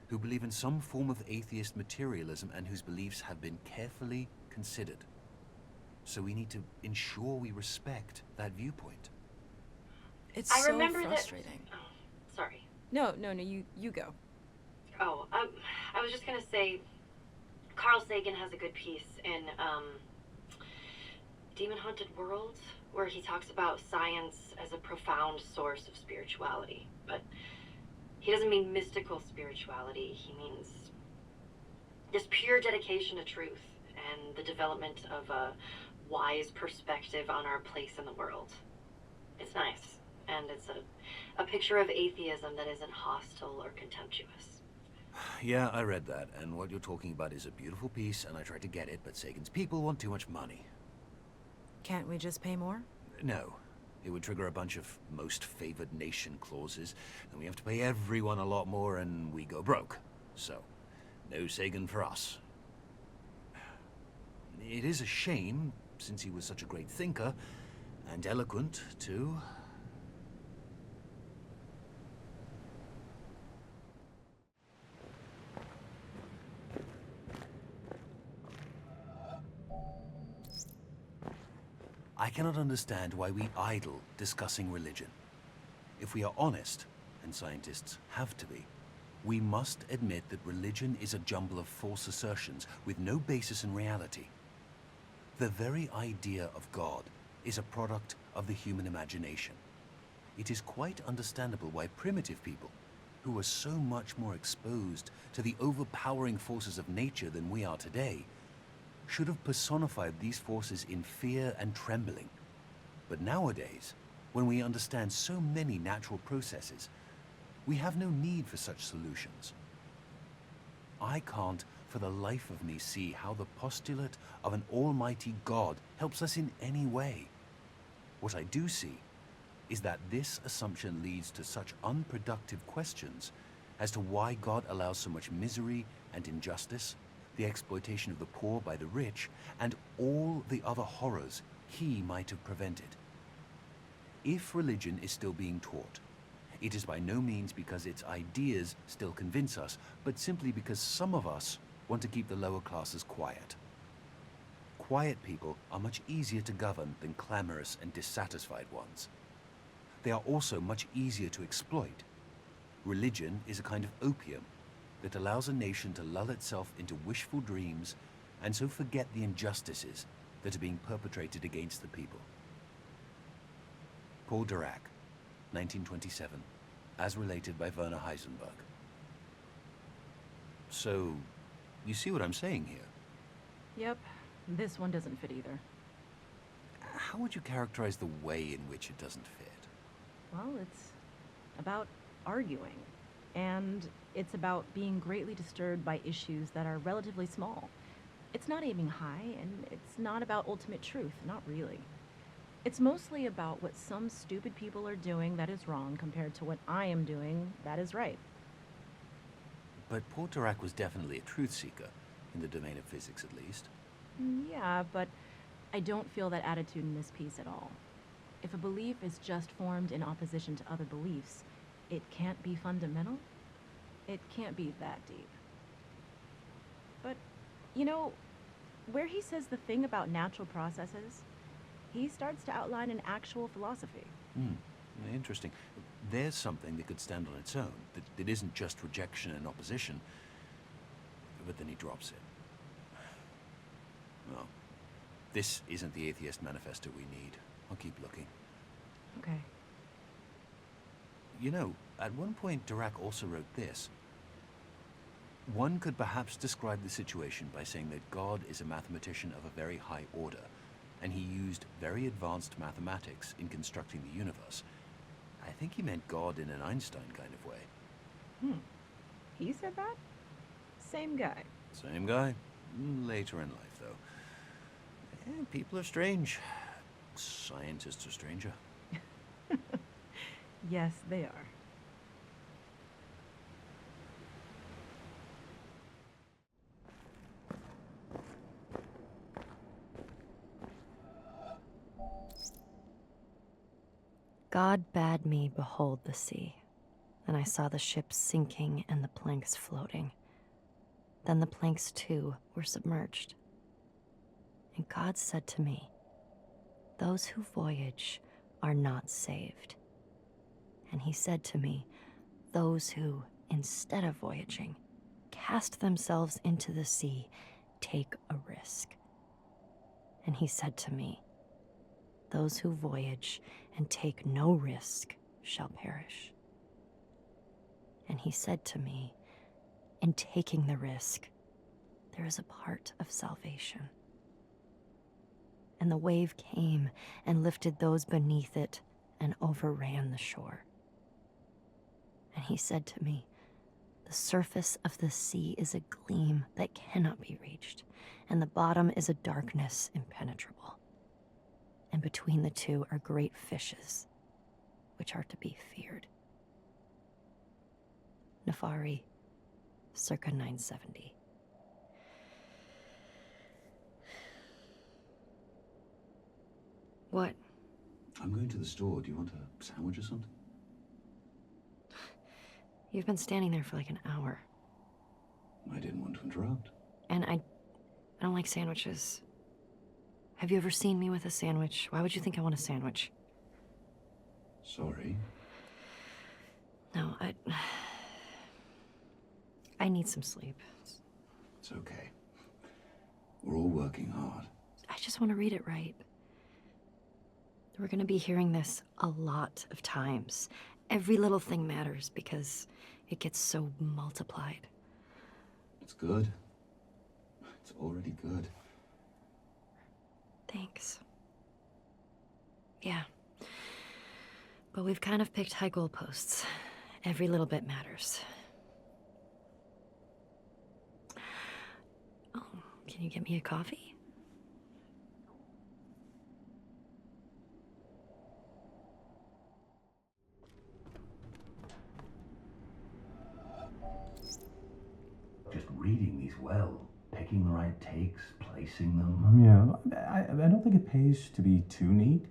who believe in some form of atheist materialism and whose beliefs have been carefully considered. So we need to ensure we respect that viewpoint. It's I so remember frustrating. that. Oh, sorry. No, you go. Oh, I was just gonna say, Carl Sagan has a good piece in Demon Haunted World, where he talks about science as a profound source of spirituality. But he doesn't mean mystical spirituality. He means this pure dedication to truth and the development of a wise perspective on our place in the world. It's nice, and it's a picture of atheism that isn't hostile or contemptuous. Yeah, I read that, and what you're talking about is a beautiful piece, and I tried to get it, but Sagan's people want too much money. Can't we just pay more? No. It would trigger a bunch of most favored nation clauses, and we have to pay everyone a lot more, and we go broke. So, no Sagan for us. It is a shame, since he was such a great thinker, and eloquent, too. I cannot understand why we idle discussing religion. If we are honest, and scientists have to be, we must admit that religion is a jumble of false assertions with no basis in reality. The very idea of God is a product of the human imagination. It is quite understandable why primitive people, who were so much more exposed to the overpowering forces of nature than we are today, should have personified these forces in fear and trembling. But nowadays, when we understand so many natural processes, we have no need for such solutions. I can't, for the life of me, see how the postulate of an almighty God helps us in any way. What I do see is that this assumption leads to such unproductive questions as to why God allows so much misery and injustice, the exploitation of the poor by the rich, and all the other horrors he might have prevented. If religion is still being taught, it is by no means because its ideas still convince us, but simply because some of us want to keep the lower classes quiet. Quiet people are much easier to govern than clamorous and dissatisfied ones. They are also much easier to exploit. Religion is a kind of opium that allows a nation to lull itself into wishful dreams and so forget the injustices that are being perpetrated against the people. Paul Dirac, 1927, as related by Werner Heisenberg. So, you see what I'm saying here? Yep, this one doesn't fit either. How would you characterize the way in which it doesn't fit? Well, it's about arguing. And it's about being greatly disturbed by issues that are relatively small. It's not aiming high, and it's not about ultimate truth, not really. It's mostly about what some stupid people are doing that is wrong compared to what I am doing that is right. But Paul Dirac was definitely a truth seeker, in the domain of physics at least. Yeah, but I don't feel that attitude in this piece at all. If a belief is just formed in opposition to other beliefs, it can't be fundamental? It can't be that deep. But, you know, where he says the thing about natural processes, he starts to outline an actual philosophy. Interesting. There's something that could stand on its own, that isn't just rejection and opposition, but then he drops it. Well, this isn't the atheist manifesto we need. I'll keep looking. Okay. You know, at one point Dirac also wrote this. One could perhaps describe the situation by saying that God is a mathematician of a very high order, and he used very advanced mathematics in constructing the universe. I think he meant God in an Einstein kind of way. He said that? Same guy. Same guy. Later in life, though. People are strange. Scientists are stranger. Yes, they are. God bade me behold the sea, and I saw the ships sinking and the planks floating. Then the planks too were submerged. And God said to me, "Those who voyage are not saved." And he said to me, "Those who, instead of voyaging, cast themselves into the sea, take a risk." And he said to me, "Those who voyage and take no risk shall perish." And he said to me, "In taking the risk, there is a part of salvation." And the wave came and lifted those beneath it and overran the shore. And he said to me, "The surface of the sea is a gleam that cannot be reached, and the bottom is a darkness impenetrable. And between the two are great fishes, which are to be feared." Nefari, circa 970. What? I'm going to the store. Do you want a sandwich or something? You've been standing there for like an hour. I didn't want to interrupt. And I don't like sandwiches. Have you ever seen me with a sandwich? Why would you think I want a sandwich? Sorry. No, I need some sleep. It's okay. We're all working hard. I just want to read it right. We're going to be hearing this a lot of times. Every little thing matters because it gets so multiplied. It's good. It's already good. Thanks. Yeah. But we've kind of picked high goalposts. Every little bit matters. Oh, can you get me a coffee? Just reading these well, picking the right takes, placing them. Yeah, I don't think it pays to be too neat.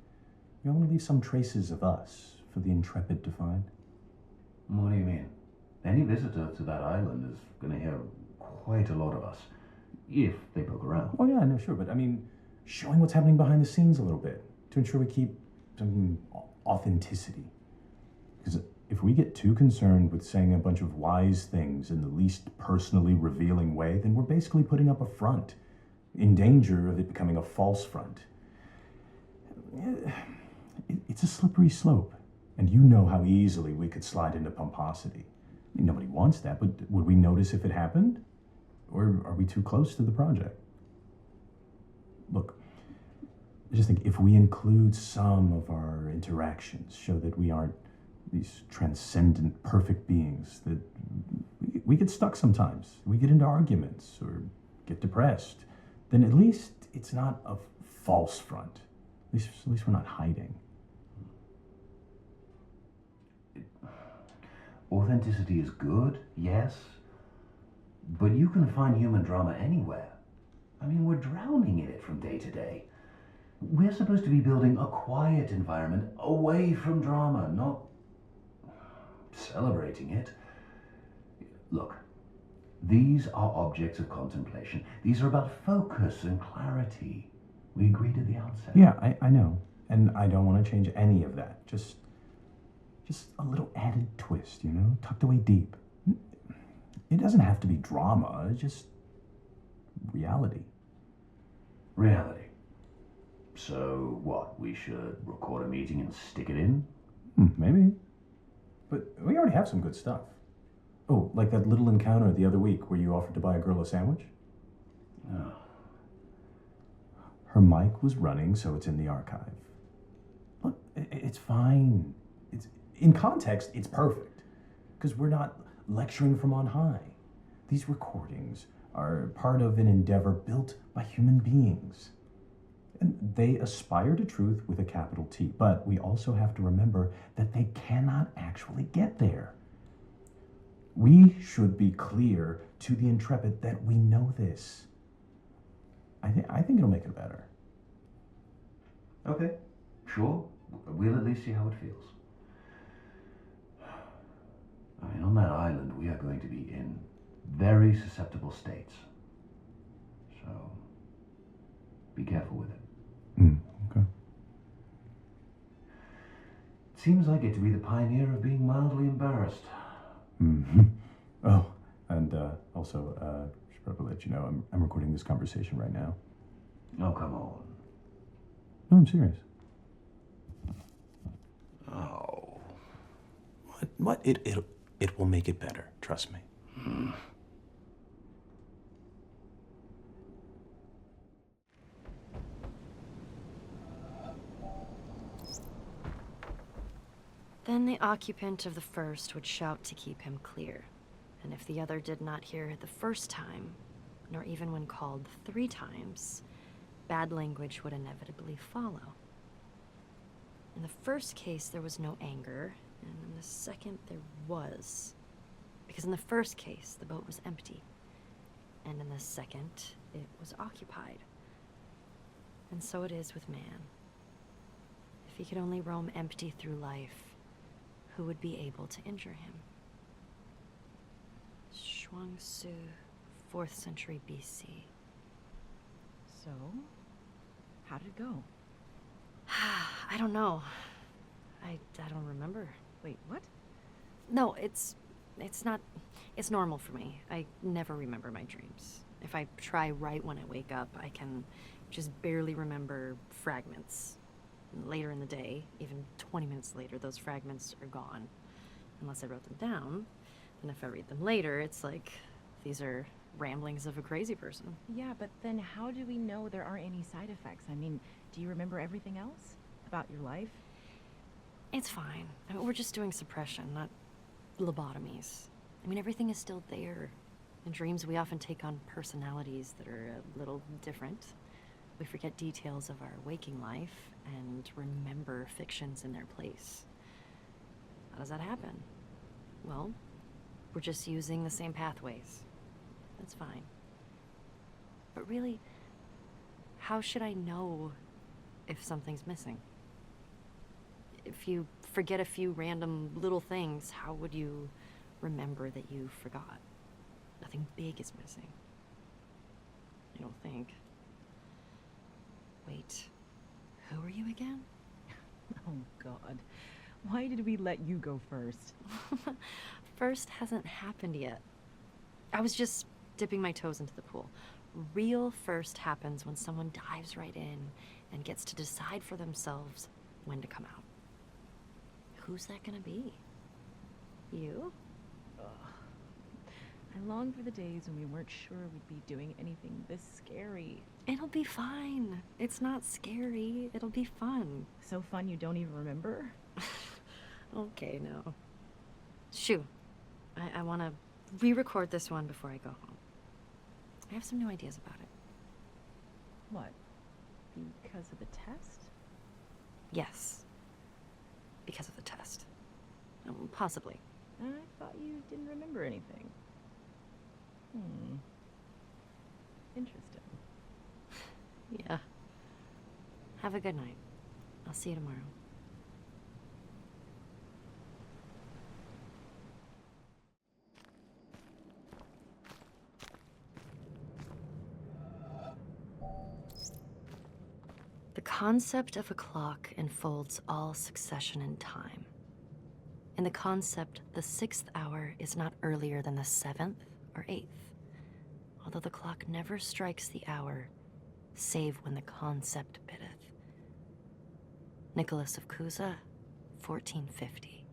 We want to leave some traces of us for the intrepid to find. What do you mean? Any visitor to that island is going to hear quite a lot of us, if they poke around. Oh yeah, no, sure, but I mean, showing what's happening behind the scenes a little bit to ensure we keep some authenticity. Because if we get too concerned with saying a bunch of wise things in the least personally revealing way, then we're basically putting up a front, in danger of it becoming a false front. It's it's a slippery slope, and you know how easily we could slide into pomposity. I mean, nobody wants that, but would we notice if it happened? Or are we too close to the project? Look, I just think if we include some of our interactions, show that we aren't these transcendent, perfect beings, that we get stuck sometimes. We get into arguments or get depressed. Then at least it's not a false front. At least we're not hiding. Authenticity is good, yes, but you can find human drama anywhere. I mean, we're drowning in it from day to day. We're supposed to be building a quiet environment away from drama, not celebrating it. Look, these are objects of contemplation. These are about focus and clarity. We agreed at the outset. Yeah, I know. And I don't want to change any of that. Just a little added twist, you know, tucked away deep. It doesn't have to be drama, it's just reality. Reality. So what, we should record a meeting and stick it in? Maybe. But we already have some good stuff. Oh, like that little encounter the other week where you offered to buy a girl a sandwich? Oh. Her mic was running, so it's in the archive. Look, it's fine. In context, it's perfect. Because we're not lecturing from on high. These recordings are part of an endeavor built by human beings. And they aspire to truth with a capital T. But we also have to remember that they cannot actually get there. We should be clear to the intrepid that we know this. I think it'll make it better. Okay, sure. We'll at least see how it feels. I mean, on that island, we are going to be in very susceptible states. So, be careful with it. Okay. It seems I get to be the pioneer of being mildly embarrassed. Oh, and also, I should probably let you know, I'm recording this conversation right now. Oh, come on. No, I'm serious. Oh. What? It will make it better, trust me. Then the occupant of the first would shout to keep him clear. And if the other did not hear the first time, nor even when called 3 times, bad language would inevitably follow. In the first case, there was no anger, and in the second, there was. Because in the first case, the boat was empty, and in the second, it was occupied. And so it is with man. If he could only roam empty through life, who would be able to injure him? Shuangsu, 4th century BC. So, how did it go? I don't know. I don't remember. Wait, what? No, it's normal for me. I never remember my dreams. If I try right when I wake up, I can just barely remember fragments. And later in the day, even 20 minutes later, those fragments are gone. Unless I wrote them down. And if I read them later, it's like these are ramblings of a crazy person. Yeah, but then how do we know there aren't any side effects? I mean, do you remember everything else about your life? It's fine. I mean, we're just doing suppression, not lobotomies. I mean, everything is still there. In dreams, we often take on personalities that are a little different. We forget details of our waking life and remember fictions in their place. How does that happen? Well, we're just using the same pathways. That's fine. But really, how should I know if something's missing? If you forget a few random little things, how would you remember that you forgot? Nothing big is missing. I don't think. Wait, who are you again? Oh, God. Why did we let you go first? First hasn't happened yet. I was just dipping my toes into the pool. Real first happens when someone dives right in and gets to decide for themselves when to come out. Who's that gonna be? You? I long for the days when we weren't sure we'd be doing anything this scary. It'll be fine. It's not scary. It'll be fun. So fun you don't even remember? Okay, no. Shoo. I want to re-record this one before I go home. I have some new ideas about it. What? Because of the test? Yes. Because of the test. Possibly. I thought you didn't remember anything. Interesting. Yeah. Have a good night. I'll see you tomorrow. The concept of a clock enfolds all succession in time. In the concept, the 6th hour is not earlier than the 7th or 8th, although the clock never strikes the hour, save when the concept biddeth. Nicholas of Cusa, 1450.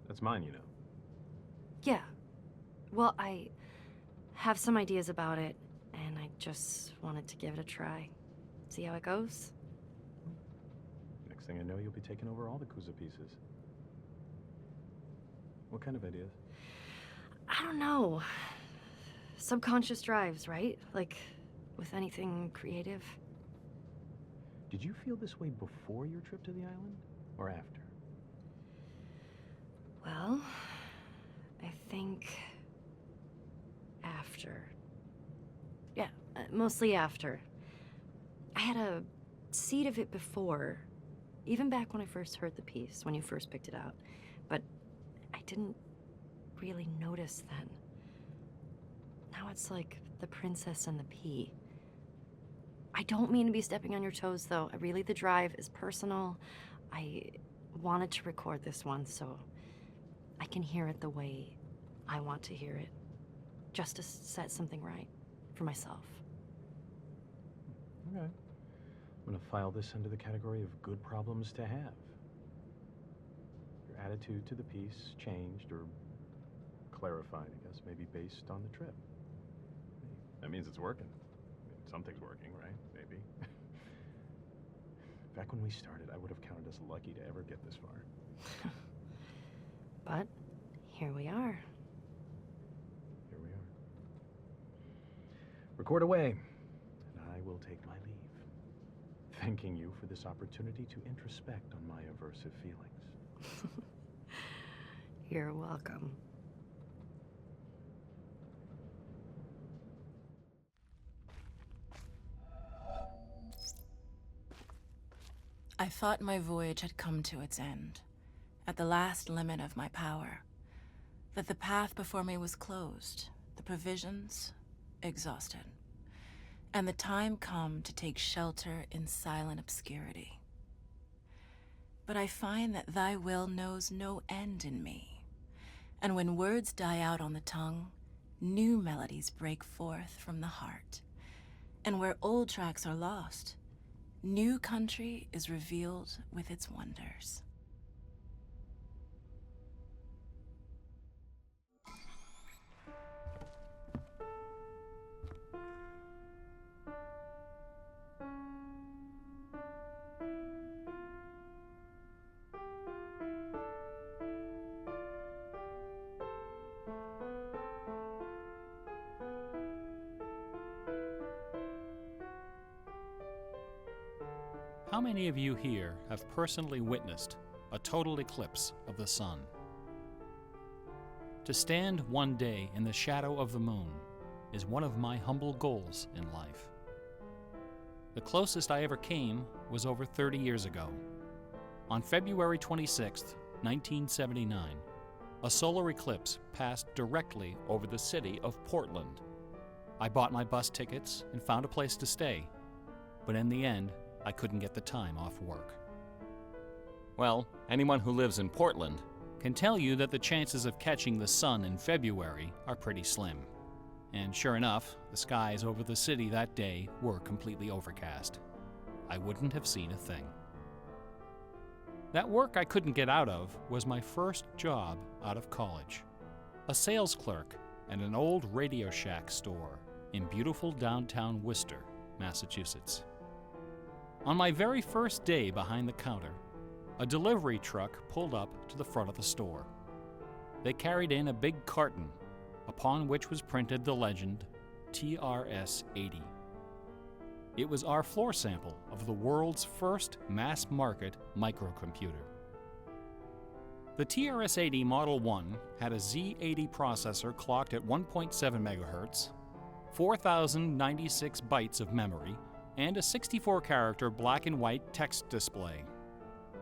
That's mine, you know. Yeah. Well, I have some ideas about it, and I just wanted to give it a try. See how it goes? Next thing I know, you'll be taking over all the Cusa pieces. What kind of ideas? I don't know. Subconscious drives, right? Like, with anything creative. Did you feel this way before your trip to the island, or after? Well, I think after. Yeah, mostly after. I had a seed of it before, even back when I first heard the piece, when you first picked it out. But I didn't really notice then. Now it's like the princess and the pea. I don't mean to be stepping on your toes, though. Really, the drive is personal. I wanted to record this one so I can hear it the way I want to hear it, just to set something right for myself. Okay. I'm gonna file this under the category of good problems to have. Your attitude to the piece changed or clarified, I guess, maybe based on the trip. That means it's working. I mean, something's working, right? Maybe. Back when we started, I would have counted us lucky to ever get this far. But here we are. Here we are. Record away, and I will take my leave. Thanking you for this opportunity to introspect on my aversive feelings. You're welcome. I thought my voyage had come to its end, at the last limit of my power, that the path before me was closed, the provisions exhausted, and the time come to take shelter in silent obscurity. But I find that thy will knows no end in me, and when words die out on the tongue, new melodies break forth from the heart, and where old tracks are lost, new country is revealed with its wonders. How many of you here have personally witnessed a total eclipse of the sun? To stand one day in the shadow of the moon is one of my humble goals in life. The closest I ever came was over 30 years ago. On February 26, 1979, a solar eclipse passed directly over the city of Portland. I bought my bus tickets and found a place to stay, but in the end, I couldn't get the time off work. Well, anyone who lives in Portland can tell you that the chances of catching the sun in February are pretty slim. And sure enough, the skies over the city that day were completely overcast. I wouldn't have seen a thing. That work I couldn't get out of was my first job out of college. A sales clerk at an old Radio Shack store in beautiful downtown Worcester, Massachusetts. On my very first day behind the counter, a delivery truck pulled up to the front of the store. They carried in a big carton, upon which was printed the legend TRS-80. It was our floor sample of the world's first mass-market microcomputer. The TRS-80 Model 1 had a Z80 processor clocked at 1.7 MHz, 4,096 bytes of memory, and a 64-character black and white text display.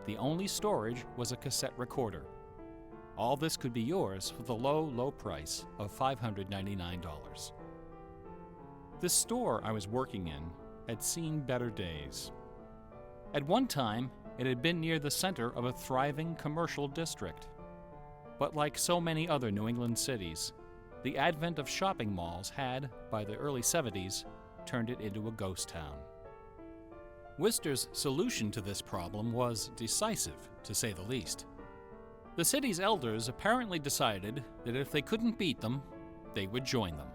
The only storage was a cassette recorder. All this could be yours for the low, low price of $599. The store I was working in had seen better days. At one time, it had been near the center of a thriving commercial district. But like so many other New England cities, the advent of shopping malls had, by the early 70s, turned it into a ghost town. Worcester's solution to this problem was decisive, to say the least. The city's elders apparently decided that if they couldn't beat them, they would join them.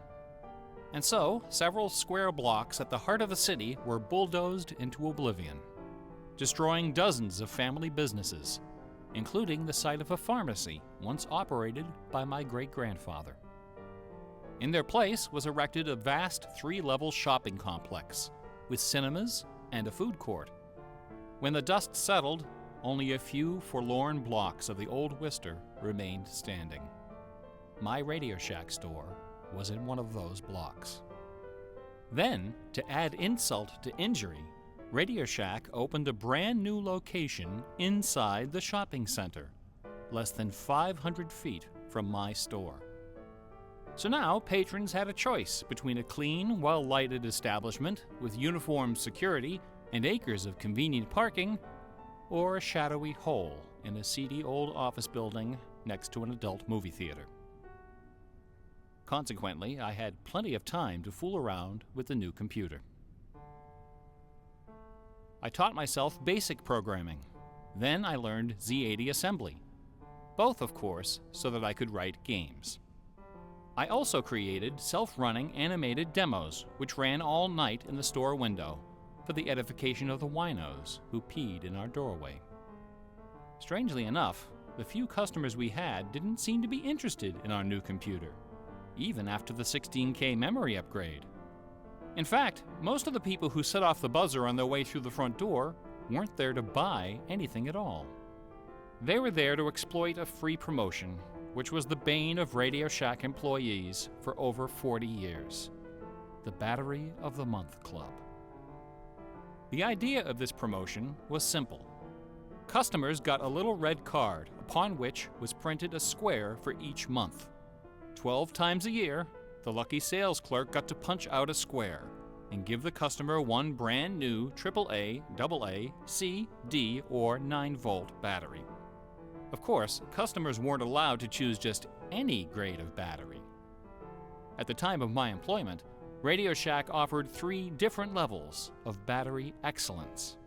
And so, several square blocks at the heart of the city were bulldozed into oblivion, destroying dozens of family businesses, including the site of a pharmacy once operated by my great-grandfather. In their place was erected a vast 3-level shopping complex with cinemas and a food court. When the dust settled, only a few forlorn blocks of the old Worcester remained standing. My Radio Shack store was in one of those blocks. Then, to add insult to injury, Radio Shack opened a brand new location inside the shopping center, less than 500 feet from my store. So now patrons had a choice between a clean, well-lighted establishment with uniformed security and acres of convenient parking, or a shadowy hole in a seedy old office building next to an adult movie theater. Consequently, I had plenty of time to fool around with the new computer. I taught myself basic programming. Then I learned Z80 assembly, both, of course, so that I could write games. I also created self-running animated demos, which ran all night in the store window for the edification of the winos who peed in our doorway. Strangely enough, the few customers we had didn't seem to be interested in our new computer, even after the 16K memory upgrade. In fact, most of the people who set off the buzzer on their way through the front door weren't there to buy anything at all. They were there to exploit a free promotion, which was the bane of Radio Shack employees for over 40 years, the Battery of the Month Club. The idea of this promotion was simple. Customers got a little red card upon which was printed a square for each month. 12 times a year, the lucky sales clerk got to punch out a square and give the customer one brand new AAA, AA, C, D, or 9-volt battery. Of course, customers weren't allowed to choose just any grade of battery. At the time of my employment, Radio Shack offered 3 different levels of battery excellence.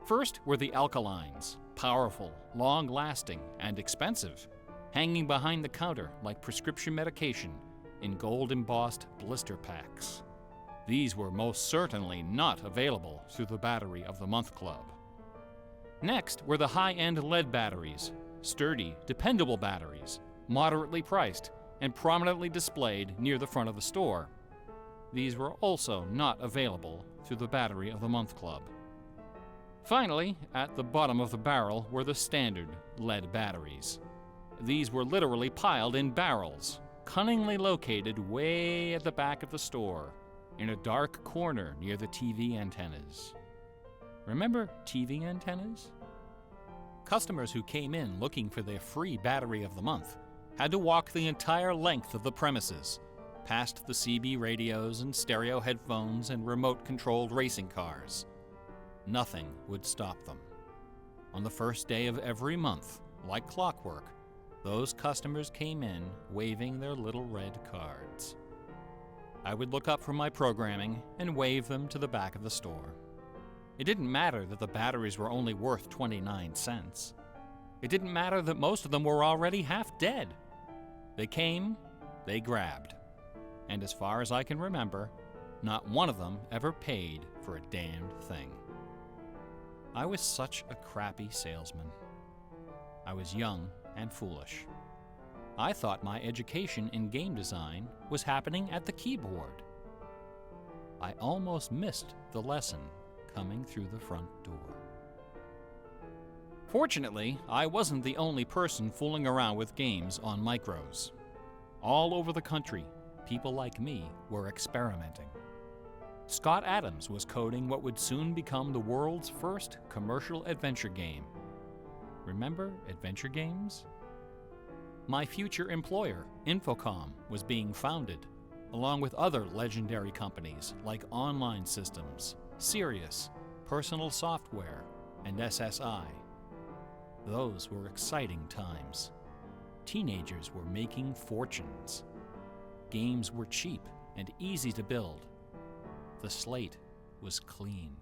First were the alkalines, powerful, long-lasting, and expensive, hanging behind the counter like prescription medication in gold-embossed blister packs. These were most certainly not available through the Battery of the Month Club. Next were the high-end lead batteries, sturdy, dependable batteries, moderately priced, and prominently displayed near the front of the store. These were also not available through the Battery of the Month Club. Finally, at the bottom of the barrel were the standard lead batteries. These were literally piled in barrels, cunningly located way at the back of the store, in a dark corner near the TV antennas. Remember TV antennas? Customers who came in looking for their free Battery of the Month had to walk the entire length of the premises, past the CB radios and stereo headphones and remote-controlled racing cars. Nothing would stop them. On the first day of every month, like clockwork, those customers came in waving their little red cards. I would look up from my programming and wave them to the back of the store. It didn't matter that the batteries were only worth 29 cents. It didn't matter that most of them were already half dead. They came, they grabbed. And as far as I can remember, not one of them ever paid for a damned thing. I was such a crappy salesman. I was young and foolish. I thought my education in game design was happening at the keyboard. I almost missed the lesson coming through the front door. Fortunately, I wasn't the only person fooling around with games on micros. All over the country, people like me were experimenting. Scott Adams was coding what would soon become the world's first commercial adventure game. Remember adventure games? My future employer, Infocom, was being founded, along with other legendary companies like Online Systems, Sirius, Personal Software, and SSI. Those were exciting times. Teenagers were making fortunes. Games were cheap and easy to build. The slate was clean.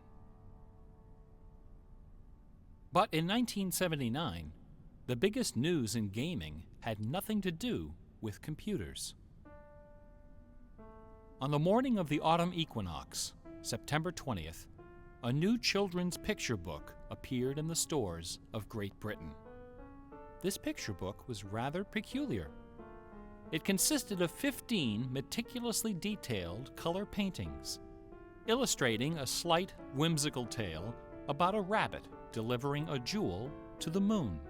But in 1979, the biggest news in gaming had nothing to do with computers. On the morning of the autumn equinox, September 20th, a new children's picture book appeared in the stores of Great Britain. This picture book was rather peculiar. It consisted of 15 meticulously detailed color paintings, illustrating a slight, whimsical tale about a rabbit delivering a jewel to the moon.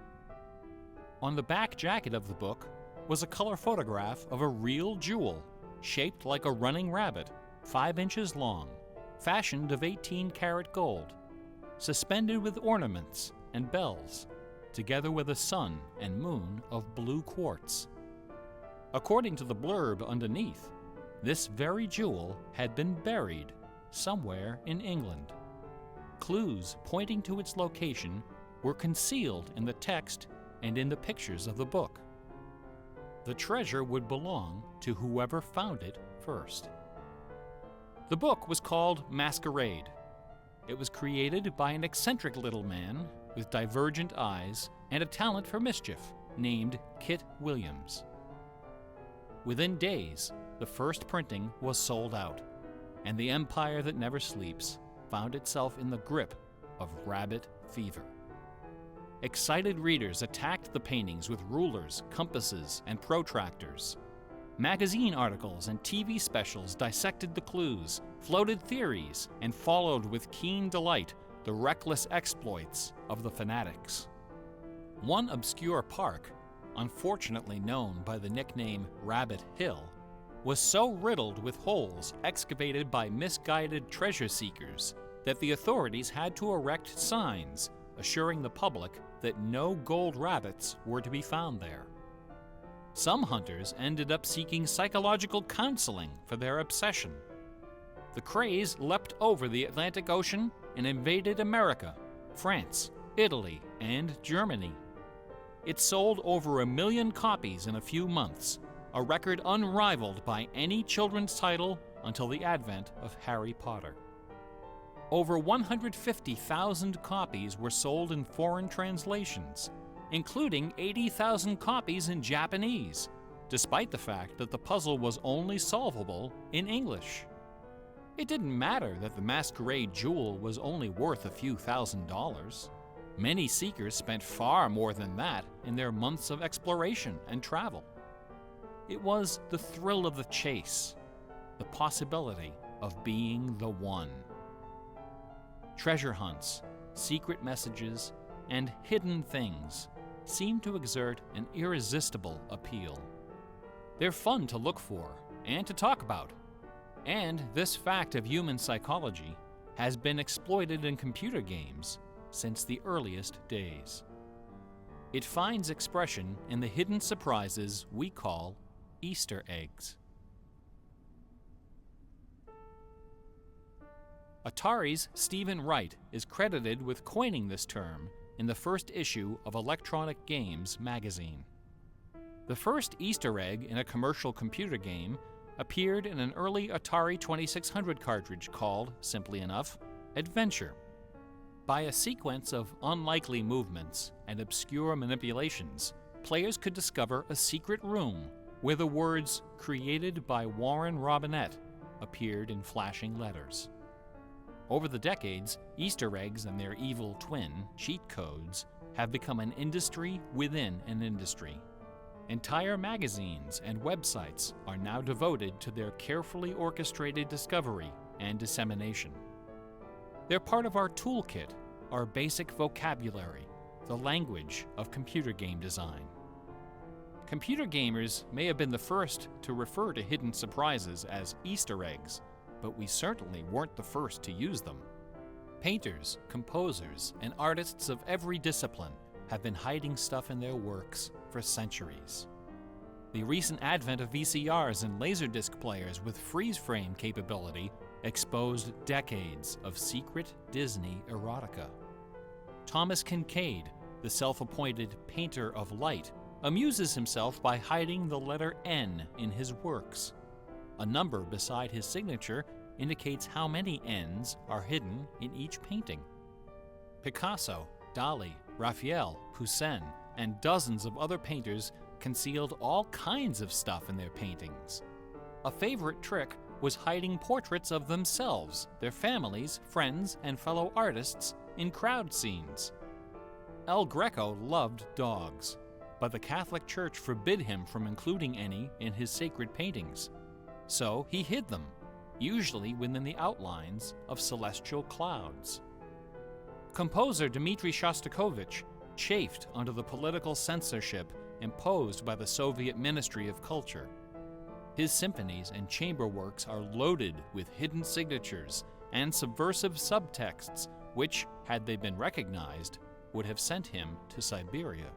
On the back jacket of the book was a color photograph of a real jewel, shaped like a running rabbit, 5 inches long, fashioned of 18-karat gold, suspended with ornaments and bells, together with a sun and moon of blue quartz. According to the blurb underneath, this very jewel had been buried somewhere in England. Clues pointing to its location were concealed in the text and in the pictures of the book. The treasure would belong to whoever found it first. The book was called Masquerade. It was created by an eccentric little man with divergent eyes and a talent for mischief named Kit Williams. Within days, the first printing was sold out, and the empire that never sleeps found itself in the grip of rabbit fever. Excited readers attacked the paintings with rulers, compasses, and protractors. Magazine articles and TV specials dissected the clues, floated theories, and followed with keen delight the reckless exploits of the fanatics. One obscure park, unfortunately known by the nickname Rabbit Hill, was so riddled with holes excavated by misguided treasure seekers that the authorities had to erect signs assuring the public that no gold rabbits were to be found there. Some hunters ended up seeking psychological counseling for their obsession. The craze leapt over the Atlantic Ocean and invaded America, France, Italy, and Germany. It sold over 1 million copies in a few months, a record unrivaled by any children's title until the advent of Harry Potter. Over 150,000 copies were sold in foreign translations, including 80,000 copies in Japanese, despite the fact that the puzzle was only solvable in English. It didn't matter that the Masquerade jewel was only worth a few $1,000s. Many seekers spent far more than that in their months of exploration and travel. It was the thrill of the chase, the possibility of being the one. Treasure hunts, secret messages, and hidden things seem to exert an irresistible appeal. They're fun to look for and to talk about, and this fact of human psychology has been exploited in computer games since the earliest days. It finds expression in the hidden surprises we call Easter eggs. Atari's Stephen Wright is credited with coining this term in the first issue of Electronic Games magazine. The first Easter egg in a commercial computer game appeared in an early Atari 2600 cartridge called, simply enough, Adventure. By a sequence of unlikely movements and obscure manipulations, players could discover a secret room where the words "created by Warren Robinette" appeared in flashing letters. Over the decades, Easter eggs and their evil twin, cheat codes, have become an industry within an industry. Entire magazines and websites are now devoted to their carefully orchestrated discovery and dissemination. They're part of our toolkit, our basic vocabulary, the language of computer game design. Computer gamers may have been the first to refer to hidden surprises as Easter eggs, but we certainly weren't the first to use them. Painters, composers, and artists of every discipline have been hiding stuff in their works for centuries. The recent advent of VCRs and Laserdisc players with freeze-frame capability exposed decades of secret Disney erotica. Thomas Kincaid, the self-appointed painter of light, amuses himself by hiding the letter N in his works. A number beside his signature indicates how many N's are hidden in each painting. Picasso, Dali, Raphael, Poussin, and dozens of other painters concealed all kinds of stuff in their paintings. A favorite trick was hiding portraits of themselves, their families, friends, and fellow artists in crowd scenes. El Greco loved dogs, but the Catholic Church forbid him from including any in his sacred paintings. So he hid them, usually within the outlines of celestial clouds. Composer Dmitri Shostakovich chafed under the political censorship imposed by the Soviet Ministry of Culture. His symphonies and chamber works are loaded with hidden signatures and subversive subtexts which, had they been recognized, would have sent him to Siberia.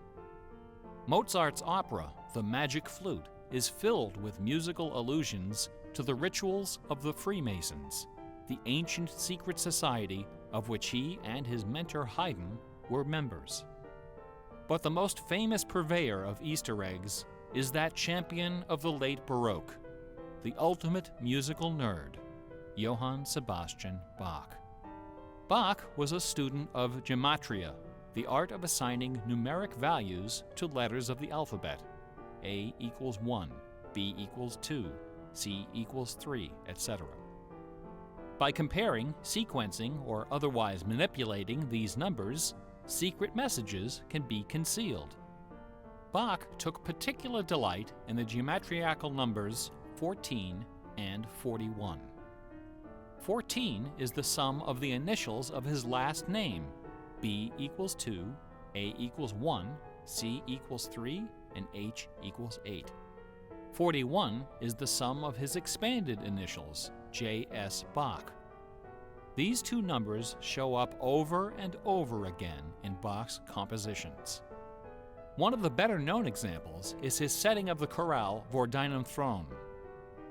Mozart's opera, The Magic Flute, is filled with musical allusions to the rituals of the Freemasons, the ancient secret society of which he and his mentor Haydn were members. But the most famous purveyor of Easter eggs is that champion of the late Baroque, the ultimate musical nerd, Johann Sebastian Bach. Bach was a student of gematria, the art of assigning numeric values to letters of the alphabet. A equals 1, B equals 2, C equals 3, etc. By comparing, sequencing, or otherwise manipulating these numbers, secret messages can be concealed. Bach took particular delight in the geometrical numbers 14 and 41. 14 is the sum of the initials of his last name, B equals 2, A equals 1, C equals 3, and H equals 8. 41 is the sum of his expanded initials, J.S. Bach. These two numbers show up over and over again in Bach's compositions. One of the better-known examples is his setting of the chorale Vor deinem Thron.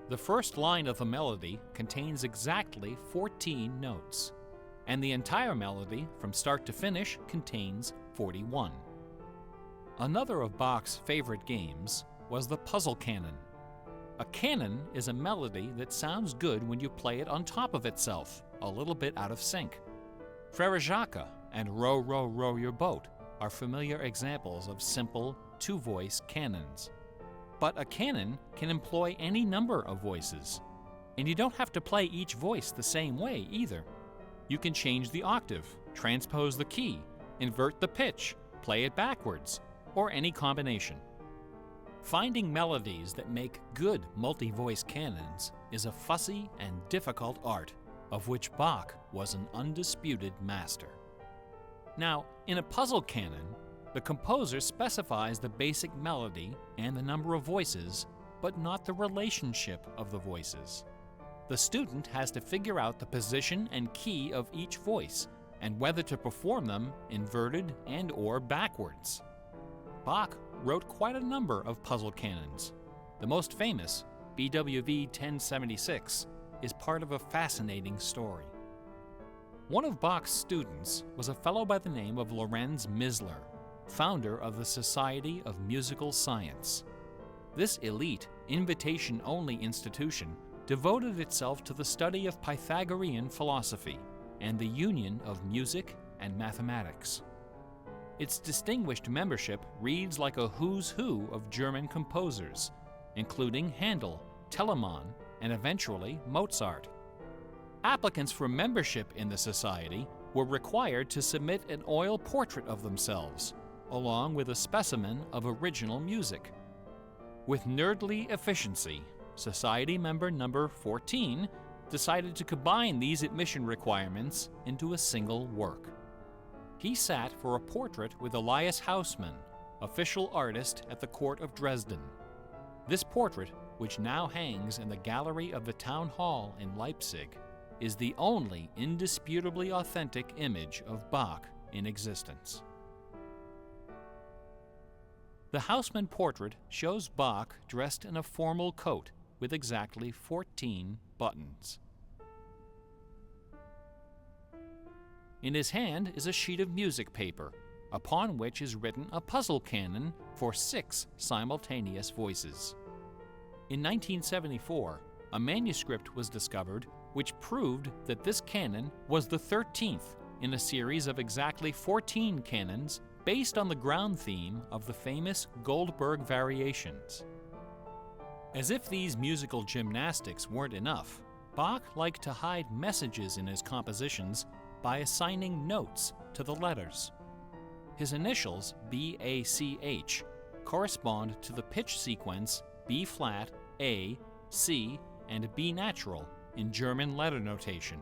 The first line of the melody contains exactly 14 notes, and the entire melody, from start to finish, contains 41. Another of Bach's favorite games was the puzzle canon. A canon is a melody that sounds good when you play it on top of itself, a little bit out of sync. Frère Jacques and Row, Row, Row Your Boat are familiar examples of simple, two-voice canons. But a canon can employ any number of voices. And you don't have to play each voice the same way either. You can change the octave, transpose the key, invert the pitch, play it backwards, or any combination. Finding melodies that make good multi-voice canons is a fussy and difficult art, of which Bach was an undisputed master. Now, in a puzzle canon, the composer specifies the basic melody and the number of voices, but not the relationship of the voices. The student has to figure out the position and key of each voice, and whether to perform them inverted and/or backwards. Bach wrote quite a number of puzzle canons. The most famous, BWV 1076, is part of a fascinating story. One of Bach's students was a fellow by the name of Lorenz Misler, founder of the Society of Musical Science. This elite, invitation-only institution devoted itself to the study of Pythagorean philosophy and the union of music and mathematics. Its distinguished membership reads like a who's who of German composers, including Handel, Telemann, and eventually Mozart. Applicants for membership in the society were required to submit an oil portrait of themselves, along with a specimen of original music. With nerdly efficiency, Society member number 14 decided to combine these admission requirements into a single work. He sat for a portrait with Elias Haussmann, official artist at the court of Dresden. This portrait, which now hangs in the gallery of the town hall in Leipzig, is the only indisputably authentic image of Bach in existence. The Haussmann portrait shows Bach dressed in a formal coat with exactly 14 buttons. In his hand is a sheet of music paper, upon which is written a puzzle canon for 6 simultaneous voices. In 1974, a manuscript was discovered which proved that this canon was the 13th in a series of exactly 14 canons based on the ground theme of the famous Goldberg variations. As if these musical gymnastics weren't enough, Bach liked to hide messages in his compositions by assigning notes to the letters. His initials, B-A-C-H, correspond to the pitch sequence B-flat, A, C, and B natural in German letter notation.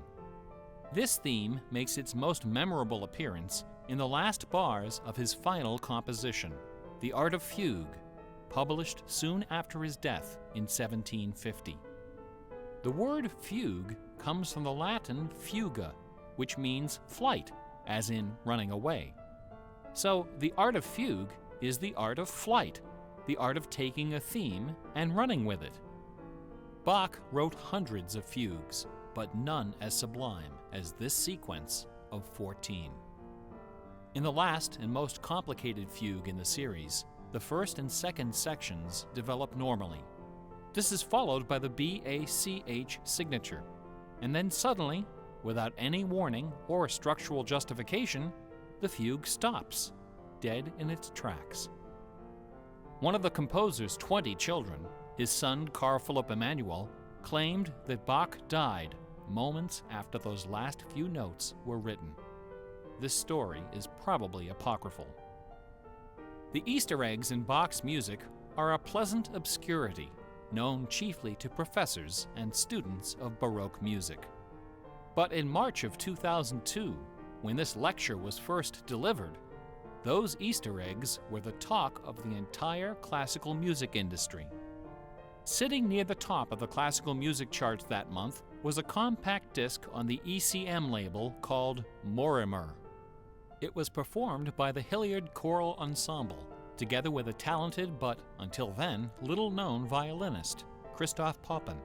This theme makes its most memorable appearance in the last bars of his final composition, The Art of Fugue, published soon after his death in 1750. The word fugue comes from the Latin fuga, which means flight, as in running away. So the art of fugue is the art of flight, the art of taking a theme and running with it. Bach wrote hundreds of fugues, but none as sublime as this sequence of 14. In the last and most complicated fugue in the series, the first and second sections develop normally. This is followed by the B-A-C-H signature, and then suddenly, without any warning or structural justification, the fugue stops, dead in its tracks. One of the composer's 20 children, his son Carl Philipp Emanuel, claimed that Bach died moments after those last few notes were written. This story is probably apocryphal. The Easter eggs in Bach's music are a pleasant obscurity, known chiefly to professors and students of Baroque music. But in March of 2002, when this lecture was first delivered, those Easter eggs were the talk of the entire classical music industry. Sitting near the top of the classical music charts that month was a compact disc on the ECM label called Morimer. It was performed by the Hilliard Choral Ensemble, together with a talented but, until then, little-known violinist, Christoph Poppen.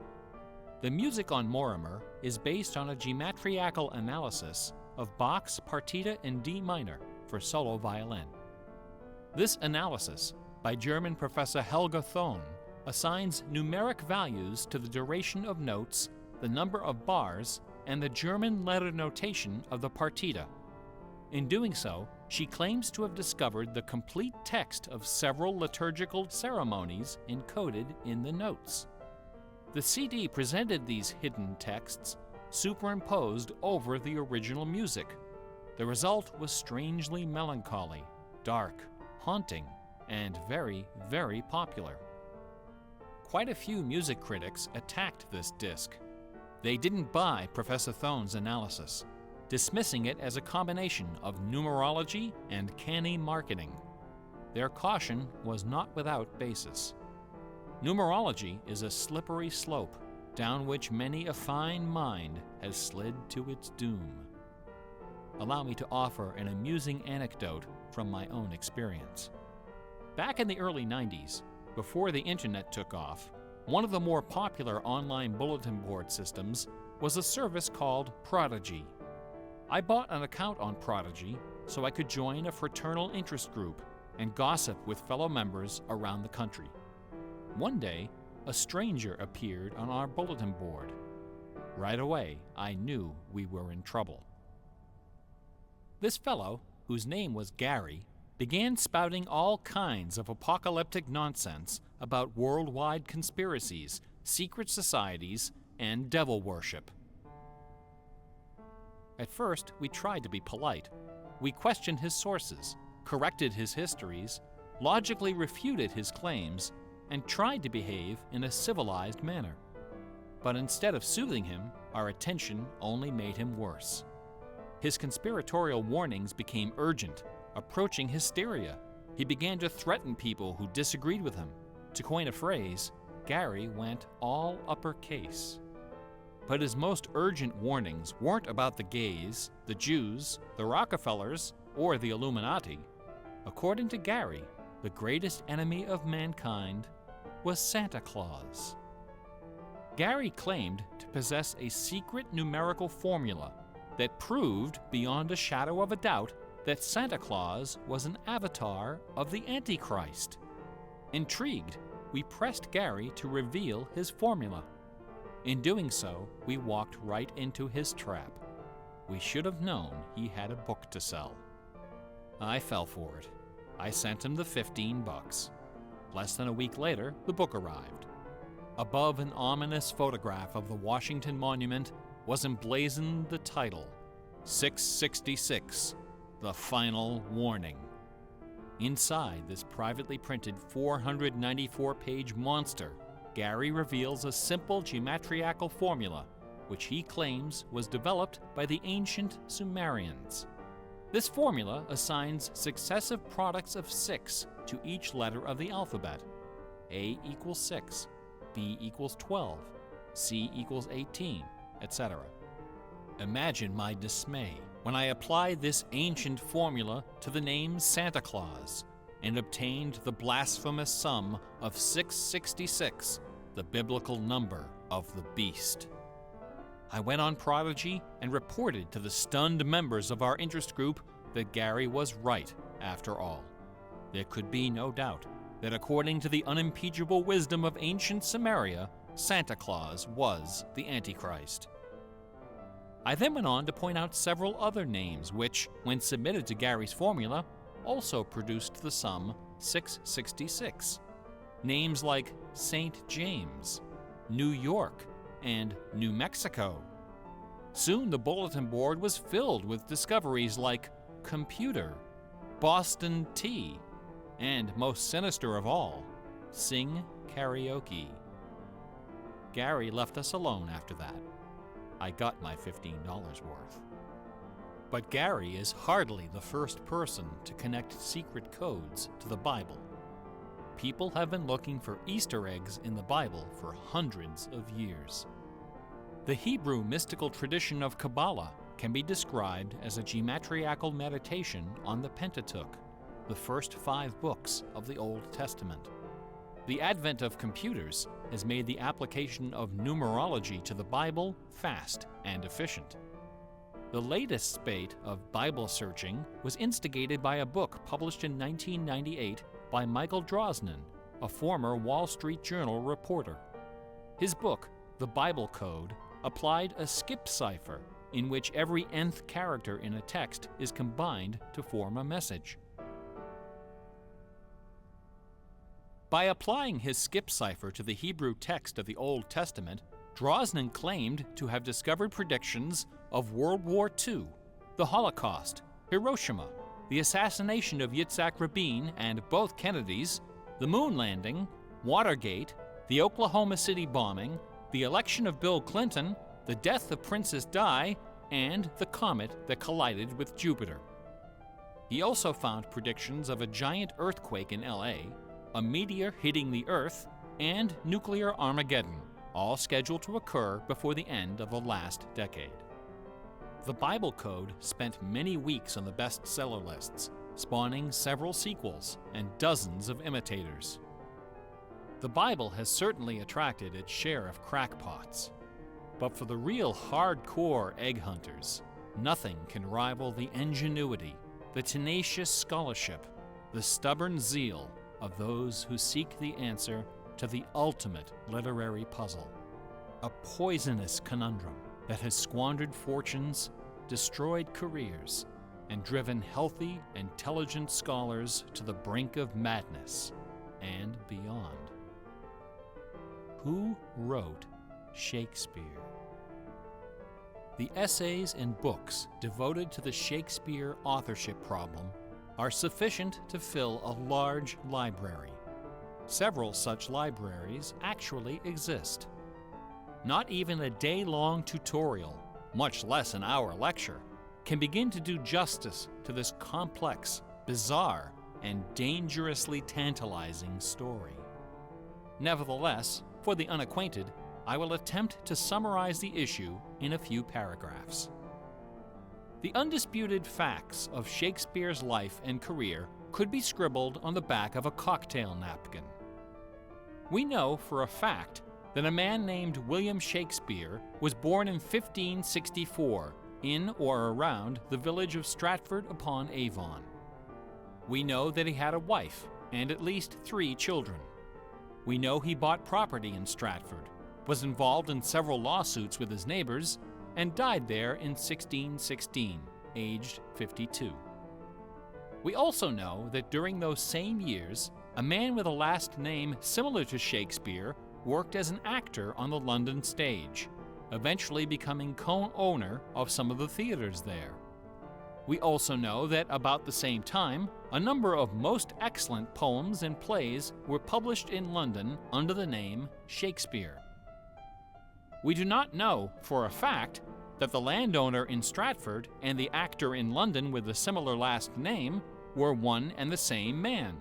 The music on Morimer is based on a geometrical analysis of Bach's Partita in D minor for solo violin. This analysis, by German professor Helga Thon, assigns numeric values to the duration of notes, the number of bars, and the German letter notation of the partita. In doing so, she claims to have discovered the complete text of several liturgical ceremonies encoded in the notes. The CD presented these hidden texts superimposed over the original music. The result was strangely melancholy, dark, haunting, and very, very popular. Quite a few music critics attacked this disc. They didn't buy Professor Thon's analysis, dismissing it as a combination of numerology and canny marketing. Their caution was not without basis. Numerology is a slippery slope down which many a fine mind has slid to its doom. Allow me to offer an amusing anecdote from my own experience. Back in the early 90s, before the internet took off, one of the more popular online bulletin board systems was a service called Prodigy. I bought an account on Prodigy so I could join a fraternal interest group and gossip with fellow members around the country. One day, a stranger appeared on our bulletin board. Right away, I knew we were in trouble. This fellow, whose name was Gary, began spouting all kinds of apocalyptic nonsense about worldwide conspiracies, secret societies, and devil worship. At first, we tried to be polite. We questioned his sources, corrected his histories, logically refuted his claims, and tried to behave in a civilized manner. But instead of soothing him, our attention only made him worse. His conspiratorial warnings became urgent, approaching hysteria. He began to threaten people who disagreed with him. To coin a phrase, Gary went all uppercase. But his most urgent warnings weren't about the gays, the Jews, the Rockefellers, or the Illuminati. According to Gary, the greatest enemy of mankind was Santa Claus. Gary claimed to possess a secret numerical formula that proved beyond a shadow of a doubt that Santa Claus was an avatar of the Antichrist. Intrigued, we pressed Gary to reveal his formula. In doing so, we walked right into his trap. We should have known he had a book to sell. I fell for it. I sent him the $15. Less than a week later, the book arrived. Above an ominous photograph of the Washington Monument was emblazoned the title, 666, The Final Warning. Inside this privately printed 494-page monster, Gary reveals a simple geometrical formula, which he claims was developed by the ancient Sumerians. This formula assigns successive products of 6 to each letter of the alphabet. A equals 6, B equals 12, C equals 18, etc. Imagine my dismay when I applied this ancient formula to the name Santa Claus and obtained the blasphemous sum of 666, the biblical number of the beast. I went on Prodigy and reported to the stunned members of our interest group that Gary was right after all. There could be no doubt that according to the unimpeachable wisdom of ancient Samaria, Santa Claus was the Antichrist. I then went on to point out several other names which, when submitted to Gary's formula, also produced the sum 666. Names like St. James, New York, and New Mexico. Soon the bulletin board was filled with discoveries like computer, Boston tea, and most sinister of all, sing karaoke. Gary left us alone after that. I got my $15 worth. But Gary is hardly the first person to connect secret codes to the Bible. People have been looking for Easter eggs in the Bible for hundreds of years. The Hebrew mystical tradition of Kabbalah can be described as a geometrical meditation on the Pentateuch, the first 5 books of the Old Testament. The advent of computers has made the application of numerology to the Bible fast and efficient. The latest spate of Bible searching was instigated by a book published in 1998 by Michael Drosnin, a former Wall Street Journal reporter. His book, The Bible Code, applied a skip cipher in which every nth character in a text is combined to form a message. By applying his skip cipher to the Hebrew text of the Old Testament, Drosnin claimed to have discovered predictions of World War II, the Holocaust, Hiroshima, the assassination of Yitzhak Rabin and both Kennedys, the moon landing, Watergate, the Oklahoma City bombing, the election of Bill Clinton, the death of Princess Di, and the comet that collided with Jupiter. He also found predictions of a giant earthquake in LA, a meteor hitting the Earth, and nuclear Armageddon, all scheduled to occur before the end of the last decade. The Bible Code spent many weeks on the bestseller lists, spawning several sequels and dozens of imitators. The Bible has certainly attracted its share of crackpots, but for the real hardcore egg hunters, nothing can rival the ingenuity, the tenacious scholarship, the stubborn zeal of those who seek the answer to the ultimate literary puzzle, a poisonous conundrum that has squandered fortunes, destroyed careers, and driven healthy, intelligent scholars to the brink of madness and beyond. Who wrote Shakespeare? The essays and books devoted to the Shakespeare authorship problem are sufficient to fill a large library. Several such libraries actually exist. Not even a day-long tutorial, much less an hour lecture, can begin to do justice to this complex, bizarre, and dangerously tantalizing story. Nevertheless, for the unacquainted, I will attempt to summarize the issue in a few paragraphs. The undisputed facts of Shakespeare's life and career could be scribbled on the back of a cocktail napkin. We know for a fact that a man named William Shakespeare was born in 1564 in or around the village of Stratford-upon-Avon. We know that he had a wife and at least 3 children. We know he bought property in Stratford, was involved in several lawsuits with his neighbors, and died there in 1616, aged 52. We also know that during those same years, a man with a last name similar to Shakespeare worked as an actor on the London stage, eventually becoming co-owner of some of the theaters there. We also know that about the same time, a number of most excellent poems and plays were published in London under the name Shakespeare. We do not know for a fact that the landowner in Stratford and the actor in London with a similar last name were one and the same man.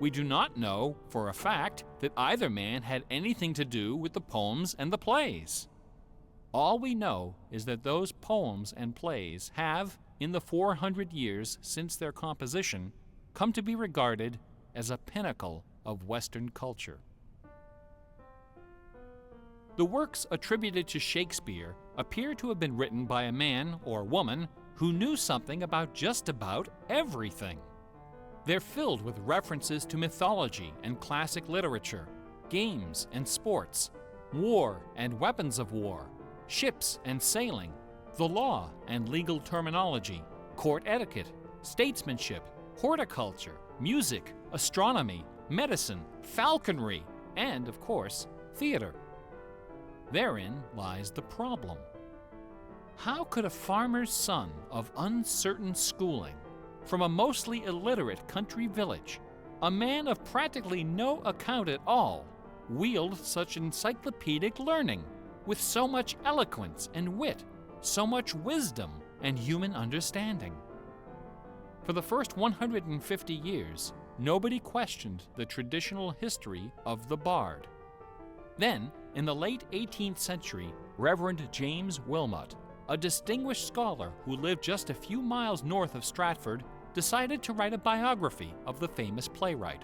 We do not know for a fact that either man had anything to do with the poems and the plays. All we know is that those poems and plays have, in the 400 years since their composition, come to be regarded as a pinnacle of Western culture. The works attributed to Shakespeare appear to have been written by a man or woman who knew something about just about everything. They're filled with references to mythology and classic literature, games and sports, war and weapons of war, ships and sailing, the law and legal terminology, court etiquette, statesmanship, horticulture, music, astronomy, medicine, falconry, and, of course, theater. Therein lies the problem. How could a farmer's son of uncertain schooling, from a mostly illiterate country village, a man of practically no account at all, wield such encyclopedic learning, with so much eloquence and wit, so much wisdom and human understanding? For the first 150 years, nobody questioned the traditional history of the bard. Then, in the late 18th century, Reverend James Wilmot, a distinguished scholar who lived just a few miles north of Stratford, decided to write a biography of the famous playwright.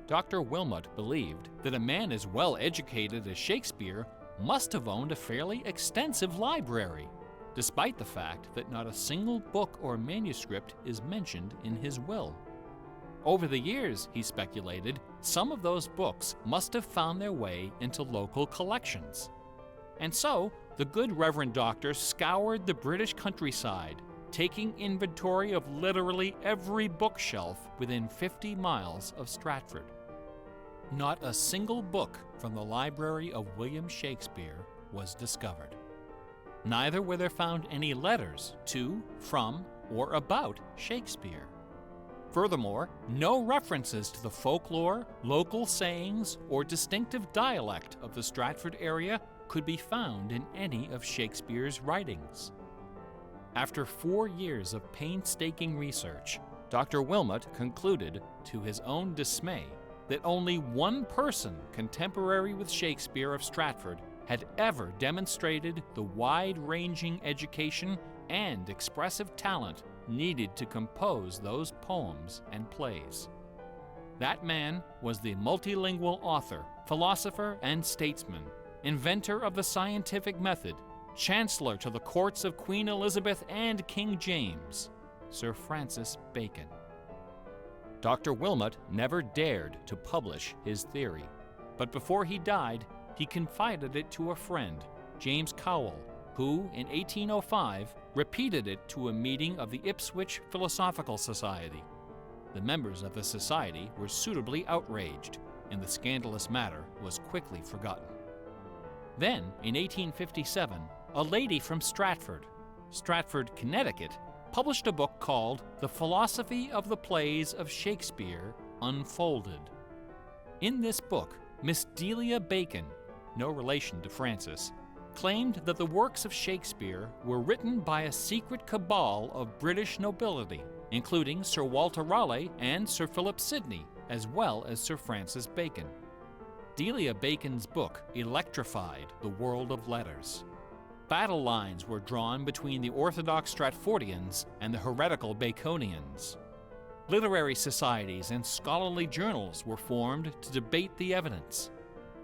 Dr. Wilmot believed that a man as well educated as Shakespeare must have owned a fairly extensive library, despite the fact that not a single book or manuscript is mentioned in his will. Over the years, he speculated, some of those books must have found their way into local collections. And so, the good Reverend Doctor scoured the British countryside, taking inventory of literally every bookshelf within 50 miles of Stratford. Not a single book from the library of William Shakespeare was discovered. Neither were there found any letters to, from, or about Shakespeare. Furthermore, no references to the folklore, local sayings, or distinctive dialect of the Stratford area could be found in any of Shakespeare's writings. After 4 years of painstaking research, Dr. Wilmot concluded, to his own dismay, that only one person contemporary with Shakespeare of Stratford had ever demonstrated the wide-ranging education and expressive talent needed to compose those poems and plays. That man was the multilingual author, philosopher, and statesman, inventor of the scientific method, chancellor to the courts of Queen Elizabeth and King James, Sir Francis Bacon. Dr. Wilmot never dared to publish his theory, but before he died, he confided it to a friend, James Cowell, who who, in 1805, repeated it to a meeting of the Ipswich Philosophical Society. The members of the society were suitably outraged, and the scandalous matter was quickly forgotten. Then, in 1857, a lady from Stratford, Connecticut, published a book called The Philosophy of the Plays of Shakespeare Unfolded. In this book, Miss Delia Bacon, no relation to Francis, claimed that the works of Shakespeare were written by a secret cabal of British nobility, including Sir Walter Raleigh and Sir Philip Sidney, as well as Sir Francis Bacon. Delia Bacon's book electrified the world of letters. Battle lines were drawn between the orthodox Stratfordians and the heretical Baconians. Literary societies and scholarly journals were formed to debate the evidence.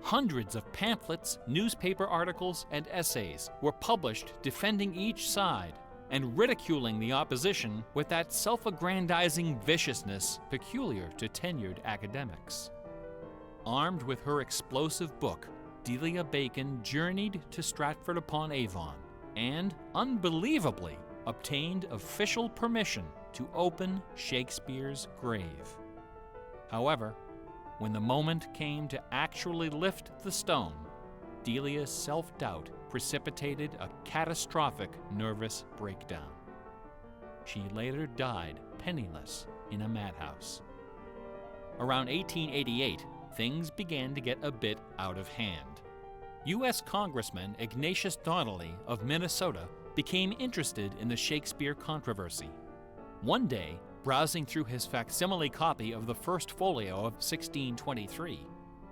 Hundreds of pamphlets, newspaper articles, and essays were published defending each side and ridiculing the opposition with that self-aggrandizing viciousness peculiar to tenured academics. Armed with her explosive book, Delia Bacon journeyed to Stratford-upon-Avon and, unbelievably, obtained official permission to open Shakespeare's grave. However, when the moment came to actually lift the stone, Delia's self-doubt precipitated a catastrophic nervous breakdown. She later died penniless in a madhouse. Around 1888, things began to get a bit out of hand. U.S. Congressman Ignatius Donnelly of Minnesota became interested in the Shakespeare controversy. One day, browsing through his facsimile copy of the First Folio of 1623,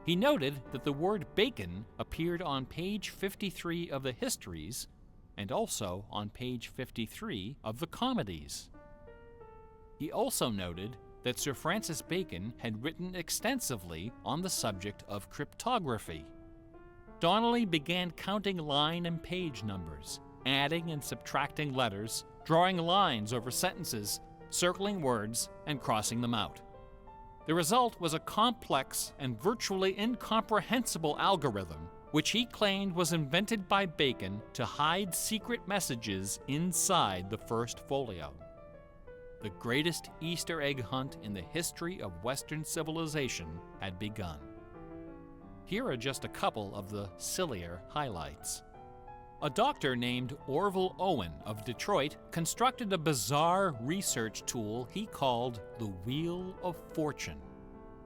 he noted that the word bacon appeared on page 53 of the Histories and also on page 53 of the Comedies. He also noted that Sir Francis Bacon had written extensively on the subject of cryptography. Donnelly began counting line and page numbers, adding and subtracting letters, drawing lines over sentences, circling words, and crossing them out. The result was a complex and virtually incomprehensible algorithm, which he claimed was invented by Bacon to hide secret messages inside the First Folio. The greatest Easter egg hunt in the history of Western civilization had begun. Here are just a couple of the sillier highlights. A doctor named Orville Owen of Detroit constructed a bizarre research tool he called the Wheel of Fortune.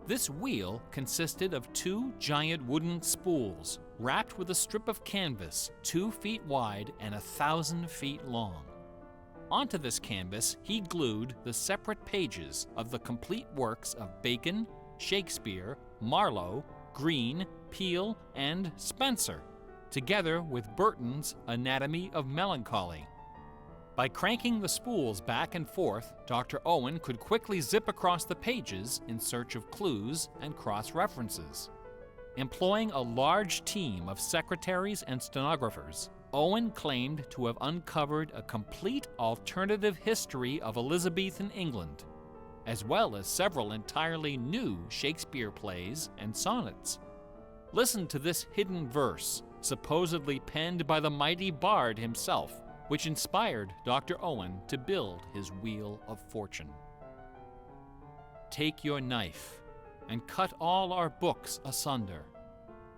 This wheel consisted of two giant wooden spools wrapped with a strip of canvas 2 feet wide and 1,000 feet long. Onto this canvas, he glued the separate pages of the complete works of Bacon, Shakespeare, Marlowe, Greene, Peele, and Spencer, together with Burton's Anatomy of Melancholy. By cranking the spools back and forth, Dr. Owen could quickly zip across the pages in search of clues and cross-references. Employing a large team of secretaries and stenographers, Owen claimed to have uncovered a complete alternative history of Elizabethan England, as well as several entirely new Shakespeare plays and sonnets. Listen to this hidden verse, supposedly penned by the mighty bard himself, which inspired Dr. Owen to build his Wheel of Fortune. Take your knife and cut all our books asunder,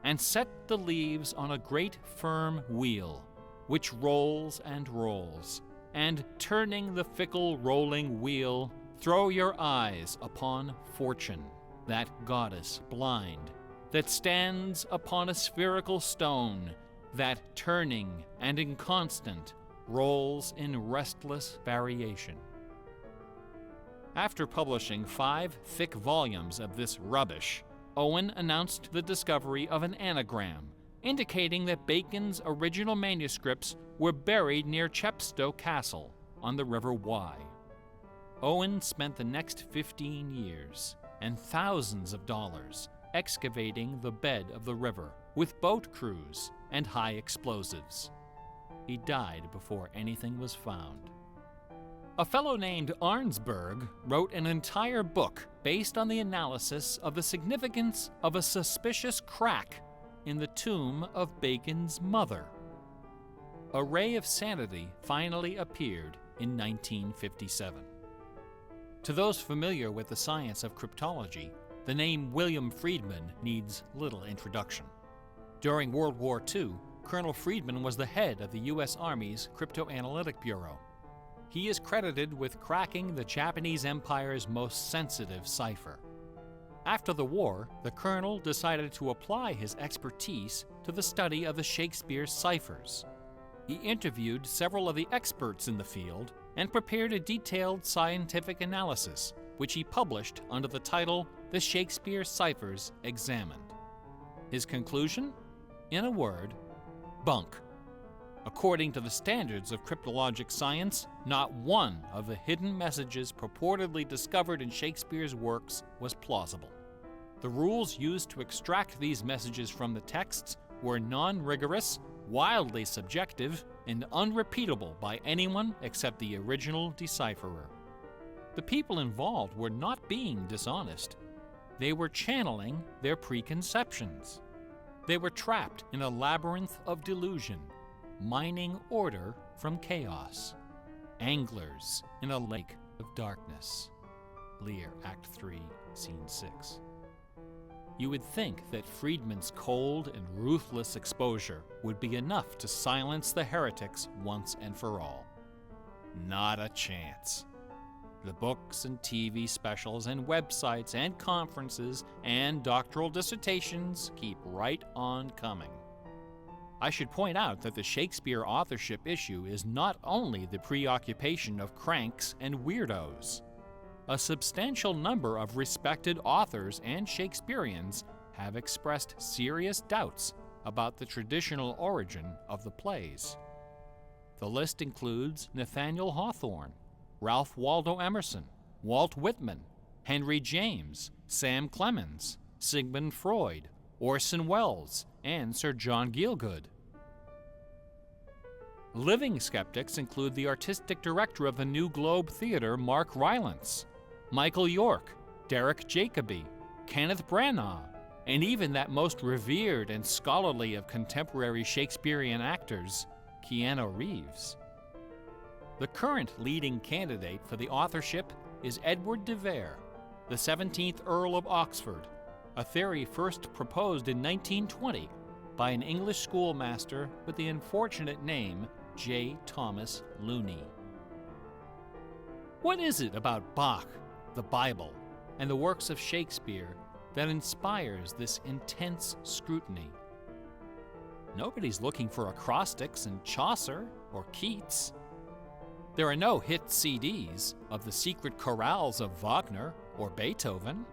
and set the leaves on a great firm wheel, which rolls and rolls, and turning the fickle rolling wheel, throw your eyes upon Fortune, that goddess blind, that stands upon a spherical stone, that turning and inconstant rolls in restless variation. After publishing 5 thick volumes of this rubbish, Owen announced the discovery of an anagram, indicating that Bacon's original manuscripts were buried near Chepstow Castle on the River Wye. Owen spent the next 15 years and thousands of dollars excavating the bed of the river with boat crews and high explosives. He died before anything was found. A fellow named Arnsberg wrote an entire book based on the analysis of the significance of a suspicious crack in the tomb of Bacon's mother. A Ray of Sanity finally appeared in 1957. To those familiar with the science of cryptology, the name William Friedman needs little introduction. During World War II, Colonel Friedman was the head of the U.S. Army's Cryptoanalytic Bureau. He is credited with cracking the Japanese Empire's most sensitive cipher. After the war, the colonel decided to apply his expertise to the study of the Shakespeare ciphers. He interviewed several of the experts in the field and prepared a detailed scientific analysis, which he published under the title The Shakespeare Ciphers Examined. His conclusion? In a word, bunk. According to the standards of cryptologic science, not one of the hidden messages purportedly discovered in Shakespeare's works was plausible. The rules used to extract these messages from the texts were non-rigorous, wildly subjective, and unrepeatable by anyone except the original decipherer. The people involved were not being dishonest. They were channeling their preconceptions. They were trapped in a labyrinth of delusion, mining order from chaos. Anglers in a lake of darkness. Lear, Act 3, Scene 6. You would think that Friedman's cold and ruthless exposure would be enough to silence the heretics once and for all. Not a chance. The books and TV specials and websites and conferences and doctoral dissertations keep right on coming. I should point out that the Shakespeare authorship issue is not only the preoccupation of cranks and weirdos. A substantial number of respected authors and Shakespeareans have expressed serious doubts about the traditional origin of the plays. The list includes Nathaniel Hawthorne, Ralph Waldo Emerson, Walt Whitman, Henry James, Sam Clemens, Sigmund Freud, Orson Welles, and Sir John Gielgud. Living skeptics include the artistic director of the New Globe Theatre, Mark Rylance, Michael York, Derek Jacobi, Kenneth Branagh, and even that most revered and scholarly of contemporary Shakespearean actors, Keanu Reeves. The current leading candidate for the authorship is Edward de Vere, the 17th Earl of Oxford, a theory first proposed in 1920 by an English schoolmaster with the unfortunate name J. Thomas Looney. What is it about Bach, the Bible, and the works of Shakespeare that inspires this intense scrutiny? Nobody's looking for acrostics in Chaucer or Keats. There are no hit CDs of the secret chorales of Wagner or Beethoven.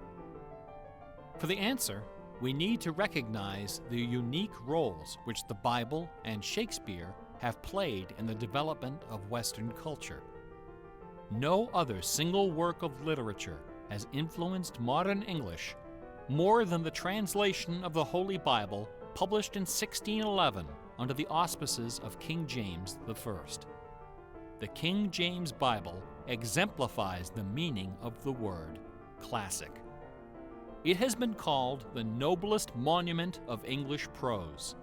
For the answer, we need to recognize the unique roles which the Bible and Shakespeare have played in the development of Western culture. No other single work of literature has influenced modern English more than the translation of the Holy Bible published in 1611 under the auspices of King James I. The King James Bible exemplifies the meaning of the word classic. It has been called the noblest monument of English prose,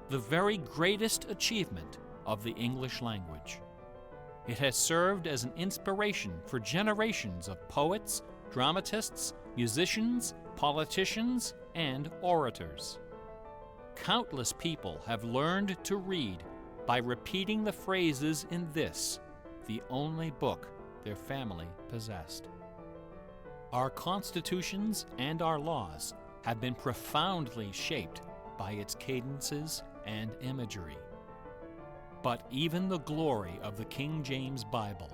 the very greatest achievement of the English language. It has served as an inspiration for generations of poets, dramatists, musicians, politicians, and orators. Countless people have learned to read by repeating the phrases in this, the only book their family possessed. Our constitutions and our laws have been profoundly shaped by its cadences and imagery. But even the glory of the King James Bible,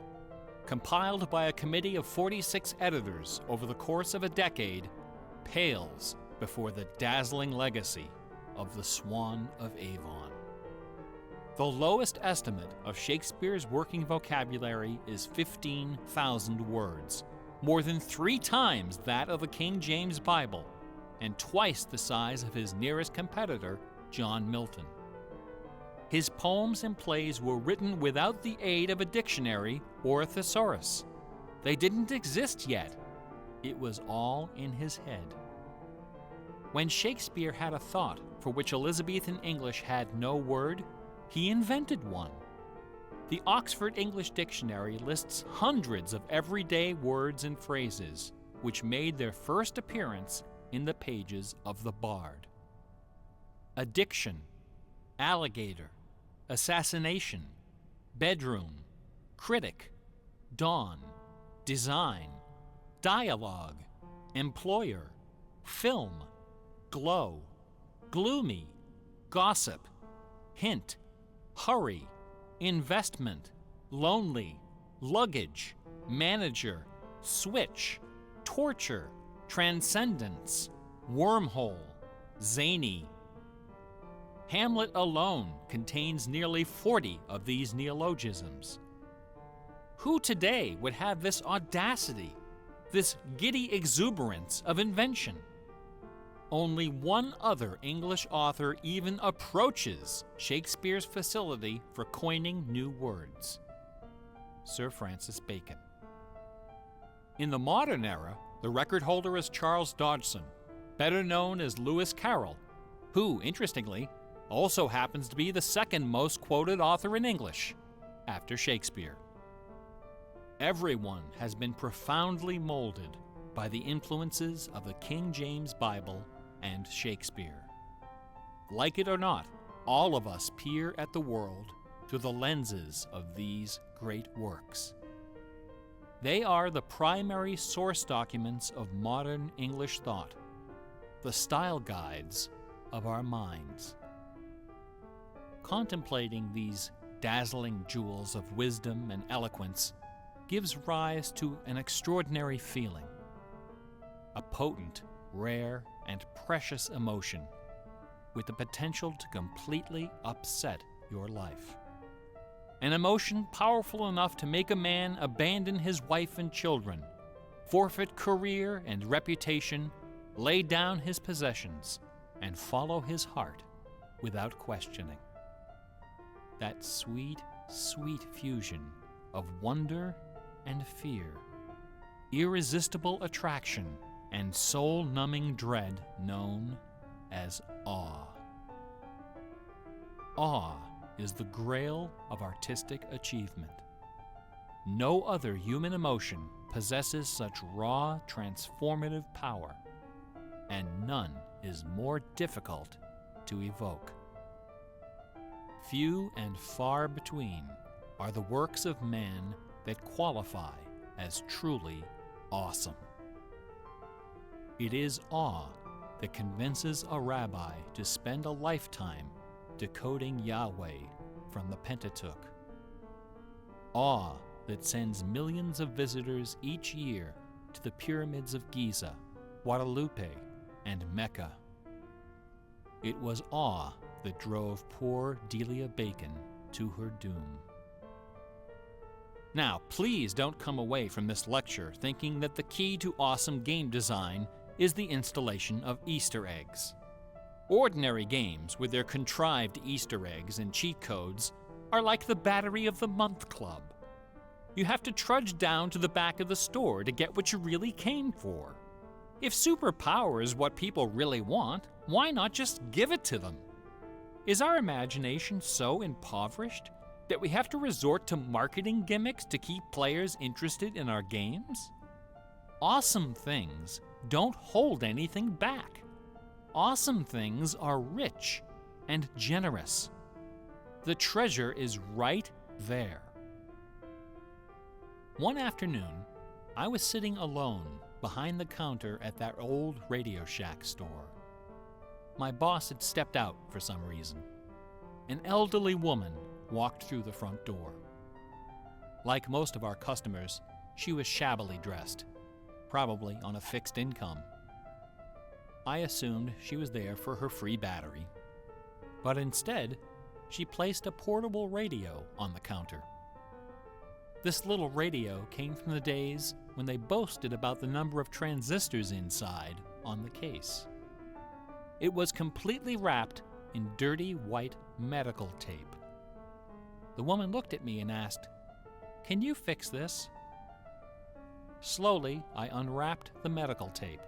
compiled by a committee of 46 editors over the course of a decade, pales before the dazzling legacy of the Swan of Avon. The lowest estimate of Shakespeare's working vocabulary is 15,000 words, more than 3 times that of the King James Bible, and twice the size of his nearest competitor, John Milton. His poems and plays were written without the aid of a dictionary or a thesaurus. They didn't exist yet. It was all in his head. When Shakespeare had a thought for which Elizabethan English had no word, He invented one. The Oxford English Dictionary lists hundreds of everyday words and phrases which made their first appearance in the pages of the Bard. Addiction, alligator, assassination, bedroom, critic, dawn, design, dialogue, employer, film, glow, gloomy, gossip, hint, hurry, investment, lonely, luggage, manager, switch, torture, transcendence, wormhole, zany. Hamlet alone contains nearly 40 of these neologisms. Who today would have this audacity, this giddy exuberance of invention? Only one other English author even approaches Shakespeare's facility for coining new words: Sir Francis Bacon. In the modern era, the record holder is Charles Dodgson, better known as Lewis Carroll, who, interestingly, also happens to be the second most quoted author in English, after Shakespeare. Everyone has been profoundly molded by the influences of the King James Bible and Shakespeare. Like it or not, all of us peer at the world through the lenses of these great works. They are the primary source documents of modern English thought, the style guides of our minds. Contemplating these dazzling jewels of wisdom and eloquence gives rise to an extraordinary feeling, a potent, rare, and precious emotion with the potential to completely upset your life. An emotion powerful enough to make a man abandon his wife and children, forfeit career and reputation, lay down his possessions, and follow his heart without questioning. That sweet, sweet fusion of wonder and fear, irresistible attraction, and soul-numbing dread known as awe. Awe is the grail of artistic achievement. No other human emotion possesses such raw, transformative power, and none is more difficult to evoke. Few and far between are the works of man that qualify as truly awesome. It is awe that convinces a rabbi to spend a lifetime decoding Yahweh from the Pentateuch. Awe that sends millions of visitors each year to the pyramids of Giza, Guadalupe, and Mecca. It was awe that drove poor Delia Bacon to her doom. Now, please don't come away from this lecture thinking that the key to awesome game design is the installation of Easter eggs. Ordinary games with their contrived Easter eggs and cheat codes are like the Battery of the Month Club. You have to trudge down to the back of the store to get what you really came for. If superpower is what people really want, why not just give it to them? Is our imagination so impoverished that we have to resort to marketing gimmicks to keep players interested in our games? Awesome things don't hold anything back. Awesome things are rich and generous. The treasure is right there. One afternoon, I was sitting alone behind the counter at that old Radio Shack store. My boss had stepped out for some reason. An elderly woman walked through the front door. Like most of our customers, she was shabbily dressed, probably on a fixed income. I assumed she was there for her free battery, but instead, she placed a portable radio on the counter. This little radio came from the days when they boasted about the number of transistors inside on the case. It was completely wrapped in dirty white medical tape. The woman looked at me and asked, "Can you fix this?" Slowly, I unwrapped the medical tape,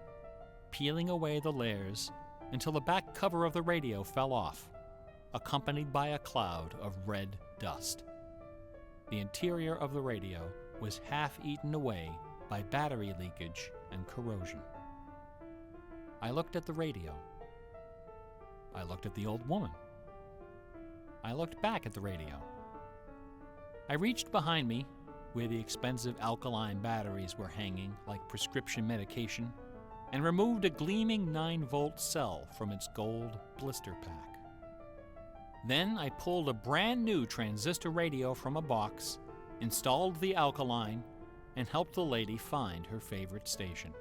peeling away the layers until the back cover of the radio fell off, accompanied by a cloud of red dust. The interior of the radio was half eaten away by battery leakage and corrosion. I looked at the radio. I looked at the old woman. I looked back at the radio. I reached behind me, where the expensive alkaline batteries were hanging like prescription medication, and removed a gleaming 9-volt cell from its gold blister pack. Then I pulled a brand new transistor radio from a box, installed the alkaline, and helped the lady find her favorite station.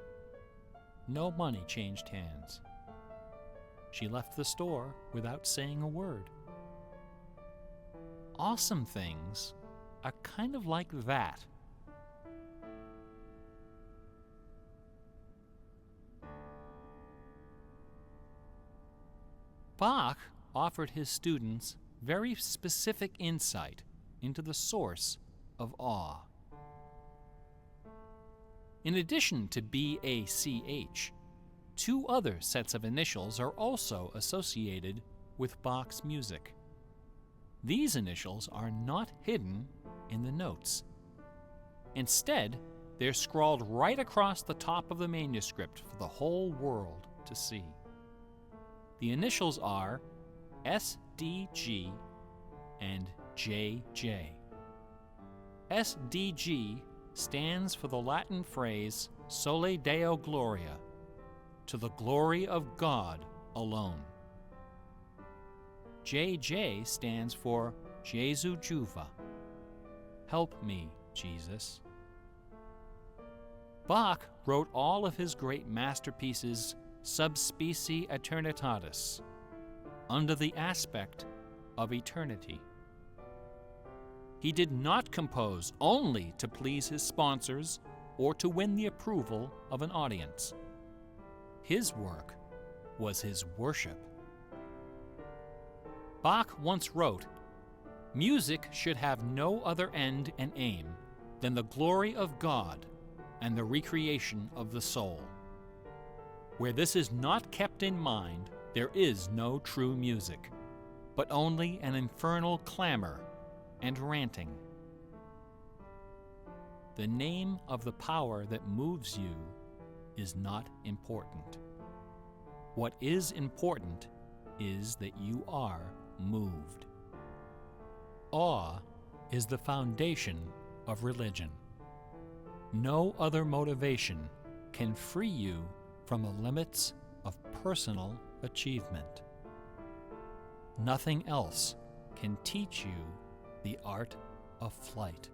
No money changed hands. She left the store without saying a word. Awesome things are kind of like that. Bach offered his students very specific insight into the source of awe. In addition to BACH, 2 other sets of initials are also associated with Bach's music. These initials are not hidden in the notes. Instead, they're scrawled right across the top of the manuscript for the whole world to see. The initials are SDG and JJ. SDG stands for the Latin phrase Sole Deo Gloria, to the glory of God alone. JJ stands for Jesu Juva, help me, Jesus. Bach wrote all of his great masterpieces sub specie eternitatis, under the aspect of eternity. He did not compose only to please his sponsors or to win the approval of an audience. His work was his worship. Bach once wrote, "Music should have no other end and aim than the glory of God and the recreation of the soul. Where this is not kept in mind, there is no true music, but only an infernal clamor and ranting." The name of the power that moves you is not important. What is important is that you are moved. Awe is the foundation of religion. No other motivation can free you from the limits of personal achievement. Nothing else can teach you the art of flight.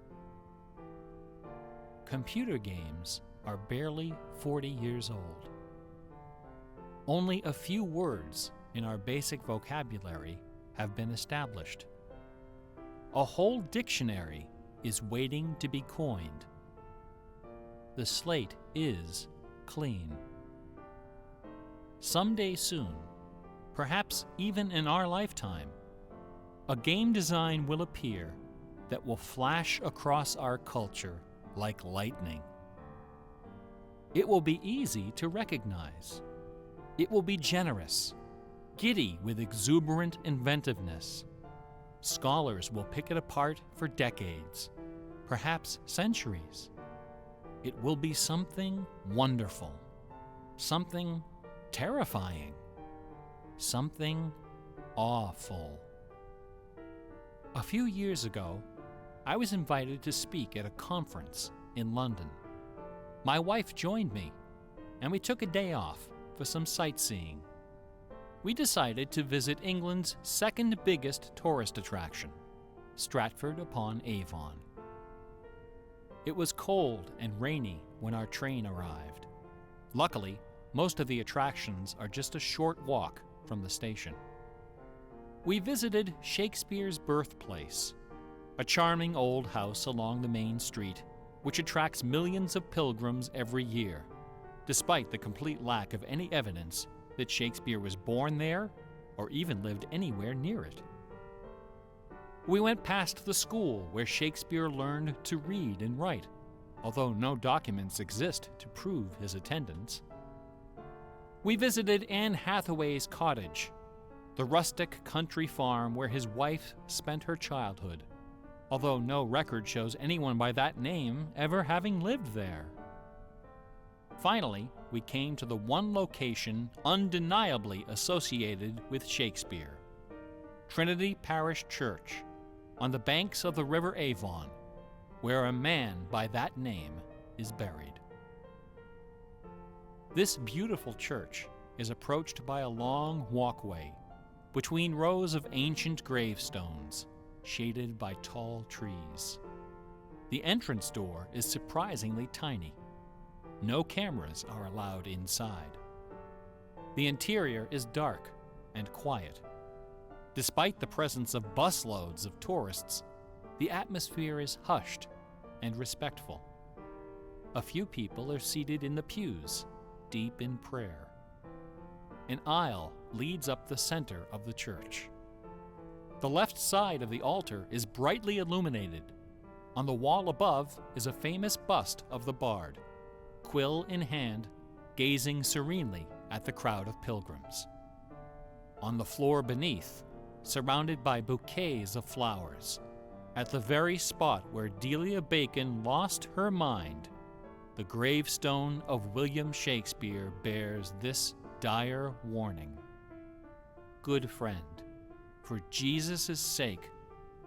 Computer games are barely 40 years old. Only a few words in our basic vocabulary have been established. A whole dictionary is waiting to be coined. The slate is clean. Someday soon, perhaps even in our lifetime, a game design will appear that will flash across our culture like lightning. It will be easy to recognize. It will be generous, giddy with exuberant inventiveness. Scholars will pick it apart for decades, perhaps centuries. It will be something wonderful, something terrifying, something awful. A few years ago, I was invited to speak at a conference in London. My wife joined me, and we took a day off for some sightseeing. We decided to visit England's second biggest tourist attraction, Stratford-upon-Avon. It was cold and rainy when our train arrived. Luckily, most of the attractions are just a short walk from the station. We visited Shakespeare's birthplace, a charming old house along the main street, which attracts millions of pilgrims every year, despite the complete lack of any evidence that Shakespeare was born there or even lived anywhere near it. We went past the school where Shakespeare learned to read and write, although no documents exist to prove his attendance. We visited Anne Hathaway's cottage, the rustic country farm where his wife spent her childhood, although no record shows anyone by that name ever having lived there. Finally, we came to the one location undeniably associated with Shakespeare, Trinity Parish Church, on the banks of the River Avon, where a man by that name is buried. This beautiful church is approached by a long walkway between rows of ancient gravestones, shaded by tall trees. The entrance door is surprisingly tiny. No cameras are allowed inside. The interior is dark and quiet. Despite the presence of busloads of tourists, the atmosphere is hushed and respectful. A few people are seated in the pews, deep in prayer. An aisle leads up the center of the church. The left side of the altar is brightly illuminated. On the wall above is a famous bust of the bard, quill in hand, gazing serenely at the crowd of pilgrims. On the floor beneath, surrounded by bouquets of flowers, at the very spot where Delia Bacon lost her mind, the gravestone of William Shakespeare bears this dire warning. Good friend, for Jesus' sake,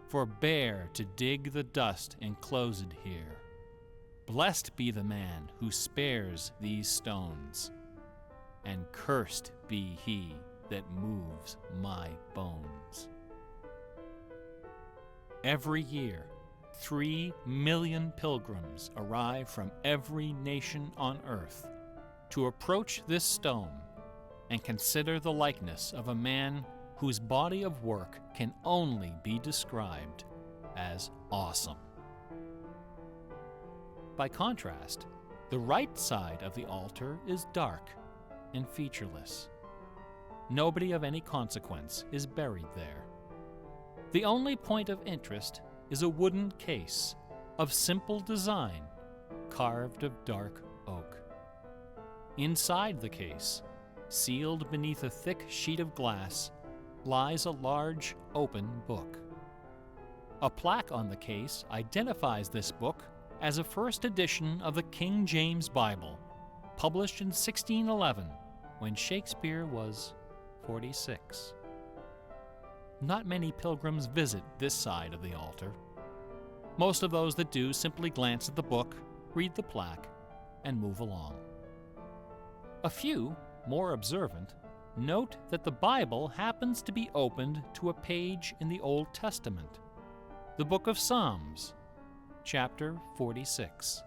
forbear to dig the dust enclosed here. Blessed be the man who spares these stones, and cursed be he that moves my bones. Every year, 3 million pilgrims arrive from every nation on earth to approach this stone and consider the likeness of a man whose body of work can only be described as awesome. By contrast, the right side of the altar is dark and featureless. Nobody of any consequence is buried there. The only point of interest is a wooden case of simple design, carved of dark oak. Inside the case, sealed beneath a thick sheet of glass, lies a large open book. A plaque on the case identifies this book as a first edition of the King James Bible, published in 1611, when Shakespeare was 46. Not many pilgrims visit this side of the altar. Most of those that do simply glance at the book, read the plaque, and move along. A few, more observant, note that the Bible happens to be opened to a page in the Old Testament, the book of Psalms, chapter 46.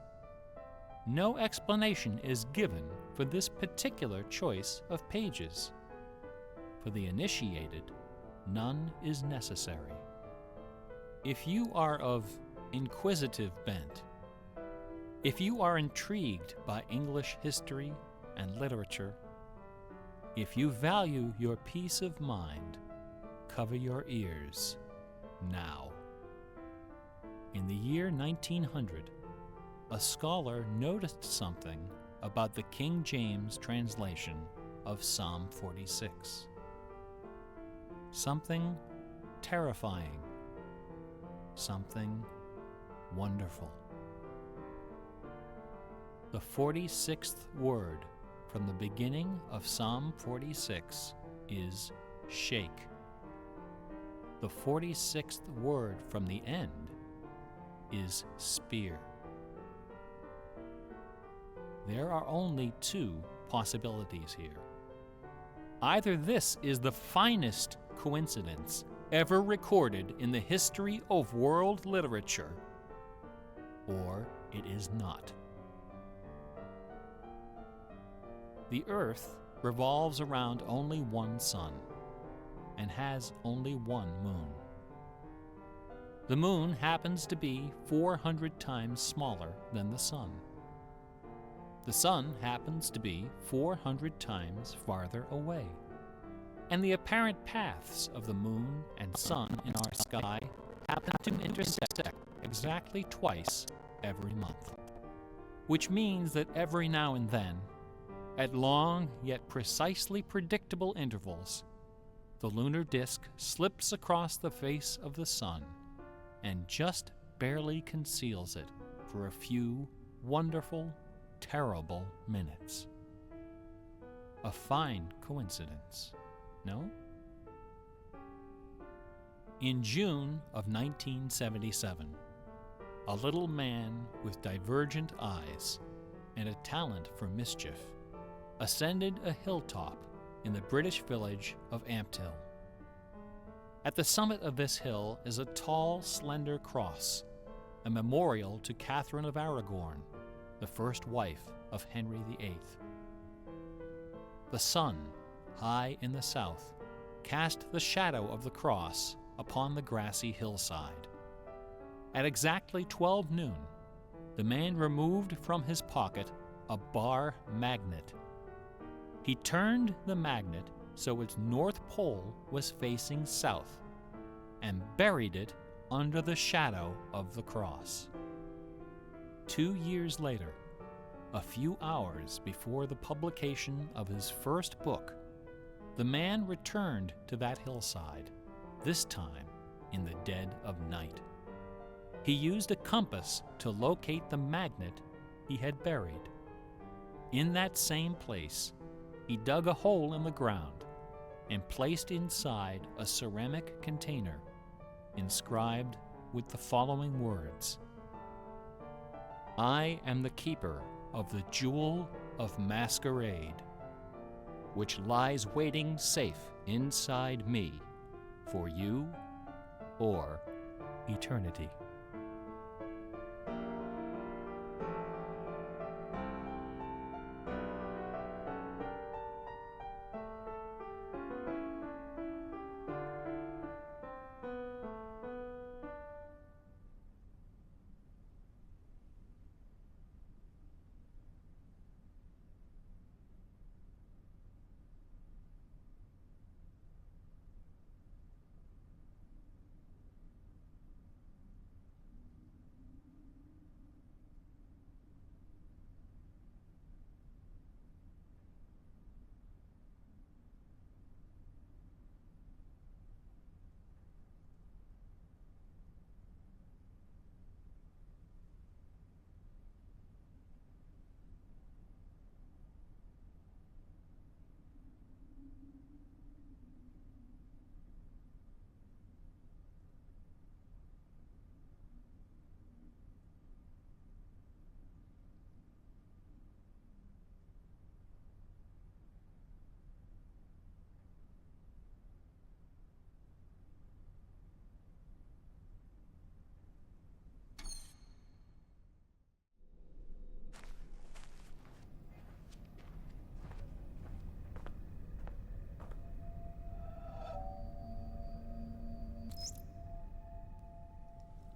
No explanation is given for this particular choice of pages. For the initiated, none is necessary. If you are of inquisitive bent, if you are intrigued by English history and literature, if you value your peace of mind, cover your ears now. In the year 1900, a scholar noticed something about the King James translation of Psalm 46. Something terrifying, something wonderful. The 46th word from the beginning of Psalm 46 is shake. The 46th word from the end is spear. There are only 2 possibilities here. Either this is the finest coincidence ever recorded in the history of world literature, or it is not. The Earth revolves around only one sun and has only one moon. The moon happens to be 400 times smaller than the sun. The sun happens to be 400 times farther away. And the apparent paths of the moon and sun in our sky happen to intersect exactly twice every month. Which means that every now and then, at long yet precisely predictable intervals, the lunar disk slips across the face of the sun and just barely conceals it for a few wonderful, terrible minutes. A fine coincidence, no? In June of 1977, a little man with divergent eyes and a talent for mischief ascended a hilltop in the British village of Ampthill. At the summit of this hill is a tall, slender cross, a memorial to Catherine of Aragon, the first wife of Henry VIII. The sun, high in the south, cast the shadow of the cross upon the grassy hillside. At exactly 12 noon, the man removed from his pocket a bar magnet. He turned the magnet so its north pole was facing south and buried it under the shadow of the cross. 2 years later, a few hours before the publication of his first book, the man returned to that hillside, this time in the dead of night. He used a compass to locate the magnet he had buried. In that same place, he dug a hole in the ground and placed inside a ceramic container inscribed with the following words: "I am the keeper of the jewel of masquerade, which lies waiting safe inside me for you or eternity."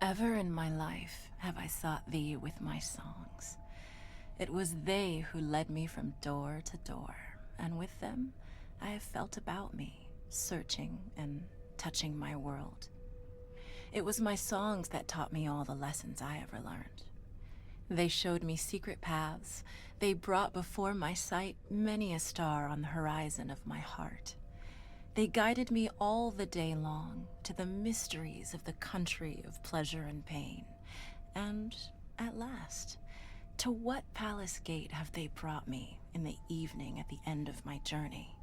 Ever in my life have I sought thee with my songs. It was they who led me from door to door, and with them I have felt about me, searching and touching my world. It was my songs that taught me all the lessons I ever learned. They showed me secret paths. They brought before my sight many a star on the horizon of my heart. They guided me all the day long to the mysteries of the country of pleasure and pain. And at last, to what palace gate have they brought me in the evening at the end of my journey?